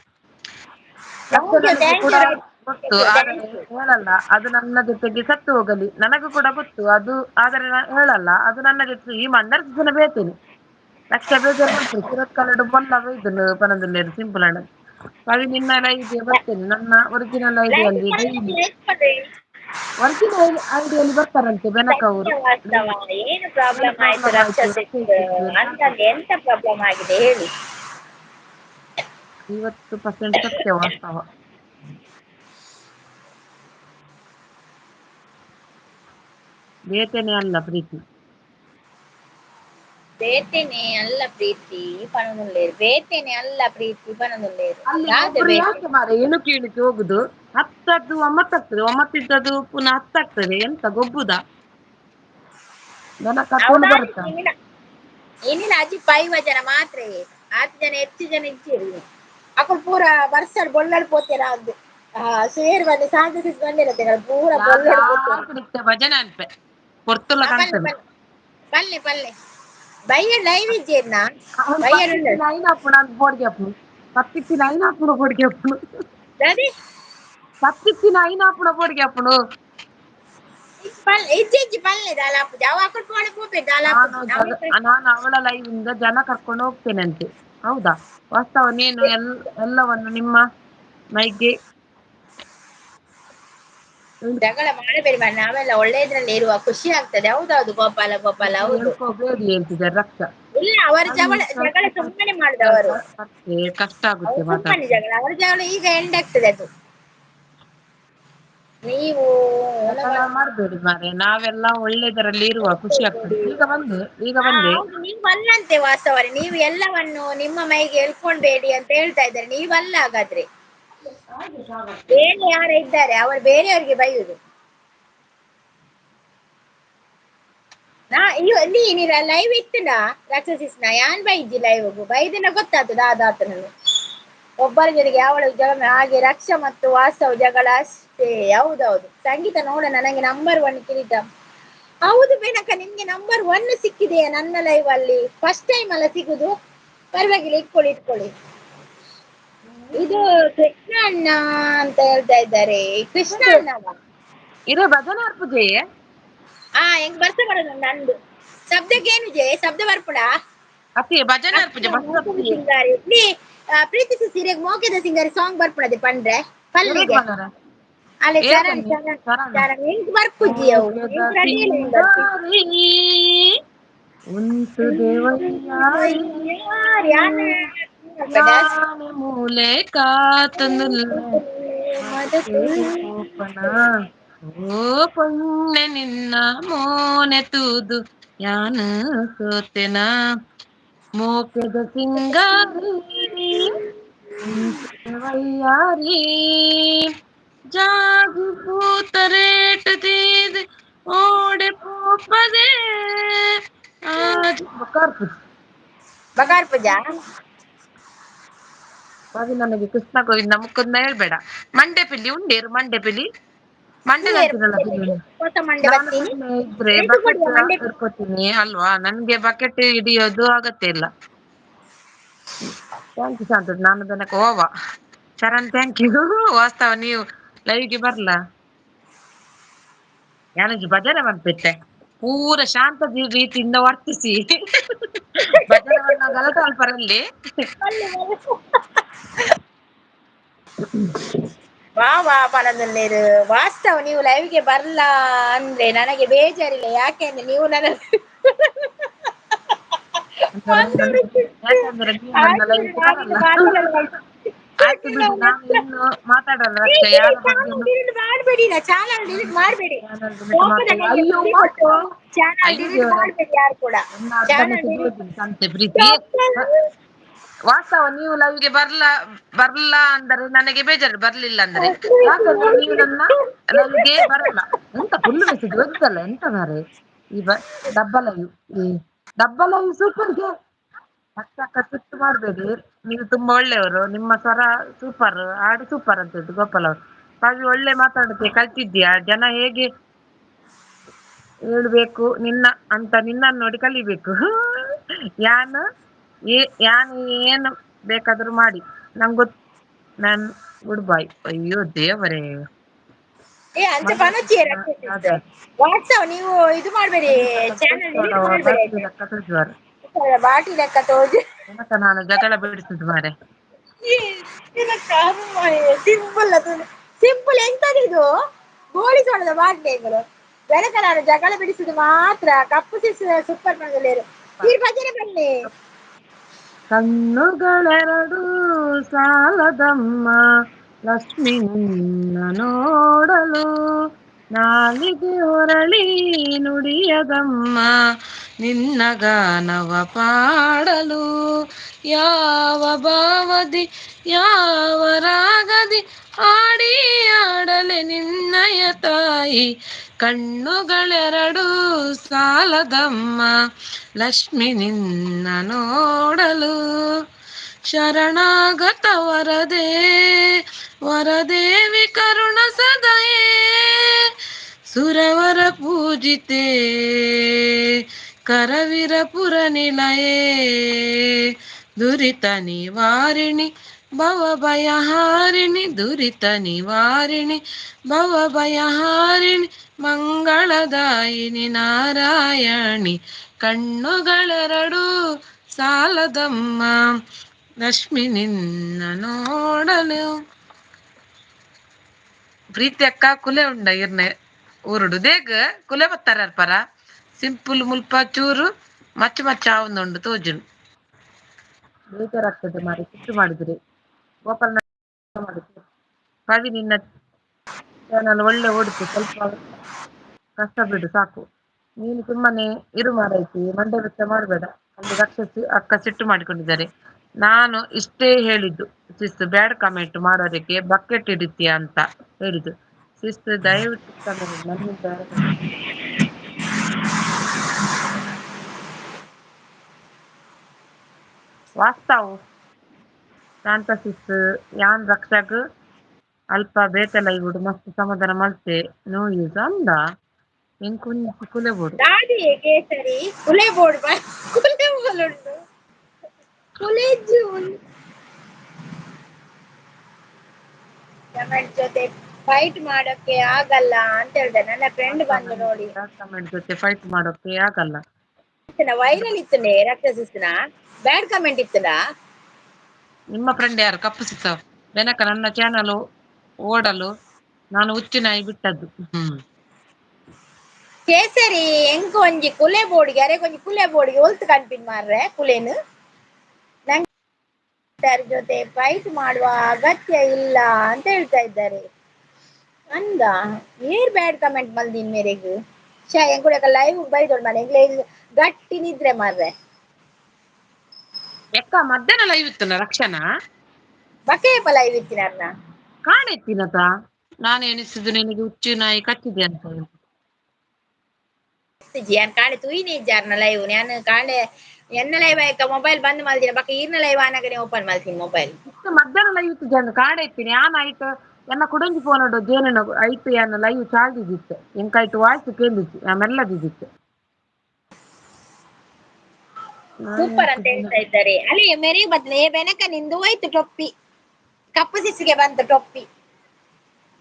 ಲಕ್ಷ ಥ್ಯಾಂಕ್ ಯು ನನಗೆ ಥ್ಯಾಂಕ್ ಕೂಡ ಯು ಗೊತ್ತು ಆದರೆ ಥ್ಯಾಂಕ್ ಯು. ಹೇಳಲ್ಲ. ಅದು ನನ್ನ ಜೊತೆಗೆ ಸತ್ತು ಹೋಗಲಿ ನನಗೂ ಕೂಡ ಗೊತ್ತು ಅದು. ಆದರೆ ಹೇಳಲ್ಲ ಅದು ನನ್ನ ಜೊತೆ ಈ ಮಂದರ್ ಜನ ಬೇತೇನೆ ಲಕ್ಷ ಬೇಜಾರು ಮಾಡ್ತಾರೆ. ಕಿರತ್ ಕನ್ನಡ ಬಲ್ಲ ಇದನ್ನು ಪನದಲ್ಲಿ ಸಿಂಪಲ್ ಅಣ್ಣ ಕವಿ ನಿನ್ನ ಲೈವ್ಗೆ ಬರ್ತೇನೆ. ನನ್ನ ಒರಿಜಿನಲ್ ಲೈವ್ ಐಡಿಯಲ್ಲಿ ಡೈಲಿ ಮಾಡ್ಕೊಡ್ರಿ. ಒರಿಜಿನಲ್ ಐಡಿಯಲ್ಲಿ ಬರ್ತಾರಂತೆ ಬೆನಕ ಅವರು. ಸತ್ಯ ವಾಸ್ತವ ಏನು ಪ್ರಾಬ್ಲಮ್ ಆಯ್ತು ಪ್ರಾಬ್ಲಮ್ ಆಯ್ತು ರಕ್ಷಸಿಸ್ ಅಂತಲ್ಲಿ ಎಂತ ಪ್ರಾಬ್ಲಮ್ ಆಗಿದೆ ಹೇಳಿ. 50% ಸತ್ಯ ವಾಸ್ತವ. ಬೇಟೆನೆ ಅಲ್ಲ ಪ್ರೀತಿ. ಬೇಟೆನೆ ಅಲ್ಲ ಪ್ರೀತಿ ಪನದುಲ್ಲೇರು ಬೇಟೆನೆ ಅಲ್ಲ ಪ್ರೀತಿ ಪನದುಲ್ಲೇರು ಅಲ್ಲಿ ಯಾವ್ದು ಒಬ್ರು ಬೇಟೆ. ಯಾಕೆ ಮಾರ ಇಣುಕಿ ಇಣುಕಿ ಹೋಗುದು. ಹತ್ತದ್ದು ಒಮ್ಮತ್ತಾಗ್ತದೆ ಒಮ್ಮತ್ತಿದ್ದದ್ದು ಪುನಃ ಹತ್ತಾಗ್ತದೆ. ಎಂತ ಗೊಬ್ಬುದ ಬೆನಕ ತೂಲು ಬರುತ್ತಾ. ಇನ್ನಿನ ಅಜ್ಜಿ 5 ಜನ ಮಾತ್ರ 8 ಜನ ಹೆಚ್ಚು ಜನ ಇಚ್ಚಿರಿ ಅಕ್ಕ ಪೂರ ಬರ್ಸಡ್ ಬೊಳ್ಳಡ್ ಪೋತೆರ ಅದು ಸೇರ್ ಬಂದು ಸಾಂಗ್ ಬಂದಿರತ್ತೆ ಪೂರ ಬೊಳ್ಳಡ್ ಪೋತೆ ಭಜನೆ ಅನ್ಪೆ ಪೊರ್ತುಲ್ಲ ಕಾಣ್ತದೆ. ಪಲ್ಲೆ ಬಯ್ಯ ಲೈವ್ ಇಜ್ಜೇರ್ನ ಅವನು ಬಯ್ಯ ಪತ್ತಿಚ್ಚಿ ನೈನ್ ಹಾಪುಣ ಅಂತ ಬೋಡ್ಗೆ ಪತ್ತಿಚ್ಚಿ ನೈನ್ ಹಾಪುಣ ಬೋಡ್ಗೆ ಹಾಪುಣ ಪತ್ತಿಚ್ಚಿ ನೈನ್ ಹಾಪುಣ ಬೋಡ್ಗೆ ಹಾಪುಣ ಇಜ್ಜಿ ಪಲ್ಲೆ ದಾಲಾಪುಜಿ ಅವ ಅక్కడ ಪೋಣ ಪೋಪೆ ದಾಲಾಪುಜಿ ನಾನು ಅವಳ ಲೈವ್ ಇಂದ ಜನ ಕರ್ಕೊಂಡು ಹೋಗ್ತೇನಂತೆ. ಹೌದಾ ವಾಸ್ತವ ನೀನು ಎಲ್ಲವನ್ನು ನಿಮ್ಮ ಮೈಗೆ ಜಗಳ ಮಾಡಬೇಡಿ ನಾವೆಲ್ಲ ಒಳ್ಳೆದ್ರಲ್ಲಿ ಇರುವ ಖುಷಿ ಆಗ್ತದೆ. ಹೌದೌದು ಗೋಪಾಲ ಹೌದು. ಹೇಳ್ಕೋಬೇಡಿ ಹೇಳ್ತಿದ್ದಾರೆ ರಕ್ಷಾ. ಇಲ್ಲ ಅವರ ಜಗಳ ಸುಮ್ಮನೆ ಮಾಡಿದವರು ಕಷ್ಟ ಅವರು ಆಗುತ್ತೆ ಸುಮ್ಮನೆ ಮಾತಾಡ್ತಾರೆ. ಜಗಳ ಅವರ ಜಗಳ ಈಗ ಎಂಡ್ ಆಗ್ತದೆ ಅದು. ನೀವು ಜಗಳ ಮಾಡ್ಬೇಡಿ ಮಾರೆ ನಾವೆಲ್ಲ ಒಳ್ಳೆದರಲ್ಲಿ ಇರುವ ಖುಷಿ ಆಗ್ತದೆ. ಈಗ ಬಂದೆ ಹೌದು ನೀವು ಅಲ್ಲಂತೆ ವಾಸ್ತವರೇ ನೀವು ಎಲ್ಲವನ್ನು ನಿಮ್ಮ ಮೈಗೆ ಎಳ್ಕೊಳ್ಬೇಡಿ ಅಂತ ಹೇಳ್ತಾ ಇದ್ದಾರೆ. ನೀವಲ್ಲ ಹಾಗಾದ್ರೆ ಬೇರೆ ಯಾರ ಇದ್ದಾರೆ ಅವರು ಬೇರೆಯವರಿಗೆ ಬೈಯುದು. ನೀರ ಲೈವ್ ಇತ್ತನಾ ರಾಕ್ಷಸಿಸ್ನ ಯಾನ್ ಬೈಜಿ ಲೈವ್ ಬೈದಿನ ಗೊತ್ತಾಗ್ತದ ಆದಾತನನ್ನು ಒಬ್ಬರ ಜೊತೆಗೆ ಯಾವಳ ಜಗಳ ಹಾಗೆ ರಕ್ಷಾ ಮತ್ತು ವಾಸ್ತವ ಜಗಳ ಅಷ್ಟೇ. ಹೌದೌದು ಸಂಗೀತ ನೋಡ ನನಗೆ ನಂಬರ್ 1 ಕಿರೀಟ. ಹೌದು ಬೆನಕ ನಿಮ್ಗೆ ನಂಬರ್ 1 ಸಿಕ್ಕಿದೆಯಾ ನನ್ನ ಲೈವ್ ಅಲ್ಲಿ ಫಸ್ಟ್ ಟೈಮ್ ಅಲ್ಲ ಸಿಗುದು. ಪರವಾಗಿಲ್ಲ ಇಟ್ಕೊಳ್ಳಿ. ಇದು ಕೃಷ್ಣ ಅಣ್ಣ ಅಂತ ಹೇಳ್ತಾ ಇದ್ದಾರೆ. ಕೃಷ್ಣ ಅಣ್ಣವ ಇರೋ ಭಜನೆ ಅರ್ಪುಜೆ ಹೆಂಗ್ ಬರ್ತ ಬರೋದು ನಂದು ಶಬ್ದಕ್ಕೆ ಏನು ಜೆ ಶಬ್ದ ಬರ್ಪುಡ ಅತಿ ಭಜನೆ ಅರ್ಪುಜ ಬಸ್ ಮೋಕೆದ ಸಿಂಗಾರಿ ನೀ ಪ್ರೀತಿಸಿ ಸೀರೆಗೆ ಮೋಕೆದ ಸಿಂಗಾರಿ ಸಾಂಗ್ ಬರ್ಪಡದೆ ಪಂಡ್ರೆ ಪಲ್ಲಿಗೆ ಅಲ್ಲೇ ಚರಣ್ ಚರಣ್ ಚರಣ್ ಹೆಂಗ್ ಬರ್ಪುಜಿ ಅವು ಹೆಂಗ್ ರೆಡಿ ಇಲ್ಲ ಬರ್ಪಿ ಉಂಟು ದೇವಯ್ಯಾರಿ ಯಾನೆ ಮೂಲೆ ಕಾತನುಲ್ಲ ಕೋಪನ ಓ ಪೊಣ್ಣೆ ನಿನ್ನ ಮೋನೆ ತೂದು ಯಾನ ಸೋತೆನ ಮೋಕೆದ ಸಿಂಗಾರಿ ಉಂಟು ದೇವಯ್ಯಾರಿ ಜಾಗು ಪೂತರೇಟ ದೀದ್ ಓಡೆ ಪೋಪದೆ ಬಗಾರ್ ಪೂಜಾ ಅದು ನನಗೆ ಕೃಷ್ಣ ಗೋವಿಂದ ಮುಕುಂದ ಹೇಳ್ಬೇಡ ಮಂಡೆ ಪಿಲ್ಲಿ ಉಂಡೇರು ಮಂಡೆ ಪಿಲಿ ಮಂಡೆ ನಂತಿರಲ್ಲ ಬಿರಿಯಾನಿ ಹೊಸ ಮಂಡೆ ನಾನು ಬರ್ತೀನಿ ಕಡಿಮೆ ಇದ್ರೆ ಎಷ್ಟು ಬಕೆಟ್ ಕೊಡುವ ಮಂಡೆ ಇಟ್ಕೋತೀನಿ ಅಲ್ವಾ ನನ್ಗೆ ಬಕೆಟ್ ಹಿಡಿಯೋದು ಅಗತ್ಯ ಇಲ್ಲ. ಥ್ಯಾಂಕ್ ಯು ಶಾಂತ ನಾನು ತನಕ ಓವ ಚರಣ್ ಥ್ಯಾಂಕ್ ಯು ವಾಸ್ತವ ನೀವು ಲೈವ್ಗೆ ಬರ್ಲಾ ಯಾನಜಿ ಭಜನೆ ಮಾಡ್ಬಿಟ್ಟೆ ಪೂರ ಶಾಂತ ರೀತಿಯಿಂದ ವರ್ತಿಸಿ ಭಜನವನ್ನ ಗಲಟ ಅಲ್ಪರಲ್ಲಿ ವಾ ವಾ ಪನದಲ್ಲೇರು ವಾಸ್ತವ ನೀವು ಲೈವ್ಗೆ ಬರ್ಲ ಅಂದ್ರೆ ನನಗೆ ಬೇಜಾರಿಲ್ಲ ಯಾಕೆಂದ್ರೆ ನೀವು ನನ್ನ ಯಾಕಂದ್ರೆ ನೀವು ನನ್ನ ಲೈವ್ಗೆ ಬರಲ್ಲ. ಆಯ್ತು ಬಿಡಿ ನಾನು ಇನ್ನು ಮಾತಾಡಲ್ಲ ಅಷ್ಟೇ ಯಾರ ಬಗ್ಗೆ ಮಾಡಬೇಡಿ ಚಾನಲ್ ಡಿಲೀಟ್ ಮಾಡಬೇಡಿ ಅಯ್ಯೋ ಚಾನಲ್ ಅಯ್ಯೋ ಡಿಲೀಟ್ ದೇವರೇ ಮಾಡಬೇಡಿ ಯಾರು ಕೂಡ ನನ್ನ ಅರ್ಧ ಚಾನಲ್ ಮೆಸೇಜ್ ಡಿಲೀಟ್ ಓದಿಲ್ಲ ಸಂತೆ ಪ್ರೀತಿ ವಾಸ್ತವ ನೀವು ಲೈವ್ಗೆ ಬರ್ಲ ಅಂದರೆ ನನಗೆ ಬೇಜಾರು ಬರ್ಲಿಲ್ಲ ಅಂದ್ರೆ ಯಾಕಂದ್ರೆ ನೀವು ನನ್ನ ಲೈವ್ಗೆ ಬರಲ್ಲ ಎಂತ ಫುಲ್ ಮೆಸೇಜ್ ಓದಿದ್ದಲ್ಲ ಎಂತ ಮಾರೆ ಈ ಡಬ್ಬ ಲೈವ್ ಸೂಪರ್ಗೆ ಅಕ್ಕ ಸಿಟ್ಟು ಮಾಡ್ಬೇಡಿ ನೀವು ತುಂಬಾ ಒಳ್ಳೆಯವರು ನಿಮ್ಮ ಸ್ವರ ಸೂಪರ್ ಹಾಡು ಸೂಪರ್ ಅಂತ ಇದ್ದು ಗೋಪಾಲ್ ಅವರು ಕವಿ ಒಳ್ಳೆ ಮಾತಾಡಕ್ಕೆ ಕಲ್ತಿದ್ಯಾ ಜನ ಹೇಗೆ ಹೇಳ್ಬೇಕು ನಿನ್ನ ಅಂತ ನಿನ್ನನ್ನು ನೋಡಿ ಕಲಿಬೇಕು ಯಾನು ಏನು ಬೇಕಾದ್ರೂ ಮಾಡಿ ನಂಗೆ ನನ್ ಗುಡ್ ಬಾಯ್ ಅಯ್ಯೋ ದೇವರೇ ವಾಟ್ಸಪ್ ನೀವು ಇದು ಮಾಡಬೇಡಿ ಚಾನಲ್ ಡಿಲೀಟ್ ಮಾಡಬೇಡಿ ಬಾಟಿ ಲೆಕ್ಕ ತೋಜು ನಾನು ಜಗಳ ಬಿಡಿಸುದು ಮಾರೆ ಸಿಂಪಲ್ ಸಿಂಪಲ್ ಎಂತದಿದು ಗೋಳಿ ಸೋಳದ ಬಾಟ್ಲಿಗಳು ಬೆಳಕ ನಾನು ಜಗಳ ಬಿಡಿಸುದು ಮಾತ್ರ ಕಪ್ಪು ಸೂಪರ್ ಮಂಗಲೇರು ಈ ಭಜನೆ ಬನ್ನಿ ಕಣ್ಣುಗಳೆರಡು ಸಾಲದಮ್ಮ ಲಕ್ಷ್ಮಿ ನಿನ್ನ ನೋಡಲು ನಾಲಿಗೆ ಹೊರಳಿ ನುಡಿಯದಮ್ಮ ನಿನ್ನ ಗಾನವ ಪಾಡಲು ಯಾವ ಭಾವದಿ ಯಾವ ರಾಗದಿ ಆಡಿ ಆಡಲೆ ನಿನ್ನಯ ತಾಯಿ ಕಣ್ಣುಗಳೆರಡು ಸಾಲದಮ್ಮ ಲಕ್ಷ್ಮಿ ನಿನ್ನ ನೋಡಲು ಶರಣಾಗತ ವರದೇವಿ ಕರುಣ ಸದಯೇ ಸುರವರ ಪೂಜಿತೆ ಕರವಿರ ಪುರ ನಿಲಯೇ ದುರಿತ ನಿವಾರಿಣಿ ಭವಭಯಹಾರಿಣಿ ದುರಿತ ನಿವಾರಿಣಿ ಭವಭಯಹಾರಿಣಿ ಮಂಗಳದಾಯಿನಿ ನಾರಾಯಣಿ ಕಣ್ಣುಗಳೆರಡು ಸಾಲದಮ್ಮ ಲಕ್ಷ್ಮಿ ನಿನ್ನ ನೋಡಲು ಪ್ರೀತಿ ಅಕ್ಕ ಕುಲೆ ಉಂಡ ಇರ್ನೆ ಊರುಡು ದೇಗ ಕುಲೆ ಬತ್ತಾರ ಪರ ಸಿಂಪಲ್ ಮುಲ್ಪ ಚೂರು ಮಚ್ಚ ಆವೊಂದುಂಡು ತೋಜುಂಡು ಬೇಜಾರಾಗ್ತದೆ ಮಾರಿ ಸಿಟ್ಟು ಮಾಡಿದ್ರಿ ಗೋಪಾಲ್ ಕವಿ ನಿನ್ನ ಚಾನಲ್ ಒಳ್ಳೆ ಓಡುತ್ತೆ ಸ್ವಲ್ಪ ಕಷ್ಟ ಬಿಡು ಸಾಕು ನೀನು ಸುಮ್ಮನೆ ಇರು ಮಾರೈತಿ ಮಂಡೆ ಬೆಚ್ಚ ಮಾಡಬೇಡ ಅಲ್ಲಿ ರಕ್ಷಿಸಿ ಅಕ್ಕ ಸಿಟ್ಟು ಮಾಡಿಕೊಂಡಿದ್ದಾರೆ ನಾನು ಇಷ್ಟೇ ಹೇಳಿದ್ದು ಶಿಸ್ತು ಬ್ಯಾಡ್ ಕಮೆಂಟ್ ಮಾಡೋದಕ್ಕೆ ಬಕೆಟ್ ಹಿಡಿತೀಯ ಅಂತ ಹೇಳಿದ್ದು ಶಿಸ್ತು ದಯವಿಟ್ಟು ಕಮೆಂಟ್ ನನ್ನಿಂದ ವಾಸ್ತವ ಶಾಂತ ಶಿಸ್ತು ಯಾನ್ ರಕ್ಷಕ್ ಅಲ್ಪ ಬೇತಲ ಇವುಡು ಮಸ್ತ್ ಸಮಾಧಾನ ಮಲ್ತೆ ನೋ ಯೂಸ್ ಅಂದ ಎಂಕುಂಚಿ ಕುಲೆಬೋಡು ಕೇಸರಿ ಕುಲೆಬೋಡು ಕುಲೆಬೋಲುಂಟು ಕುಲೆಜ್ಜು ಕಮೆಂಟ್ ಜೊತೆ ಫೈಟ್ ಮಾಡೋಕೆ ಆಗಲ್ಲ ಅಂತ ಹೇಳಿದೆ ನನ್ನ ಫ್ರೆಂಡ್ ಬಂದು ನೋಡಿ ಕಮೆಂಟ್ ಜೊತೆ ಫೈಟ್ ಮಾಡೋಕೆ ಆಗಲ್ಲ ವೈರಲ್ ಇತ್ತು ರಕ್ತಸಿಸ್ನ ಬ್ಯಾಡ್ ಕಮೆಂಟ್ ಇತ್ತದಾ? ನಿಮ್ಮ ಫ್ರೆಂಡ್ ಯಾರು ಕಪ್ಪು ಸಿಕ್ತವ ಬೆನಕ ನನ್ನ ಚಾನಲ್ ಓಡಲು ನಾನು ಹುಚ್ಚು ನಾಯಿ ಬಿಟ್ಟದ್ದು. ಕೇಸರಿ ಎಂಕ್ ಒಂಜಿ ಕುಲೆ ಬೋಡಿಗೆ ಅರೆಗೊಂಜಿ ಕುಲೆ ಬೋಡಿಗೆ ಒಲ್ತು ಕನ್ಪಿನ್ ಮಾರ್ರೆ ಕುಲೆನು ನಂಗೆ ಜೊತೆ ಫೈಟ್ ಮಾಡುವ ಅಗತ್ಯ ಇಲ್ಲ ಅಂತ ಹೇಳ್ತಾ ಇದ್ದಾರೆ. ಅಂದ ಏರ್ ಬ್ಯಾಡ್ ಕಮೆಂಟ್ ಮಲ್ದಿನ್ ಮೇರೆಗ್ ಎಂಕುಡಕ ಲೈವ್ ಬೈದೊಡ್ ಮನೆ ಗಟ್ಟಿ ನಿದ್ರೆ ಮಾರ್ರೆ. ಎಕ್ಕ ಮಧ್ಯಾಹ್ನ ಲೈವ್ ಇತ್ತನ ರಕ್ಷಣಾ ಬಕೇಪ ಲೈವ್ ಇತ್ತಿನನ್ನ ಕಾಣಿತ್ತಿನತ ನಾನು ಎಣಿಸಿದ್ದು ನಿನಗೆ ಹುಚ್ಚು ನಾಯಿ ಕಚ್ಚಿದೆ ಅಂತ ಹೇಳಿ. ಕಾಣೆ ತುಯಿನಿ ಇಜ್ಜಾರ್ನ ಲೈವ್ ನಾನು ಕಾಣೆ ಎನ್ನ ಲೈವ್ ಆಯ್ಕ ಮೊಬೈಲ್ ಬಂದ್ ಮಲ್ದಿನ ಬಕ್ಕ ಈರ್ನ ಲೈವ್ ಆನಾಗನೆ ಓಪನ್ ಮಾಡ್ತೀನಿ ಮೊಬೈಲ್. ಮಧ್ಯಾಹ್ನ ಲೈವ್ ಇತ್ತು ಜನ ಕಾಡೆ ಇತ್ತೀನಿ ಆನ್ ಆಯ್ತು ಎನ್ನ ಕುಡಂಜಿ ಫೋನ್ ಜೇನ ಐತು ಎನ್ನ ಲೈವ್ ಚಾರ್ಜ್ ಇದ್ದಿತ್ತು ಎಂಕಾಯ್ತು ವಾಯ್ಸ್ ಕೇಳಿತ್ತು ಮೆಲ್ಲದಿದ್ದಿತ್ತು. ಸೂಪರ್ ಅಂತ ಹೇಳ್ತಾ ಇದ್ದಾರೆ. ಅಲ್ಲಿ ಮೆರಿ ಬದ್ನೆ ಬೆನಕ ನಿಂದು ಹೋಯ್ತು ಟೊಪ್ಪಿ ಕಪ್ಪು ಸಿಸಿಗೆ ಬಂತು ಟೊಪ್ಪಿ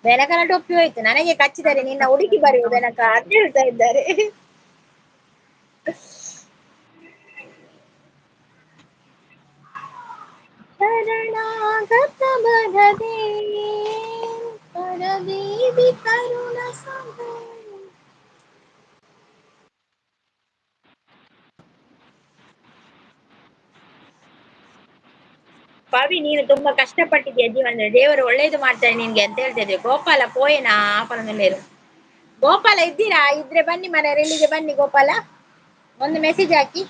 ಬೆನಕನ ಟೊಪ್ಪಿ ಹೋಯ್ತು ನನಗೆ ಕಚ್ಚಿದರೆ ನಿನ್ನ ಹುಡುಕಿ ಬರೆಯುವ ಬೆನಕ ಅಂತ ಹೇಳ್ತಾ ಇದ್ದಾರೆ. ಶರಣಾಗತ ಬರದೆ ಪರದೇವಿ ಕರುಣ ಸಗ ಪವಿ ನೀನು ತುಂಬಾ ಕಷ್ಟಪಟ್ಟಿದ್ಯಾ ಜೀವನ ದೇವರು ಒಳ್ಳೇದು ಮಾಡ್ತಾರೆ ನಿನ್ಗೆ ಅಂತ ಹೇಳ್ತಾ ಇದ್ದೆ. ಗೋಪಾಲ ಪೋಯೇನಾ ಆಪನ ಮೇಲೆ ಗೋಪಾಲ ಇದ್ದೀರಾ ಇದ್ರೆ ಬನ್ನಿ ಮನೆಯಲ್ಲಿಗೆ ಬನ್ನಿ ಗೋಪಾಲ ಒಂದು ಮೆಸೇಜ್ ಹಾಕಿ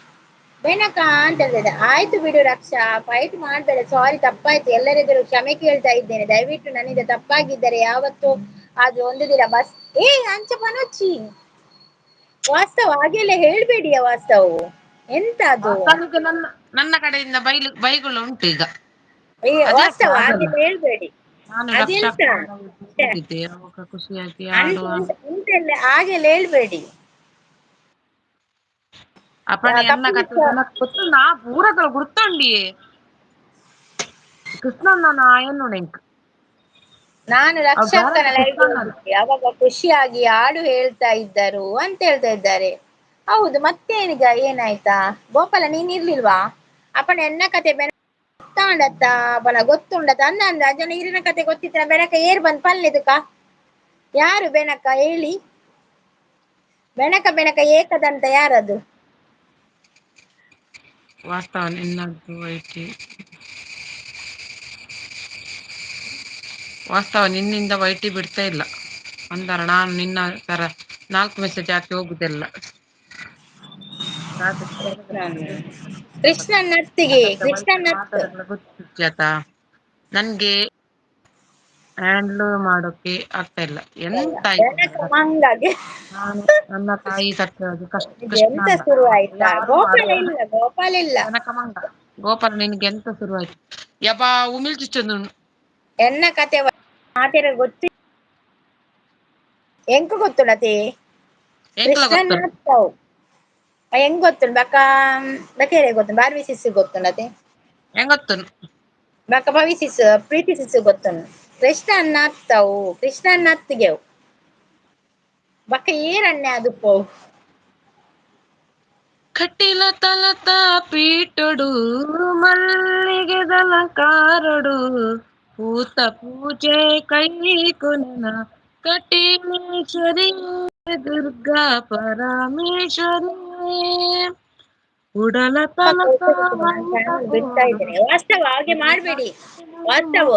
ಬೇನಕ ಅಂತ ಹೇಳ್ತಿದ್ದೆ. ಆಯ್ತು ಬಿಡು ರಕ್ಷಾ ಫೈಟ್ ಮಾಡ್ಬೇಡ ಸಾರಿ ತಪ್ಪಾಯ್ತು ಎಲ್ಲರೆದುರು ಕ್ಷಮೆ ಕೇಳ್ತಾ ಇದ್ದೇನೆ ದಯವಿಟ್ಟು ನನ್ನಿಂದ ತಪ್ಪಾಗಿದ್ದರೆ ಯಾವತ್ತು ಅದು ಒಂದು ದಿನ ಬಸ್ ಅಂಚ ಪನೋಚ್ಚಿ ವಾಸ್ತವ ಹಾಗೆಲ್ಲ ಹೇಳ್ಬೇಡಿಯ ವಾಸ್ತವು ಎಂತ ಅದು ನನ್ನ ನನ್ನ ಕಡೆಯಿಂದ ಬೈಗಳು ಉಂಟು ಈಗ ಅಡ್ಜಸ್ಟ್ ವಾಸ್ತವ ಆಗಲ್ಲ. ಹಾಗೆಲ್ಲ ಹೇಳ್ಬೇಡಿ ನಾನು ರಕ್ಷಾ ಅದೆಂತ ಹೋಗಿದ್ದೆ ಅವಾಗ ಖುಷಿಯಾಗಿ ಅಂತ ಆಡುವ ಉಂಟಲ್ಲ ಹಾಗೆಲ್ಲ ಹೇಳ್ಬೇಡಿ. ಅಪ್ಪಣೆ ಎನ್ನ ಕಪ್ಪು ಕತೆ ಗೊತ್ತುಂಡ ಪೂರಗಳು ಗುರ್ತುಂಡಿ ಕೃಷ್ಣಣ್ಣ ಎನ್ನುನೆಂಕ್ ನಾನು ರಕ್ಷಾಕ್ಕನ ಲೈವ್ ಹೋಗಿದ್ದೆ ಅವಾಗ ಖುಷಿಯಾಗಿ ಹಾಡು ಹೇಳ್ತಾ ಇದ್ದರು ಅಂತ ಹೇಳ್ತಾ ಇದ್ದಾರೆ. ಹೌದು ಮತ್ತೇನೀಗ ಏನಾಯ್ತಾ ಗೋಪಾಲ ನೀನ್ ಇರ್ಲಿಲ್ವಾ ಅಪ್ಪನ ಎನ್ನ ಕತೆ ಗೊತ್ತಾಂಡತ್ತ ಬಲ ಗೊತ್ತುಂಡತ್ತ ಅನ್ನ ಅಂದ ಜನ ಹಿರಿನ ಕತೆ ಗೊತ್ತಿತ್ತ ಬೆನಕ ಏರ್ ಬಂದ್ ಪಲ್ಲೆದಕ ಯಾರು ಬೆನಕ ಹೇಳಿ ಬೆನಕ ಬೆನಕ ಏಕದಂತ ಯಾರದು ವಾಸ್ತವ ನಿನ್ನದು ಐತಿ ವಾಸ್ತವ ನಿನ್ನಿಂದ ವೈಟಿ ಬಿಡ್ತಾ ಇಲ್ಲ ಅಂದಾರ ನಾನು ನಿನ್ನ ತರ 4 ಮೆಸೇಜ್ ಹಾಕಿ ಹೋಗುದಿಲ್ಲ. ಕೃಷ್ಣನ್ ಅತ್ತಿಗೆ ಕೃಷ್ಣನ್ ಅತ್ತ ಗೊತ್ತಾಯ್ತಾ ನನ್ಗೆ ಹ್ಯಾಂಡ್ಲ್ ಮಾಡೋಕೆ ಆಗ್ತಾ ಇಲ್ಲ ಎಂತ ಬೆನಕ ಆಯ್ತು ಮಂಗಾಗಿ ನಾನು ನನ್ನ ತಾಯಿ ಸತ್ಯವಾಗಿ ಕೃಷ್ಣ ಎಂತ ಅಲ್ಲ ಶುರು ಆಯ್ತಾ ಯಾರು ಗೋಪಾಲ ಮಾಡುವ ಇಲ್ಲ ಗೋಪಾಲ ಇಲ್ಲ ಜನಕ ಮಂಗ ಗೋಪಾಲ ನಿನ್ಗೆ ಎಂತ ಶುರುವಾಯ್ತು ಯಬಾ ಉಮಿಳ್ಚಿಚ್ಚೊಂದು ಎನ್ನ ಕತೆ ಮಾತೆರ ಗೊತ್ತಿ ಎಂಕ ಗೊತ್ತುಂಡತೆ ಎಂಕ್ಲ ಕೃಷ್ಣನ್ ಗೊತ್ತುಂಟು ಅತ್ತವು ಹೆಂಗ್ ಗೊತ್ತುಂಡು ಬಕೇರೆ ಗೊತ್ತು ಬಾರ್ವಿ ಸಿಸ್ ಗೊತ್ತುಂಡತೆ ಹೆಂಗ್ ಗೊತ್ತುಂಡು ಬಕ ಭವಿ ಸಿಸ್ ಪ್ರೀತಿ ಸಿಸ್ ಗೊತ್ತುಂಡು ಕೃಷ್ಣನ್ನ ಅತ್ತವು ಕೃಷ್ಣನ್ನ ಅತ್ತಿಗೆವು ಬಕ್ಕ ಏರಣ್ಯ ಅದುಪ್ಪವು ಕಟ್ಟಿಲ ತಲತ ಪೀಟೊಡು ಮಲ್ಲಿಗೆ ದಲಕಾರೊಡು ಪೂತ ಪೂಜೆ ಕೈ ಕುನ ಕಟೀಲೇಶ್ವರಿ ದುರ್ಗಾ ಪರಮೇಶ್ವರಿ ಉಡಲ ತಲತ ನಾನು ಚಾನಲ್ ಬಿಡ್ತಾ ಇದ್ದೇನೆ ವಾಸ್ತವ ಹಾಗೆ ಮಾಡ್ಬೇಡಿ ವಾಸ್ತವ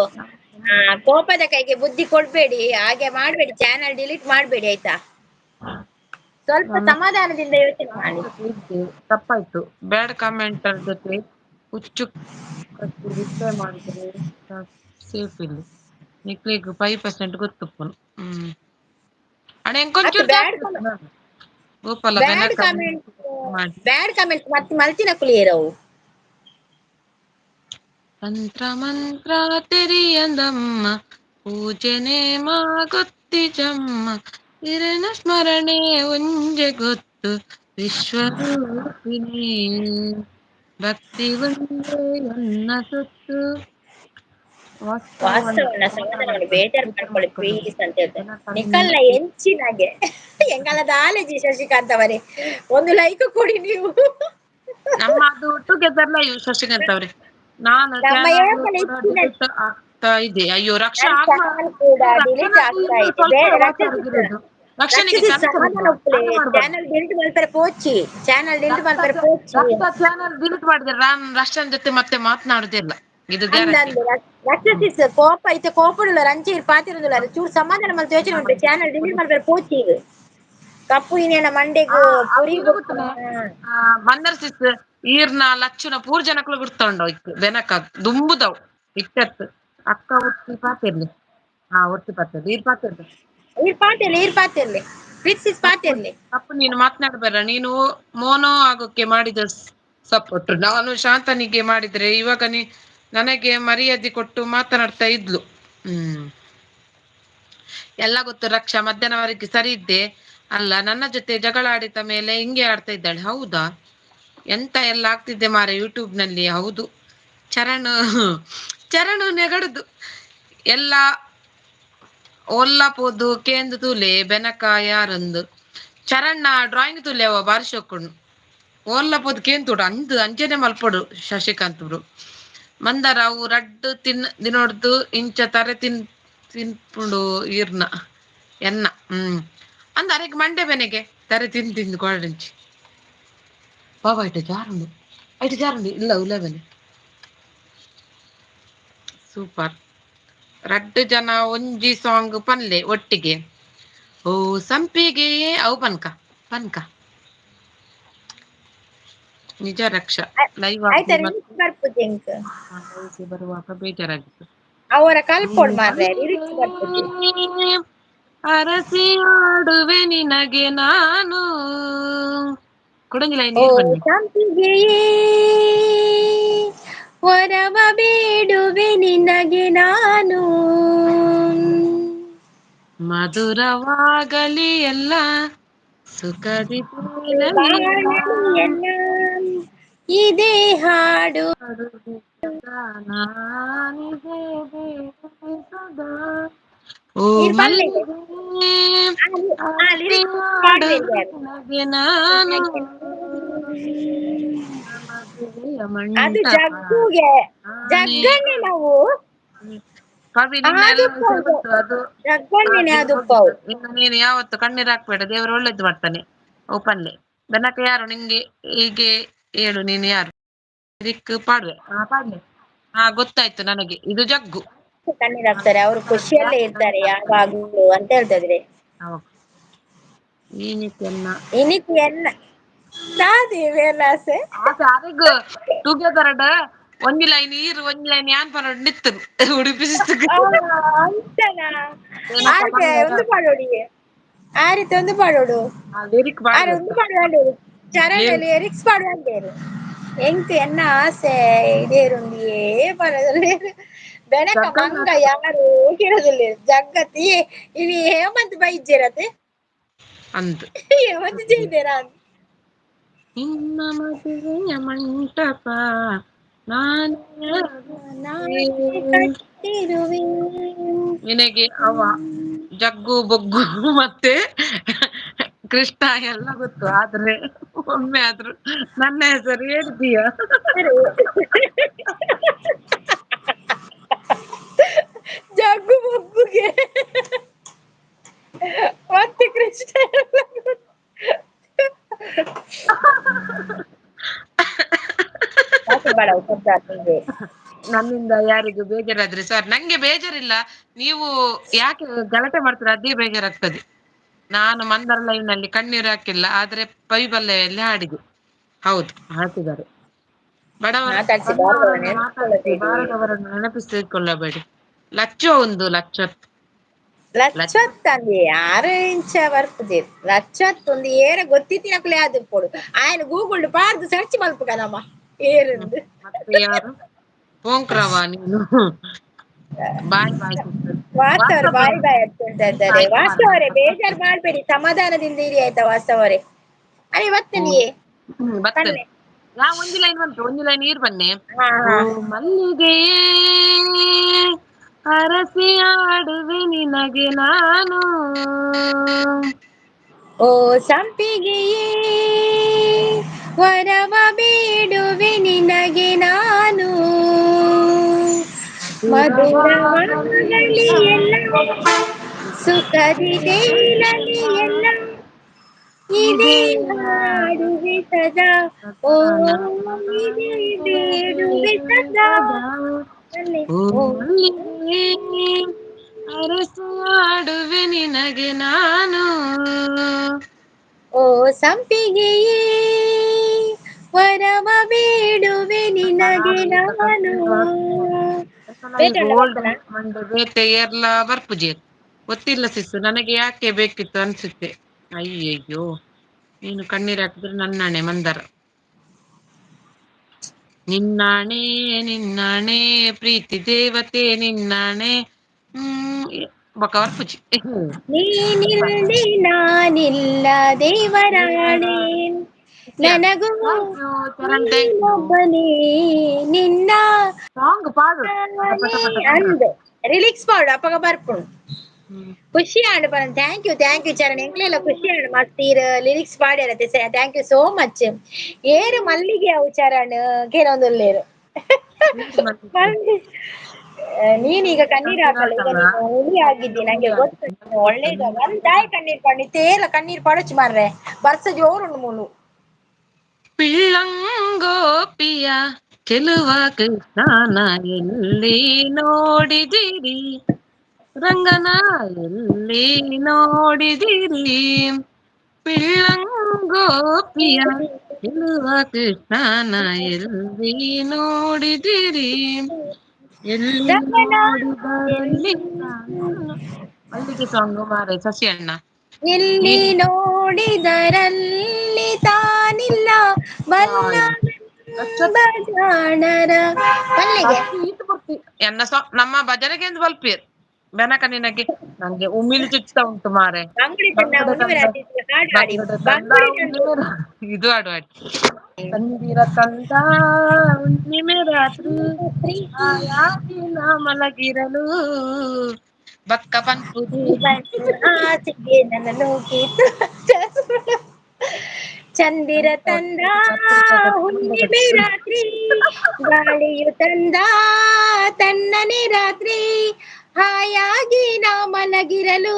ಕೋಪದ ಕೈಗೆ ಬುದ್ಧಿ ಕೊಡ್ಬೇಡಿ ಹಾಗೆ ಮಾಡ್ಬೇಡಿ ಚಾನಲ್ ಡಿಲೀಟ್ ಮಾಡ್ಬೇಡಿ ಆಯ್ತಾ ಸ್ವಲ್ಪ ಸಮಾಧಾನದಿಂದ ಯೋಚನೆ ಮಾಡಿ. ತಪ್ಪಾಯ್ತು ಬ್ಯಾಡ್ ಕಮೆಂಟರ್ ಜೊತೆ ಹುಚ್ಚು ಕಟ್ಟಿ ರಿಪ್ಲೈ ಮಾಡಿದ್ರೆ ಸೇಫ್ ಇಲ್ಲಿ ನಿಕ್ಲಿಗ್ 5% ಗೊತ್ತುಪ್ಪನು ಅಣ್ಣ ಅತ್ತು ಎಂಕೊಂಚೂರು ಜಾಸ್ತಿ ಇತ್ತು ನಾನು ಗೋಪಾಲ ಬ್ಯಾಡ್ ಬೆನಕ ಕಮೆಂಟ್ ಮಾಡಿ ಬ್ಯಾಡ್ ಕಮೆಂಟ್ ಮತ್ತೆ ಮಲ್ತಿನ ಕುಲಿಯರವು ತಂತ್ರ ಮಂತ್ರ ತೆರಿಯಂದಮ್ಮ ಪೂಜನೆ ಮಾಗುತ್ತಿ ಜಮ್ಮ ಹಿರನ ಸ್ಮರಣೆ ಒಂಜೆ ಗೊತ್ತು ವಿಶ್ವರೂಪಿಣಿ ಭಕ್ತಿ ಒಂದೇ ನನ್ನ ಸೊತ್ತು ವಾಸ್ತವನ ಸಮಾಧಾನ ಮಾಡಿ ಬೇಜಾರು ಮಾಡ್ಕೊಳ್ಳಿ ಪ್ಲೀಸ್ ಅಂತ ಹೇಳ್ತಾರೆ ನಿಖಲ್ನ ಎಂಚಿನಾಗೆ ಎಂಗಾಲದ ಆಲೆಜಿ ಶಶಿಕಾಂತ್ ಅವರೇ ಒಂದು ಲೈಕ್ ಕೊಡಿ ನೀವು ನಮ್ಮ ಅದು ಟುಗೆದರ್ ಲೈವ್ ಶಶಿಕಾಂತ್ ಅವ್ರೆ. ನಾನು ನಮ್ಮ ಚಾನಲ್ ಏಪಲ್ ಕೂಡ ಹೆಚ್ಚಿನ ಡಿಲೀಟ್ ಆಗ್ತಾ ಇದೆ. ಅಯ್ಯೋ ರಕ್ಷಾ ನನ್ನ ಆಗ್ಬಾರ್ದು. ಚಾನಲ್ ಕೂಡ ಡಿಲೀಟ್ ರಕ್ಷಣದ್ದು ಆಗ್ತಾ ಇನ್ನು ಇದೆ. ಸ್ವಲ್ಪ ಬೇಡ ಓದ್ತಾರಿಗಿರೋದು. ರಕ್ಷಣಿಗೆ ರಕ್ಷಿಸಿ ಕ್ಯಾನ್ಸರ್ ಸಮಾಧಾನ ಇಲ್ವಾ? ಒಪ್ಪಲೆ ಹಾಗೆ ಮಾಡ್ಬಾರ್ದು. ಚಾನಲ್ ಡಿಲೀಟ್ ಮಾಡ್ತಾರೆ ಪೋಚಿ. ಚಾನಲ್ ಡಿಲೀಟ್ ರಕ್ಷ ಮಾಡ್ತಾರೆ ಪೋಚಿ. ರಕ್ಷ ಚಾನಲ್ ಡಿಲೀಟ್ ಮಾಡಿದ್ರೆ ನಾನು ರಕ್ಷನ್ ಜೊತೆ ಮತ್ತೆ ಮಾತನಾಡುದಿಲ್ಲ, ಇದು ಗ್ಯಾರಂಟಿ. ಅಂದಂದು ರಕ್ಷಿಸ್ ಕೋಪ ಐತೆ ಕೋಪಡುಲ್ಲ ರಂಚೆ ಪಾತಿರುದಿಲ್ಲ ಚೂರು ಸಮಾಧಾನ ಮತ್ತೆ ಯೋಚನೆ ಉಂಟು ಚಾನಲ್ ಡಿಲೀಟ್ ಮಾಡ್ತಾರೆ ಪೋಚಿ ಈಗ ಕಪ್ಪು ಇನ್ನೇನ ಮಂಡೆಗ್ ಪುರಿ ಅವ್ರಿಗೆ ಗೊತ್ತನೆ ಮಂದರ್ ಸಿಸ್ ಈರ್ನ ಲಕ್ಷಣ ಪೂರ್ ಜನಕ್ಲು ಗುರ್ತೊಂಡವ್ ಇಕ್ ಬೆನಕ ದುಂಬುದವ್ ಇಟ್ಟತ್ ಅಕ್ಕ ಒತ್ತಿ ಪಾತಿರ್ಲಿ. ಒತ್ತಿ ಪಾತಿರ್ಲಿ ಈರ್ ಪಾತಿರ್ಲಿ ಈರ್ ಪಾತಿರ್ಲಿ ಪ್ರೀತಿಸ್ ಪಾತಿರ್ಲಿ. ತಪ್ಪು ನೀನು ಮಾತನಾಡಬೇಡ. ನೀನು ಮೋನೋ ಆಗೋಕೆ ಮಾಡಿದ ಸಪೋರ್ಟ್. ನಾನು ಶಾಂತನಿಗೆ ಮಾಡಿದ್ರೆ ಇವಾಗ ನನಗೆ ಮರ್ಯಾದೆ ಕೊಟ್ಟು ಮಾತನಾಡ್ತಾ ಇದ್ಲು. ಎಲ್ಲ ಗೊತ್ತು ರಕ್ಷಾ. ಮಧ್ಯಾಹ್ನವರೆಗೆ ಸರಿ ಇದ್ದೆ ಅಲ್ಲ, ನನ್ನ ಜೊತೆ ಜಗಳ ಆಡಿದ ಮೇಲೆ ಹಿಂಗೆ ಆಡ್ತಾ ಇದ್ದಾಳೆ. ಹೌದಾ, ಎಂತ ಎಲ್ಲ ಆಗ್ತಿದ್ದೆ ಮಾರೆ ಯೂಟ್ಯೂಬ್ ನಲ್ಲಿ. ಹೌದು, ಚರಣು ನೆಗಡುದು ಎಲ್ಲ ಒಲ್ಲ ಪೋದು ಕೇಂದು ತೂಲೆ ಬೆನಕ ಯಾರೊಂದು ಚರಣ್ಣ ಡ್ರಾಯಿಂಗ್ ತುಲೆ ಅವ ಬಾರಿಸೊಕ್ಕುಂಡು ಓಲ್ಲ ಪೋದು ಕೇಂತೋಡು ಅಂದು ಅಂಜನೆ ಮಲ್ಪೊಡು ಶಶಿಕಾಂತ್ ಬ್ರು. ಮಂದಾರ ಅವು ರಡ್ಡು ದಿನೊಡ್ದು ಇಂಚ ತರೆ ತಿನ್ಪುಂಡು ಈರ್ನ ಎನ್ನ ಅಂದ ಅರೆಗ್ ಮಂಡೆ ಬೆನೆಗೆ ತರೆ ತಿಂದು ಕೊಳಂಚಿ ಬಾಬಾ ಐಟು ಜಾರುಂಡು ಇಲ್ಲ ಉಲೆಬೆನೆ ಸೂಪರ್. ರಡ್ಡು ಜನ ಒಂಜಿ ಸಾಂಗ್ ಪನ್ಲೆ ಒಟ್ಟಿಗೆ. ಓ ಸಂಪಿಗೆ ಅವು ಪನ್ಕ ನಿಜ ರಕ್ಷಾ. ಲೈವ್ ಆಯ್ತಾ ಆಗಿ ರಿಲೀಸ್ ಬರ್ಪುಜಿ ಎಂಕ್ ಬರುವಾಗ ಬೇಜಾರಾಗಿತ್ತು. ಅವರ ಕಲ್ಪೊಡ್ ಮಾರ್ರೆ ಲಿರಿಕ್ಸ್ ಬರ್ಪುಜಿ. ಅರಸಿ ಆಡುವೆ ನಿನಗೆ ನಾನು ಕುಡಂಗಿಲ್ಲ ಓ ನೀರ್ ಬನ್ನಿ. ಸಂಪಿಗೆಯೇ ವರವ ಬೇಡುವೆ ನಿನಗೆ ನಾನು ಮಧುರವಾಗಲಿ ಎಲ್ಲ ಸುಖದಿ ತೇಲಲಿ ಎಲ್ಲ ಇದೇ ಹಾಡು ನಾನಿದೆ ಸದಾ. ಓ ನೀರ್ ಬರ್ಲಿದೆ ಮಲ್ಲಿಗೆ ಅರಸಿ ಲಿರಿಕ್ಸ್ ಪಾಡ್ಬೇಡಿ ಆಡುವೆ ಯಾರು ನಿನಗೆ ನಾನು ಮದುವೆಯ ಅದು ಮಂಟಪ ಜಗ್ಗುಗೆ ನಾನೇ. ಜಗ್ಗನ್ನೇ ನಾವು ಕವಿ ನಿನ್ನೆಲ್ಲ ವಿಷಯ ಆದುಪ್ಪವು ಗೊತ್ತು. ಅದು ಜಗ್ಗನ್ನೇನೆ ಅದು ಆದುಪ್ಪವು ಹೋಗಿದ್ದು. ಇನ್ನು ನೀನು ಯಾವತ್ತು ಕಣ್ಣೀರ್ ಹಾಕ್ಬೇಡ, ದೇವರು ಒಳ್ಳೇದು ಮಾಡ್ತಾನೆ. ಓಪನ್ಲೆ ಬೆನಕ ಯಾರು ನಿಂಗೆ ಹೀಗೆ ಹೇಳು, ನೀನು ಯಾರು ಲಿರಿಕ್ ಪಾಡ್ವೆ ಪಾಡ್ಲೆ. ಗೊತ್ತಾಯ್ತು ನನಗೆ, ಇದು ಜಗ್ಗು. ಕಣ್ಣೀರ್ ಹಾಕ್ತಾರೆ ಅವರು ಖುಷಿಯಲ್ಲೇ ಇರ್ತಾರೆ ಯಾವಾಗ್ಲೂ ಅಂತ ಹೇಳ್ತಿದ್ರೆ ಇನಿಕ್ ಎನ್ನ ಆಸೆ ಅರಿಗ್ ಟುಗೆದರ್ ಒಂಜಿ ಲೈನ್ ಈರು ಒಂಜಿ ಲೈನ್ ಯಾನ್ ಪನೋಡು ನಿತ್ತು ಉಡುಪಿ ಅಂತನಾ ಆಯ್ತೆ ಒಂದು ಪಾಡೋಡಿ ಆ ರೀತಿ ಒಂದು ಪಾಡೋಡು ಲಿರಿಕ್ ಆರೆ ಒಂದು ಪಾಡ್ಬೇಕು. ಪಾಡುವಂಡೇರು ಚರಣಲ್ಲಿ ಲಿರಿಕ್ಸ್ ಪಾಡುವಂಡೇರು ಎಂಕ್ ಎನ್ನ ಆಸೆ ಇದೇರುಂಡಿಯೇ ಬರದಲ್ಲೇರು ಬೆನಕ ಮಂಗ ಯಾರು ಕೇಳದಿಲ್ಲ ಜಗತ್ತಿ ಇನಿ ಹೇಮಂತ್ ಬೈಜ್ಜೇರತೆ ಅಂತ ಹೇಮಂತ್ ಜೈದೇರಾ ನಿನ್ನ ಮದುವೆಯ ಮಂಟಪ ನಾನೇ ಕಟ್ಟಿರುವೆ ನಿನಗೆ ಅವ ಜಗ್ಗು ಬೊಗ್ಗು ಮತ್ತೆ ಕೃಷ್ಣ ಎಲ್ಲ ಗೊತ್ತು, ಆದ್ರೆ ಒಮ್ಮೆ ಆದ್ರೂ ನನ್ನ ಹೆಸರು ಹೇಳ್ತೀಯ. ಜಗ್ಗು ಬೊಗ್ಗುಗೆ ಮತ್ತೆ ಕೃಷ್ಣ ನನ್ನಿಂದ ಯಾರಿಗೂ ಬೇಜಾರಾದ್ರೆ ಸರ್, ನಂಗೆ ಬೇಜಾರಿಲ್ಲ. ನೀವು ಯಾಕೆ ಗಲಾಟೆ ಮಾಡ್ತೀರ ಅದೇ ಬೇಜಾರಾಗ್ತದೆ. ನಾನು ಮಂದರ್ ಲೈವ್ ನಲ್ಲಿ ಕಣ್ಣೀರು ಹಾಕಿಲ್ಲ, ಆದ್ರೆ ಪೈಬಲ್ಲೆಯಲ್ಲಿ ಹಾಡಿದೆ. ಹೌದು, ಹಾಕಿದ್ದಾರೆ. ಬಡವರನ್ನು ಮಾತಾಡಿಸಿ ಬಾರದವರನ್ನು ನೆನಪಿಸಿಕೊಳ್ಳಬೇಡಿ. ಲಚ್ಚೋ ಒಂದು ಲಚ್ಚತ್ ಲಚ್ಚತ್ ಅಂದಿ 6 ಇಂಚ ಬರ್ತದೆ ಲಚ್ಚತ್ ಒಂದು ಏರ ಗೊತ್ತಿತ್ತಿನಕ್ಲೆ ಅದು ಕೊಡು ఆయన ಗೂಗಲ್ ಪಾರ್ದು ಸರ್ಚ್ ಮಲ್ಪು ಕದಮ್ಮ ಏರಂದು ಮತ್ತೆ ಯಾರು ಪೋಂಕ್ರವ ನೀನು ಬಾಯ್ ಬಾಯ್ ಸಿಸ್ಟರ್. ವಾಸ್ತವರೇ ಬಾಯಿ ಬಾಯಿ ಅಂತ ಇದ್ದಾರೆ. ವಾಸ್ತವರೇ ಬೇಜಾರು ಮಾಡ್ಬೇಡಿ, ಸಮಾಧಾನದಿಂದ ಇರಿ ಆಯ್ತಾ ವಾಸ್ತವರೇ. ಅರೆ ಬರ್ತನಿಯೇ ಬರ್ತದೆ. ಯಾ ಒಂದು ಲೈನ್ ಬಂತು, ಒಂದು ಲೈನ್ ನೀರ್ ಬನ್ನಿ. ಹಾ ಓ ಹಾ ಮಲ್ಲಿಗೆಯೇ ಅರಸಿ ಆಡುವೆ ನಿನಗೆ ನಾನು ಓ ಸಂಪಿಗೆಯೇ ವರವ ಬೇಡುವೆ ನಿನಗೆ ನಾನು ದೂರವಾಗಲಿ ಮಧುರವಾಗಲಿ ಎಲ್ಲ ಸುಖದಿ ತೇಲಲಿ ಎಲ್ಲ ಇದೇ ಇದೇ ಹಾಡುವೆ ಸದಾ ಓ ಇದೇ ಬೇಡುವೆ ಸದಾ ಸದಾ ಅಲ್ಲಿ ಓ ಓ ಮಲ್ಲಿಗೆ ಅರಸು ಆಡುವೆ ನಿನಗೆ ನಾನು ಓ ಸಂಪಿಗೆಯೇ ವರವ ಬೇಡುವೆ ನಿನಗೆ ನಾನು ಈಗ ಬೇಟುಂಡ ಓಲ್ಡ್ ಬರ್ತಾನ ಮಂಡೆ ಬೇತೆ ಏರ್ಲ ಬರ್ಪುಜಿ ಗೊತ್ತಿಲ್ಲ ಸಿಸ್ಸು ನನಗೆ ಯಾಕೆ ಬೇಕಿತ್ತು ಅನ್ಸುತ್ತೆ ಅಯ್ಯಯ್ಯೋ ನೀನು ಕಣ್ಣೀರ್ ಹಾಕಿದ್ರೆ ನನ್ನಾಣೆ ಮಂದರ ನಿನ್ನಾಣೆ ನಿನ್ನಾಣೆ ಪ್ರೀತಿ ದೇವತೆ ನಿನ್ನಾಣೆ ಬಕ ಬರ್ಪುಜಿ ನೀನಿಲ್ಲದೆ ನಾನಿಲ್ಲ ದೇವರಾಣೆ ನನಗೂ thank you Charan thank you ನೀನೊಬ್ಬನೇ ನಿನ್ನ ಸಾಂಗ್ ಪಾಡು ಪಟ ಪಟ ಪಟ ಪಟ ಅಂದ್ ರಿಲೀಕ್ಸ್ ಪಾಡು ಅಪ್ಪಗ ಬರ್ಪುಂಡು ಹ್ಮ್ ಖುಷಿ ಆಂಡ್ ಬರ ಥ್ಯಾಂಕ್ ಯು ಚರಣ್ ಎಂಕ್ಲೆಲ್ಲ ಖುಷಿ ಆಂಡ್ ಮಸ್ತೀರ್ ಲಿರಿಕ್ಸ್ ಪಾಡ್ಯಾರತ್ತೆ ಥ್ಯಾಂಕ್ ಯು ಸೋ ಮಚ್ ಏರು ಮಲ್ಲಿಗೆ ಅವು ಚರಣ್ ಕೆಲವೊಂದುಲ್ಲೇರು ನೀರು ಮತ್ತೆ ನೀನೀಗ ಕಣ್ಣೀರ್ ಹಾಕಲ್ಲ ಈಗ ಹಾಕಲ್ಲ ನೀನು ಹುಲಿ ಆಗಿದ್ದಿ ಹುಲಿ ನಂಗೆ ಗೊತ್ತು ಆಗಿದೆ ನೀನು ನನಗೆ ಗೊತ್ತು ಒಳ್ಳೇದು ನಿನಗೆ ಒಂದಾಯ್ ಕಣ್ಣೀರ್ ಪಣ್ಣಿ ತೇಲ ಕಣ್ಣೀರ್ ಪಡಚು ಮಾರ್ರೆ ಬರ್ಸ ಜೋರುಂಡು ಮೂಲು ಪಿಳ್ಳಂಗೋಪಿಯ ಚೆಲುವ ಕೃಷ್ಣನ ಎಲ್ಲಿ ನೋಡಿದಿರಿ ರಂಗನ ಎಲ್ಲಿ ನೋಡಿದಿರಿ ಪಿಳ್ಳಂಗೋಪಿಯ ಚೆಲುವ ಕೃಷ್ಣನ ಎಲ್ಲಿ ನೋಡಿದಿರಿ ಎಲ್ಲಿ ರಂಗನ ನೋಡಿದರಲ್ಲಿ ಎಲ್ಲಿ ಮಲ್ಲಿಗೆ ಸಾಂಗು ಮಾರೆ ಶಶಿ ಅಣ್ಣ ಎಲ್ಲಿ ನೀನು ನೋಡಿದರಲ್ಲಿ ತಾನಿಲ್ಲ ಬಲ್ಲ ಜಾಣರ ಮಲ್ಲಿಗೆ ಎನ್ನ ನಮ್ಮ ಭಜನೆಗೆ ಬಲ್ಪೀರ್ ಬೆನಕ ನಿನಗೆ ನಂಗೆ ಉಮ್ಮಿಲಿ ಚುಚ್ತಾ ಉಂಟು ಮಾರೆ ಅಂಗಡಿ ತಂದ ಬಂಗಡೆ ಹುಣ್ಣಿಮೆ ತಂದ ರಾತ್ರಿ ಹಾಡು ಹಾಡಿ ಬಂಗಡೆ ತಂದ ಬಂಗುಡಿ ತಂದು ಹುಣ್ಣಿಮೆ ಇದು ಆಡು ಆಡಿ ತಂದಿರ ತಂದ ಹುಣ್ಣಿಮೆ ರಾತ್ರಿ ಹಾಯಾಗಿ ನಾ ಮಲಗಿರಲು ಬಕ್ಕ ಪನ್ಪುದಿ ಆಸೆಗೆ ನನ್ನ ನೂಕಿತು ಚಂದಿರ ತಂದ ಹುಣ್ಣಿಮೆ ರಾತ್ರಿ ಗಾಳಿಯು ತಂದ ತಣ್ಣನೆ ರಾತ್ರಿ ಹಾಯಾಗಿ ನಾ ಮಲಗಿರಲು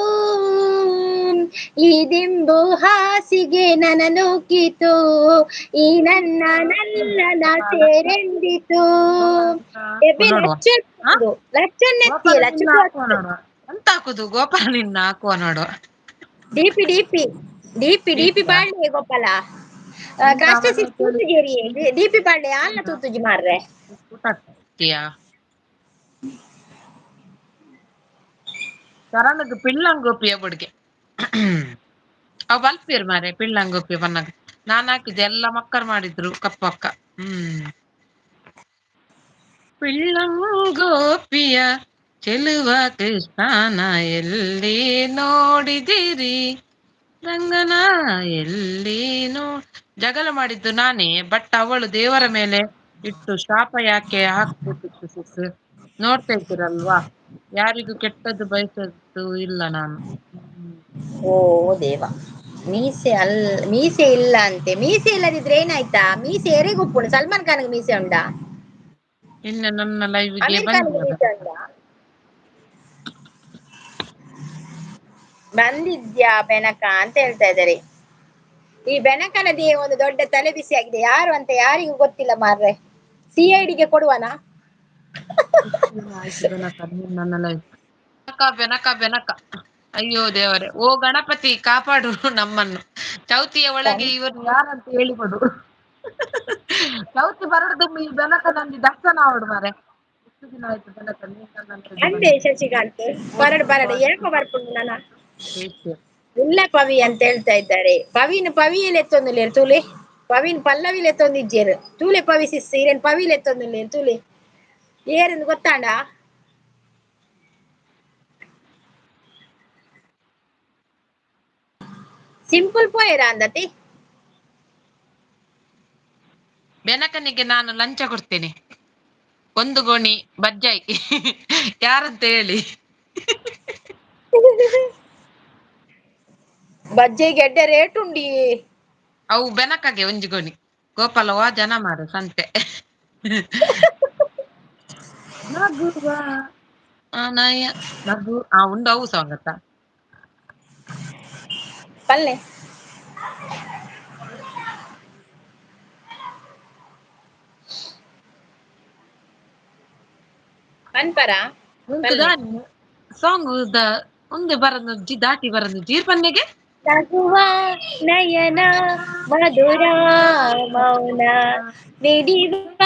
ಈ ದಿಂಬು ಹಾಸಿಗೆ ನನ್ನ ನೂಕಿತು ಈ ನನ್ನ ನಲ್ಲನ ಸೇರೆಂದಿತು ಎಬೆ ನೋಡುವ ಲಚ್ಚ ಲಚ್ಚನ್ನೆತ್ತಿ ಗೋಪಾಲ ನಿನ್ನ ಲಚ್ಚು ಹಾಕುವ ನೋಡುವ ಎಂತ ಹಾಕುದು ಗೋಪಾಲ ನಿನ್ನ ಹಾಕುವ ನೋಡುವ DP DP DP DP Deepika ಪಾಡ್ಲೆ ಗೋಪಾಲ ನಿನ್ನ ಕಾಸ್ಟಸಿ ಮನೆ ಕೇಳಿ ತೂತುಗೇರಿ ಡಿಪಿ ಪಾಡ್ಲೆ ಆಲ್ನ ತೂತುಜಿ ಮಾರ್ರೆ ಊಟ ಆಗ್ತೀಯಾ ಶರಣಗ್ ಪಿಳ್ಳಂಗೋಪಿಯ ಬುಡ್ಗೆ ಅವ್ ಬಲ್ಪೀರ್ ಮಾರೆ ಪಿಳ್ಳಂಗೋಪಿ ಬನ್ನಗ ನಾನ್ ಹಾಕಿದ್ದೆ ಎಲ್ಲ ಮಕ್ಕರ್ ಮಾಡಿದ್ರು ಕಪ್ಪಕ್ಕ ಪಿಳ್ಳಂಗೋಪಿಯ ಚೆಲುವ ಕೃಷ್ಣನ ಎಲ್ಲಿ ನೋಡಿದಿರಿ ರಂಗನ ಎಲ್ಲಿ ಜಗಳ ಮಾಡಿದ್ದು ನಾನೇ ಬಟ್ ಅವಳು ದೇವರ ಮೇಲೆ ಇಟ್ಟು ಶಾಪ ಯಾಕೆ ಹಾಕ್ಬೇಕಿತ್ತು ಸಿಸ್ ನೋಡ್ತಾ ಇದ್ದೀರಲ್ವಾ ಯಾರಿಗೂ ಕೆಟ್ಟದ್ದು ಬಯಸದ್ದು ಇಲ್ಲ ನಾನು ಓ ದೇವ ಮೀಸೆ ಇಲ್ಲ ಅಂತೆ ಮೀಸೆ ಇಲ್ಲದಿದ್ರೆ ಏನಾಯ್ತಾ ಮೀಸೆ ಎರೆಗುಪ್ಪುಡು ಸಲ್ಮಾನ್ ಖಾನ್ಗೆ ಮೀಸೆ ಉಂಡಾ ನಿನ್ನೆ ನನ್ನ ಲೈವ್ಗೆ ಅಮೀರ್ ಖಾನ್ಗೆ ಬಂದಿಯ ಮೀಸೆ ಉಂಡಾ ಬಂದಿದ್ಯಾ ಬೆನಕ ಅಂತ ಹೇಳ್ತಾ ಇದ್ದಾರೆ ಈ ಬೆನಕನದೇ ಒಂದು ದೊಡ್ಡ ತಲೆ ಬಿಸಿ ಆಗಿದೆ ಯಾರು ಅಂತ ಯಾರಿಗೂ ಗೊತ್ತಿಲ್ಲ ಮಾರ್ರೆ CID ಗೆ ಕೊಡುವನಾ ಆಯ್ತು ಬೆನಕ ನನ್ನ ಲೈವ್ ಬೆನಕ ಬೆನಕ ಅಯ್ಯೋ ದೇವರೇ ಓ ಗಣಪತಿ ಕಾಪಾಡು ನಮ್ಮನ್ನು ಚೌತಿಯ ಒಳಗೆ ಇವರು ಯಾರಂತ ಹೇಳಿಕೊಡು ಚೌತಿ ಬರಡ್ದು ಈ ಬೆನಕನಲ್ಲಿ ದರ್ಶನ ಆವಡು ಮಾರೆ ಎಷ್ಟು ದಿನ ಆಯ್ತು ಬೆನಕ ನೀನ್ ನನ್ನೊಟ್ಟಿಗೆ ಅಂದೆ ಬಂದು ಶಶಿಕಾಂತ್ ಬರಡು ಯಾಕೋ ಬರ್ಪುಂಡು ನನ್ನ ಬೇಷ್. ಇಲ್ಲ ಪವಿ ಅಂತ ಹೇಳ್ತಾ ಇದ್ದಾರೆ ಪವಿಯಲ್ಲಿ ಎತ್ತೊಂದುಲ್ಲೇರು ತೂಲೆ ಪವಿನ್ ಪಲ್ಲವಿಲ್ ಎತ್ತೊಂದಿಜ್ಜೇರು ತೂಲೆ ಪವಿ ಸಿಸ್ ಇರೇನ್ ಪವಿಲ್ ಎತ್ತೊಂದುಲ್ಲೇರು ತೂಲೆ ಏರೆಂದು ಗೊತ್ತಾಂಡ ಸಿಂಪಲ್ ಪೋಯರಾ ಅಂದತಿ ಬೆನಕನಿಗೆ ನಾನು ಲಂಚ ಕೊಡ್ತೇನೆ ಒಂದು ಗೋಣಿ ಬಜ್ಜಾಯಿ ಯಾರಂತ ಹೇಳಿ ಬಜ್ಜಿಗೆ ಎಡ್ಡೆ ರೇಟ್ ಉಂಡಿ ಅವು ಬೆನಕಗೆ ಒಂಜಿ ಗೋಣಿ ಗೋಪಾಲವ್ವ ಜನ ಮಾರು ಸಂತೆ ನಗುವ ಅನಯ ನಗು ಉಂಡು ಅವು ಸಾಂಗ್ ಅತ್ತ ಪಲ್ಲೆ ಪನ್ಪರ ಉಂಟುದ ಪಲ್ಲೆ ಸಾಂಗ್ ಒಂದೇ ಬರದು ದಾಟಿ ಬರದು ಜೀರ್ ಪನ್ನೆಗೆ ನಗುವ ನಯನ ಮಧುರ ಮೌನ ಮಿಡಿವ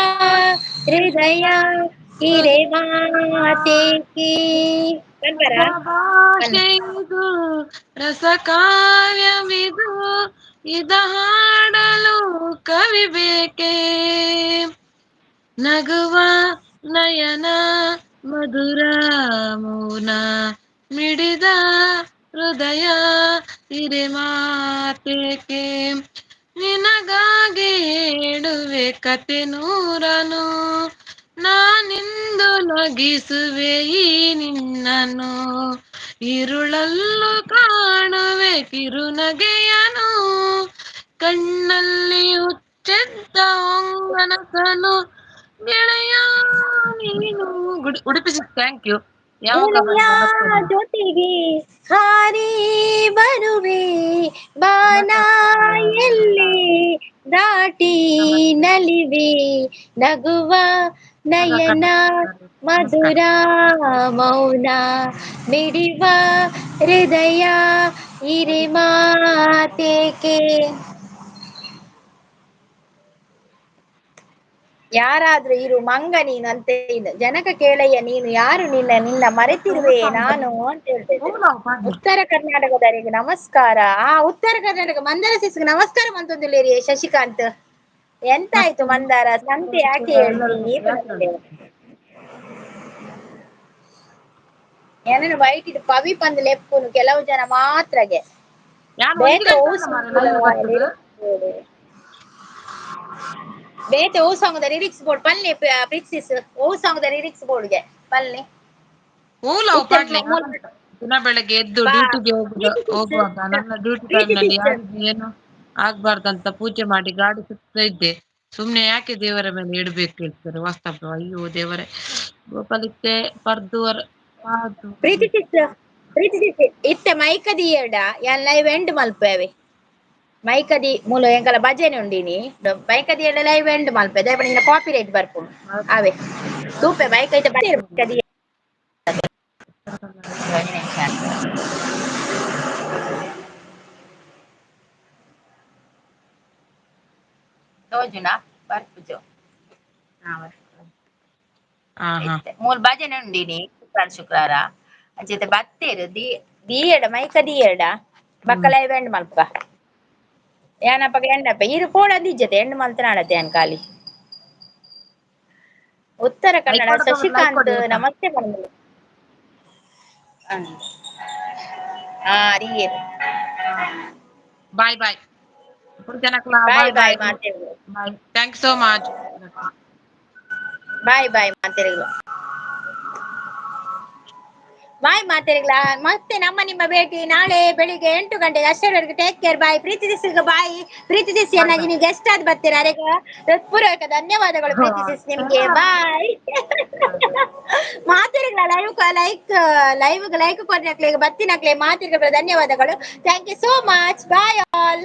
ಹೃದಯ ಹಿರೆ ಮಾತೇಕಿ ಪನ್ಪರ ಪಲ್ಲೆ ಭಾಷೆಯಿದು ರಸ ಕಾವ್ಯವಿದು ಇದ ಹಾಡಲು ಕವಿ ಬೇಕೆ ನಗುವ ನಯನ ಮಧುರ ಮೌನ ಮಿಡಿದ ಹೃದಯ ಹಿರೆ ಮಾತೇಕೆ ನಿನಗಾಗಿ ಹೇಳುವೆ ಕತೆ ನೂರನು ನಾನಿಂದು ನಗಿಸುವೆ ಈ ನಿನ್ನನು ഇരുളಲ್ಲೂ ಕಾಣುವೆ ಕಿರುನಗೆಯನು ಕಣ್ಣಲ್ಲಿ ಹುಚ್ಚೆದ್ದ ಹೊಂಗನಸನು ಗೆಳೆಯ ನೀನು ಉಡುಪಿ ಥ್ಯಾಂಕ್ ಯು ಯಾವಾಗ ಗೆಳೆಯ ಬಂದ ಬರ್ತೇನೆ ಜೊತೆಗೆ ಹಾರಿ ಬರುವೆ ಬಾನ ಎಲ್ಲೆ ದಾಟಿ ನಲಿವೆ ನಗುವ ನಯನ ನಮಸ್ಕಾರ ಮಧುರ ಮೌನ ಮಿಡಿವ ಹೃದಯ ಹಿರಿ ಮಾತೇಕೆ ಯಾರಾದ್ರೂ ಇರು ಮಂಗ ನೀನು ಅಂತ ಜನಕ ಕೇಳಯ್ಯ ನೀನು ಯಾರು ನಿನ್ನ ಮರೆತಿರುವೆ ನಾನು ಅಂತ ಹೇಳ್ತಿದ್ದೆ ಉತ್ತರ ಕರ್ನಾಟಕದವರಿಗೆ ನಮಸ್ಕಾರ ಉತ್ತರ ಕರ್ನಾಟಕ ಮಂದಾರ ಸಿಸ್ಗೆ ನಮಸ್ಕಾರ ಮಂತೊಂದುಲ್ಲೇರಿ ಶಶಿಕಾಂತ್ ಎಂತ ಆಯ್ತು ಮಂದಾರ ಸಂತೆ ಯಾಕೆ ಹೇಳ್ತಿ ಏನನ್ನು ವೈಟ್ ಇದು ಪವಿ ಪಂದ್ ಲೆಪ್ಪುನು ಕೆಲವು ಜನ ಮಾತ್ರಗೆ ನಾನು ಒಂದು ಬೇತೆ ಗಂಟೆ ಅಲ್ಲ ಮಾರ್ರೆ ಊಸಂಗುದ live ಬರ್ತದೆ ಬೇತೆ ಊಸಂಗುದ ಲಿರಿಕ್ಸ್ ಬೋರ್ಡ್ ಪಲ್ಲೆ ಪ್ರಿಕ್ಸಿಸ್ ಊಸಂಗುದ ಲಿರಿಕ್ಸ್ ಬೋರ್ಡ್ಗೆ ಪಲ್ಲೆ ಹೂಲವು ಇತ್ತೆ ಪಾಡ್ಲೆ ದಿನ ಬೆಳಗ್ಗೆ ಎದ್ದು ಬಾ ಡ್ಯೂಟಿಗೆ ಪ್ರೀತಿ ಹೋಗುವಾಗ ನನ್ನ ಡ್ಯೂಟಿ ಟೈಮ್ ಪ್ರೀತಿ ನಲ್ಲಿ ಸಿಸ್ಟರ್ ಯಾರಿಗೂ ಏನು ಆಗ್ಬಾರ್ದಂತ ಪೂಜೆ ಮಾಡಿ ಗಾಡಿ ಸುತ್ತಾ ಇದ್ದೆ ಸುಮ್ನೆ ಯಾಕೆ ದೇವರ ಮೇಲೆ ಇಡ್ಬೇಕು ಹೇಳ್ತಾರೆ ವಾಸ್ತವ ಅಯ್ಯೋ ದೇವರೇ ಗೋಪಾಲಿತ್ತೆ ಪರ್ದುವರ್ ಪ್ರೀತಿ ಸಿಸ್ಟರ್ ಪ್ರೀತಿ ಸಿಸ್ಟರ್ ಇತ್ತೆ ಮೈಕದಿ ಏಡ ಯಾನ್ ಲೈವ್ ಎಂಡ್ ಮಲ್ಪೇವೆ ಮೈಕದಿ ಮೂಲ ಎಂಕಲ ಭಜನೆ ಉಂಡಿನಿ ಮೈಕದಿ ಏಡ ಲೈವ್ ಎಂಡ್ ಮಲ್ಪೆ ದಯಪ ನಿನ್ನ ಕಾಪಿ ರೈಟ್ ಬರ್ಪುಂಡು ಅವೇ ತೂಪೆ ಮೈಕೈತೆ ಮೈಕದಿ ತೋಜುನ ಬರ್ಪುಜು ಮೂಲ್ ಭಜನೆ ಉಂಡಿನಿ ಶುಕ್ರವಾರ ಅಂಚೆತೆ ಬತ್ತೇರು ದೀಯಡ ಮೈಕ ದೀಯಡ ಬಕ್ಕಲ ಎಂಡ್ ಮಲ್ಪ ಏನಪ್ಪ ಎಂಡಪ್ಪ ಇರು ಕೋಡ ದಿಜ್ಜತೆ ಎಂಡ್ ಮಲ್ತ ನಾಡತೆ ಅನ್ ಖಾಲಿ ಉತ್ತರ ಕನ್ನಡ ಶಶಿಕಾಂತ್ ನಮಸ್ತೆ ಬಂದು ಅರಿಯೇರು bye bye bye bye bye bye ಮಾತೆರ್ಗಳು bye thank so much bye bye ಮಾತೆರ್ಗಳು ಬಾಯ್ ಮಾತೆರೆಗ್ಲಾ ಮತ್ತೆ ನಮ್ಮ ನಿಮ್ಮ ಭೇಟಿ ನಾಳೆ ಬೆಳಿಗ್ಗೆ 8 ಗಂಟೆಗೆ ಅಷ್ಟರವರೆಗೆ ಟೇಕ್ ಕೇರ್ ಬಾಯ್ ಪ್ರೀತಿ ದಿಸ್ಗೆ ಬಾಯ್ ಪ್ರೀತಿ ದಿಸ್ ಬಾಯ್ ಏನಾಗಿ ನೀವು ಗೆಸ್ಟ್ ಆದ್ ಬರ್ತೀರಾ ಅರೆಗ ಹೃತ್ಪೂರ್ವಕ ಧನ್ಯವಾದಗಳು ಪ್ರೀತಿ ದಿಸ್ ನಿಮ್ಗೆ ಬಾಯ್ ಮಾತೆರೆಗ್ಲ ಲೈವ್ ಲೈಕ್ ಕೊಡ್ನಕ್ಲೆ ಬರ್ತಿನಕ್ಲೆ ಮಾತಿರ್ಗ ಧನ್ಯವಾದಗಳು thank you so much bye all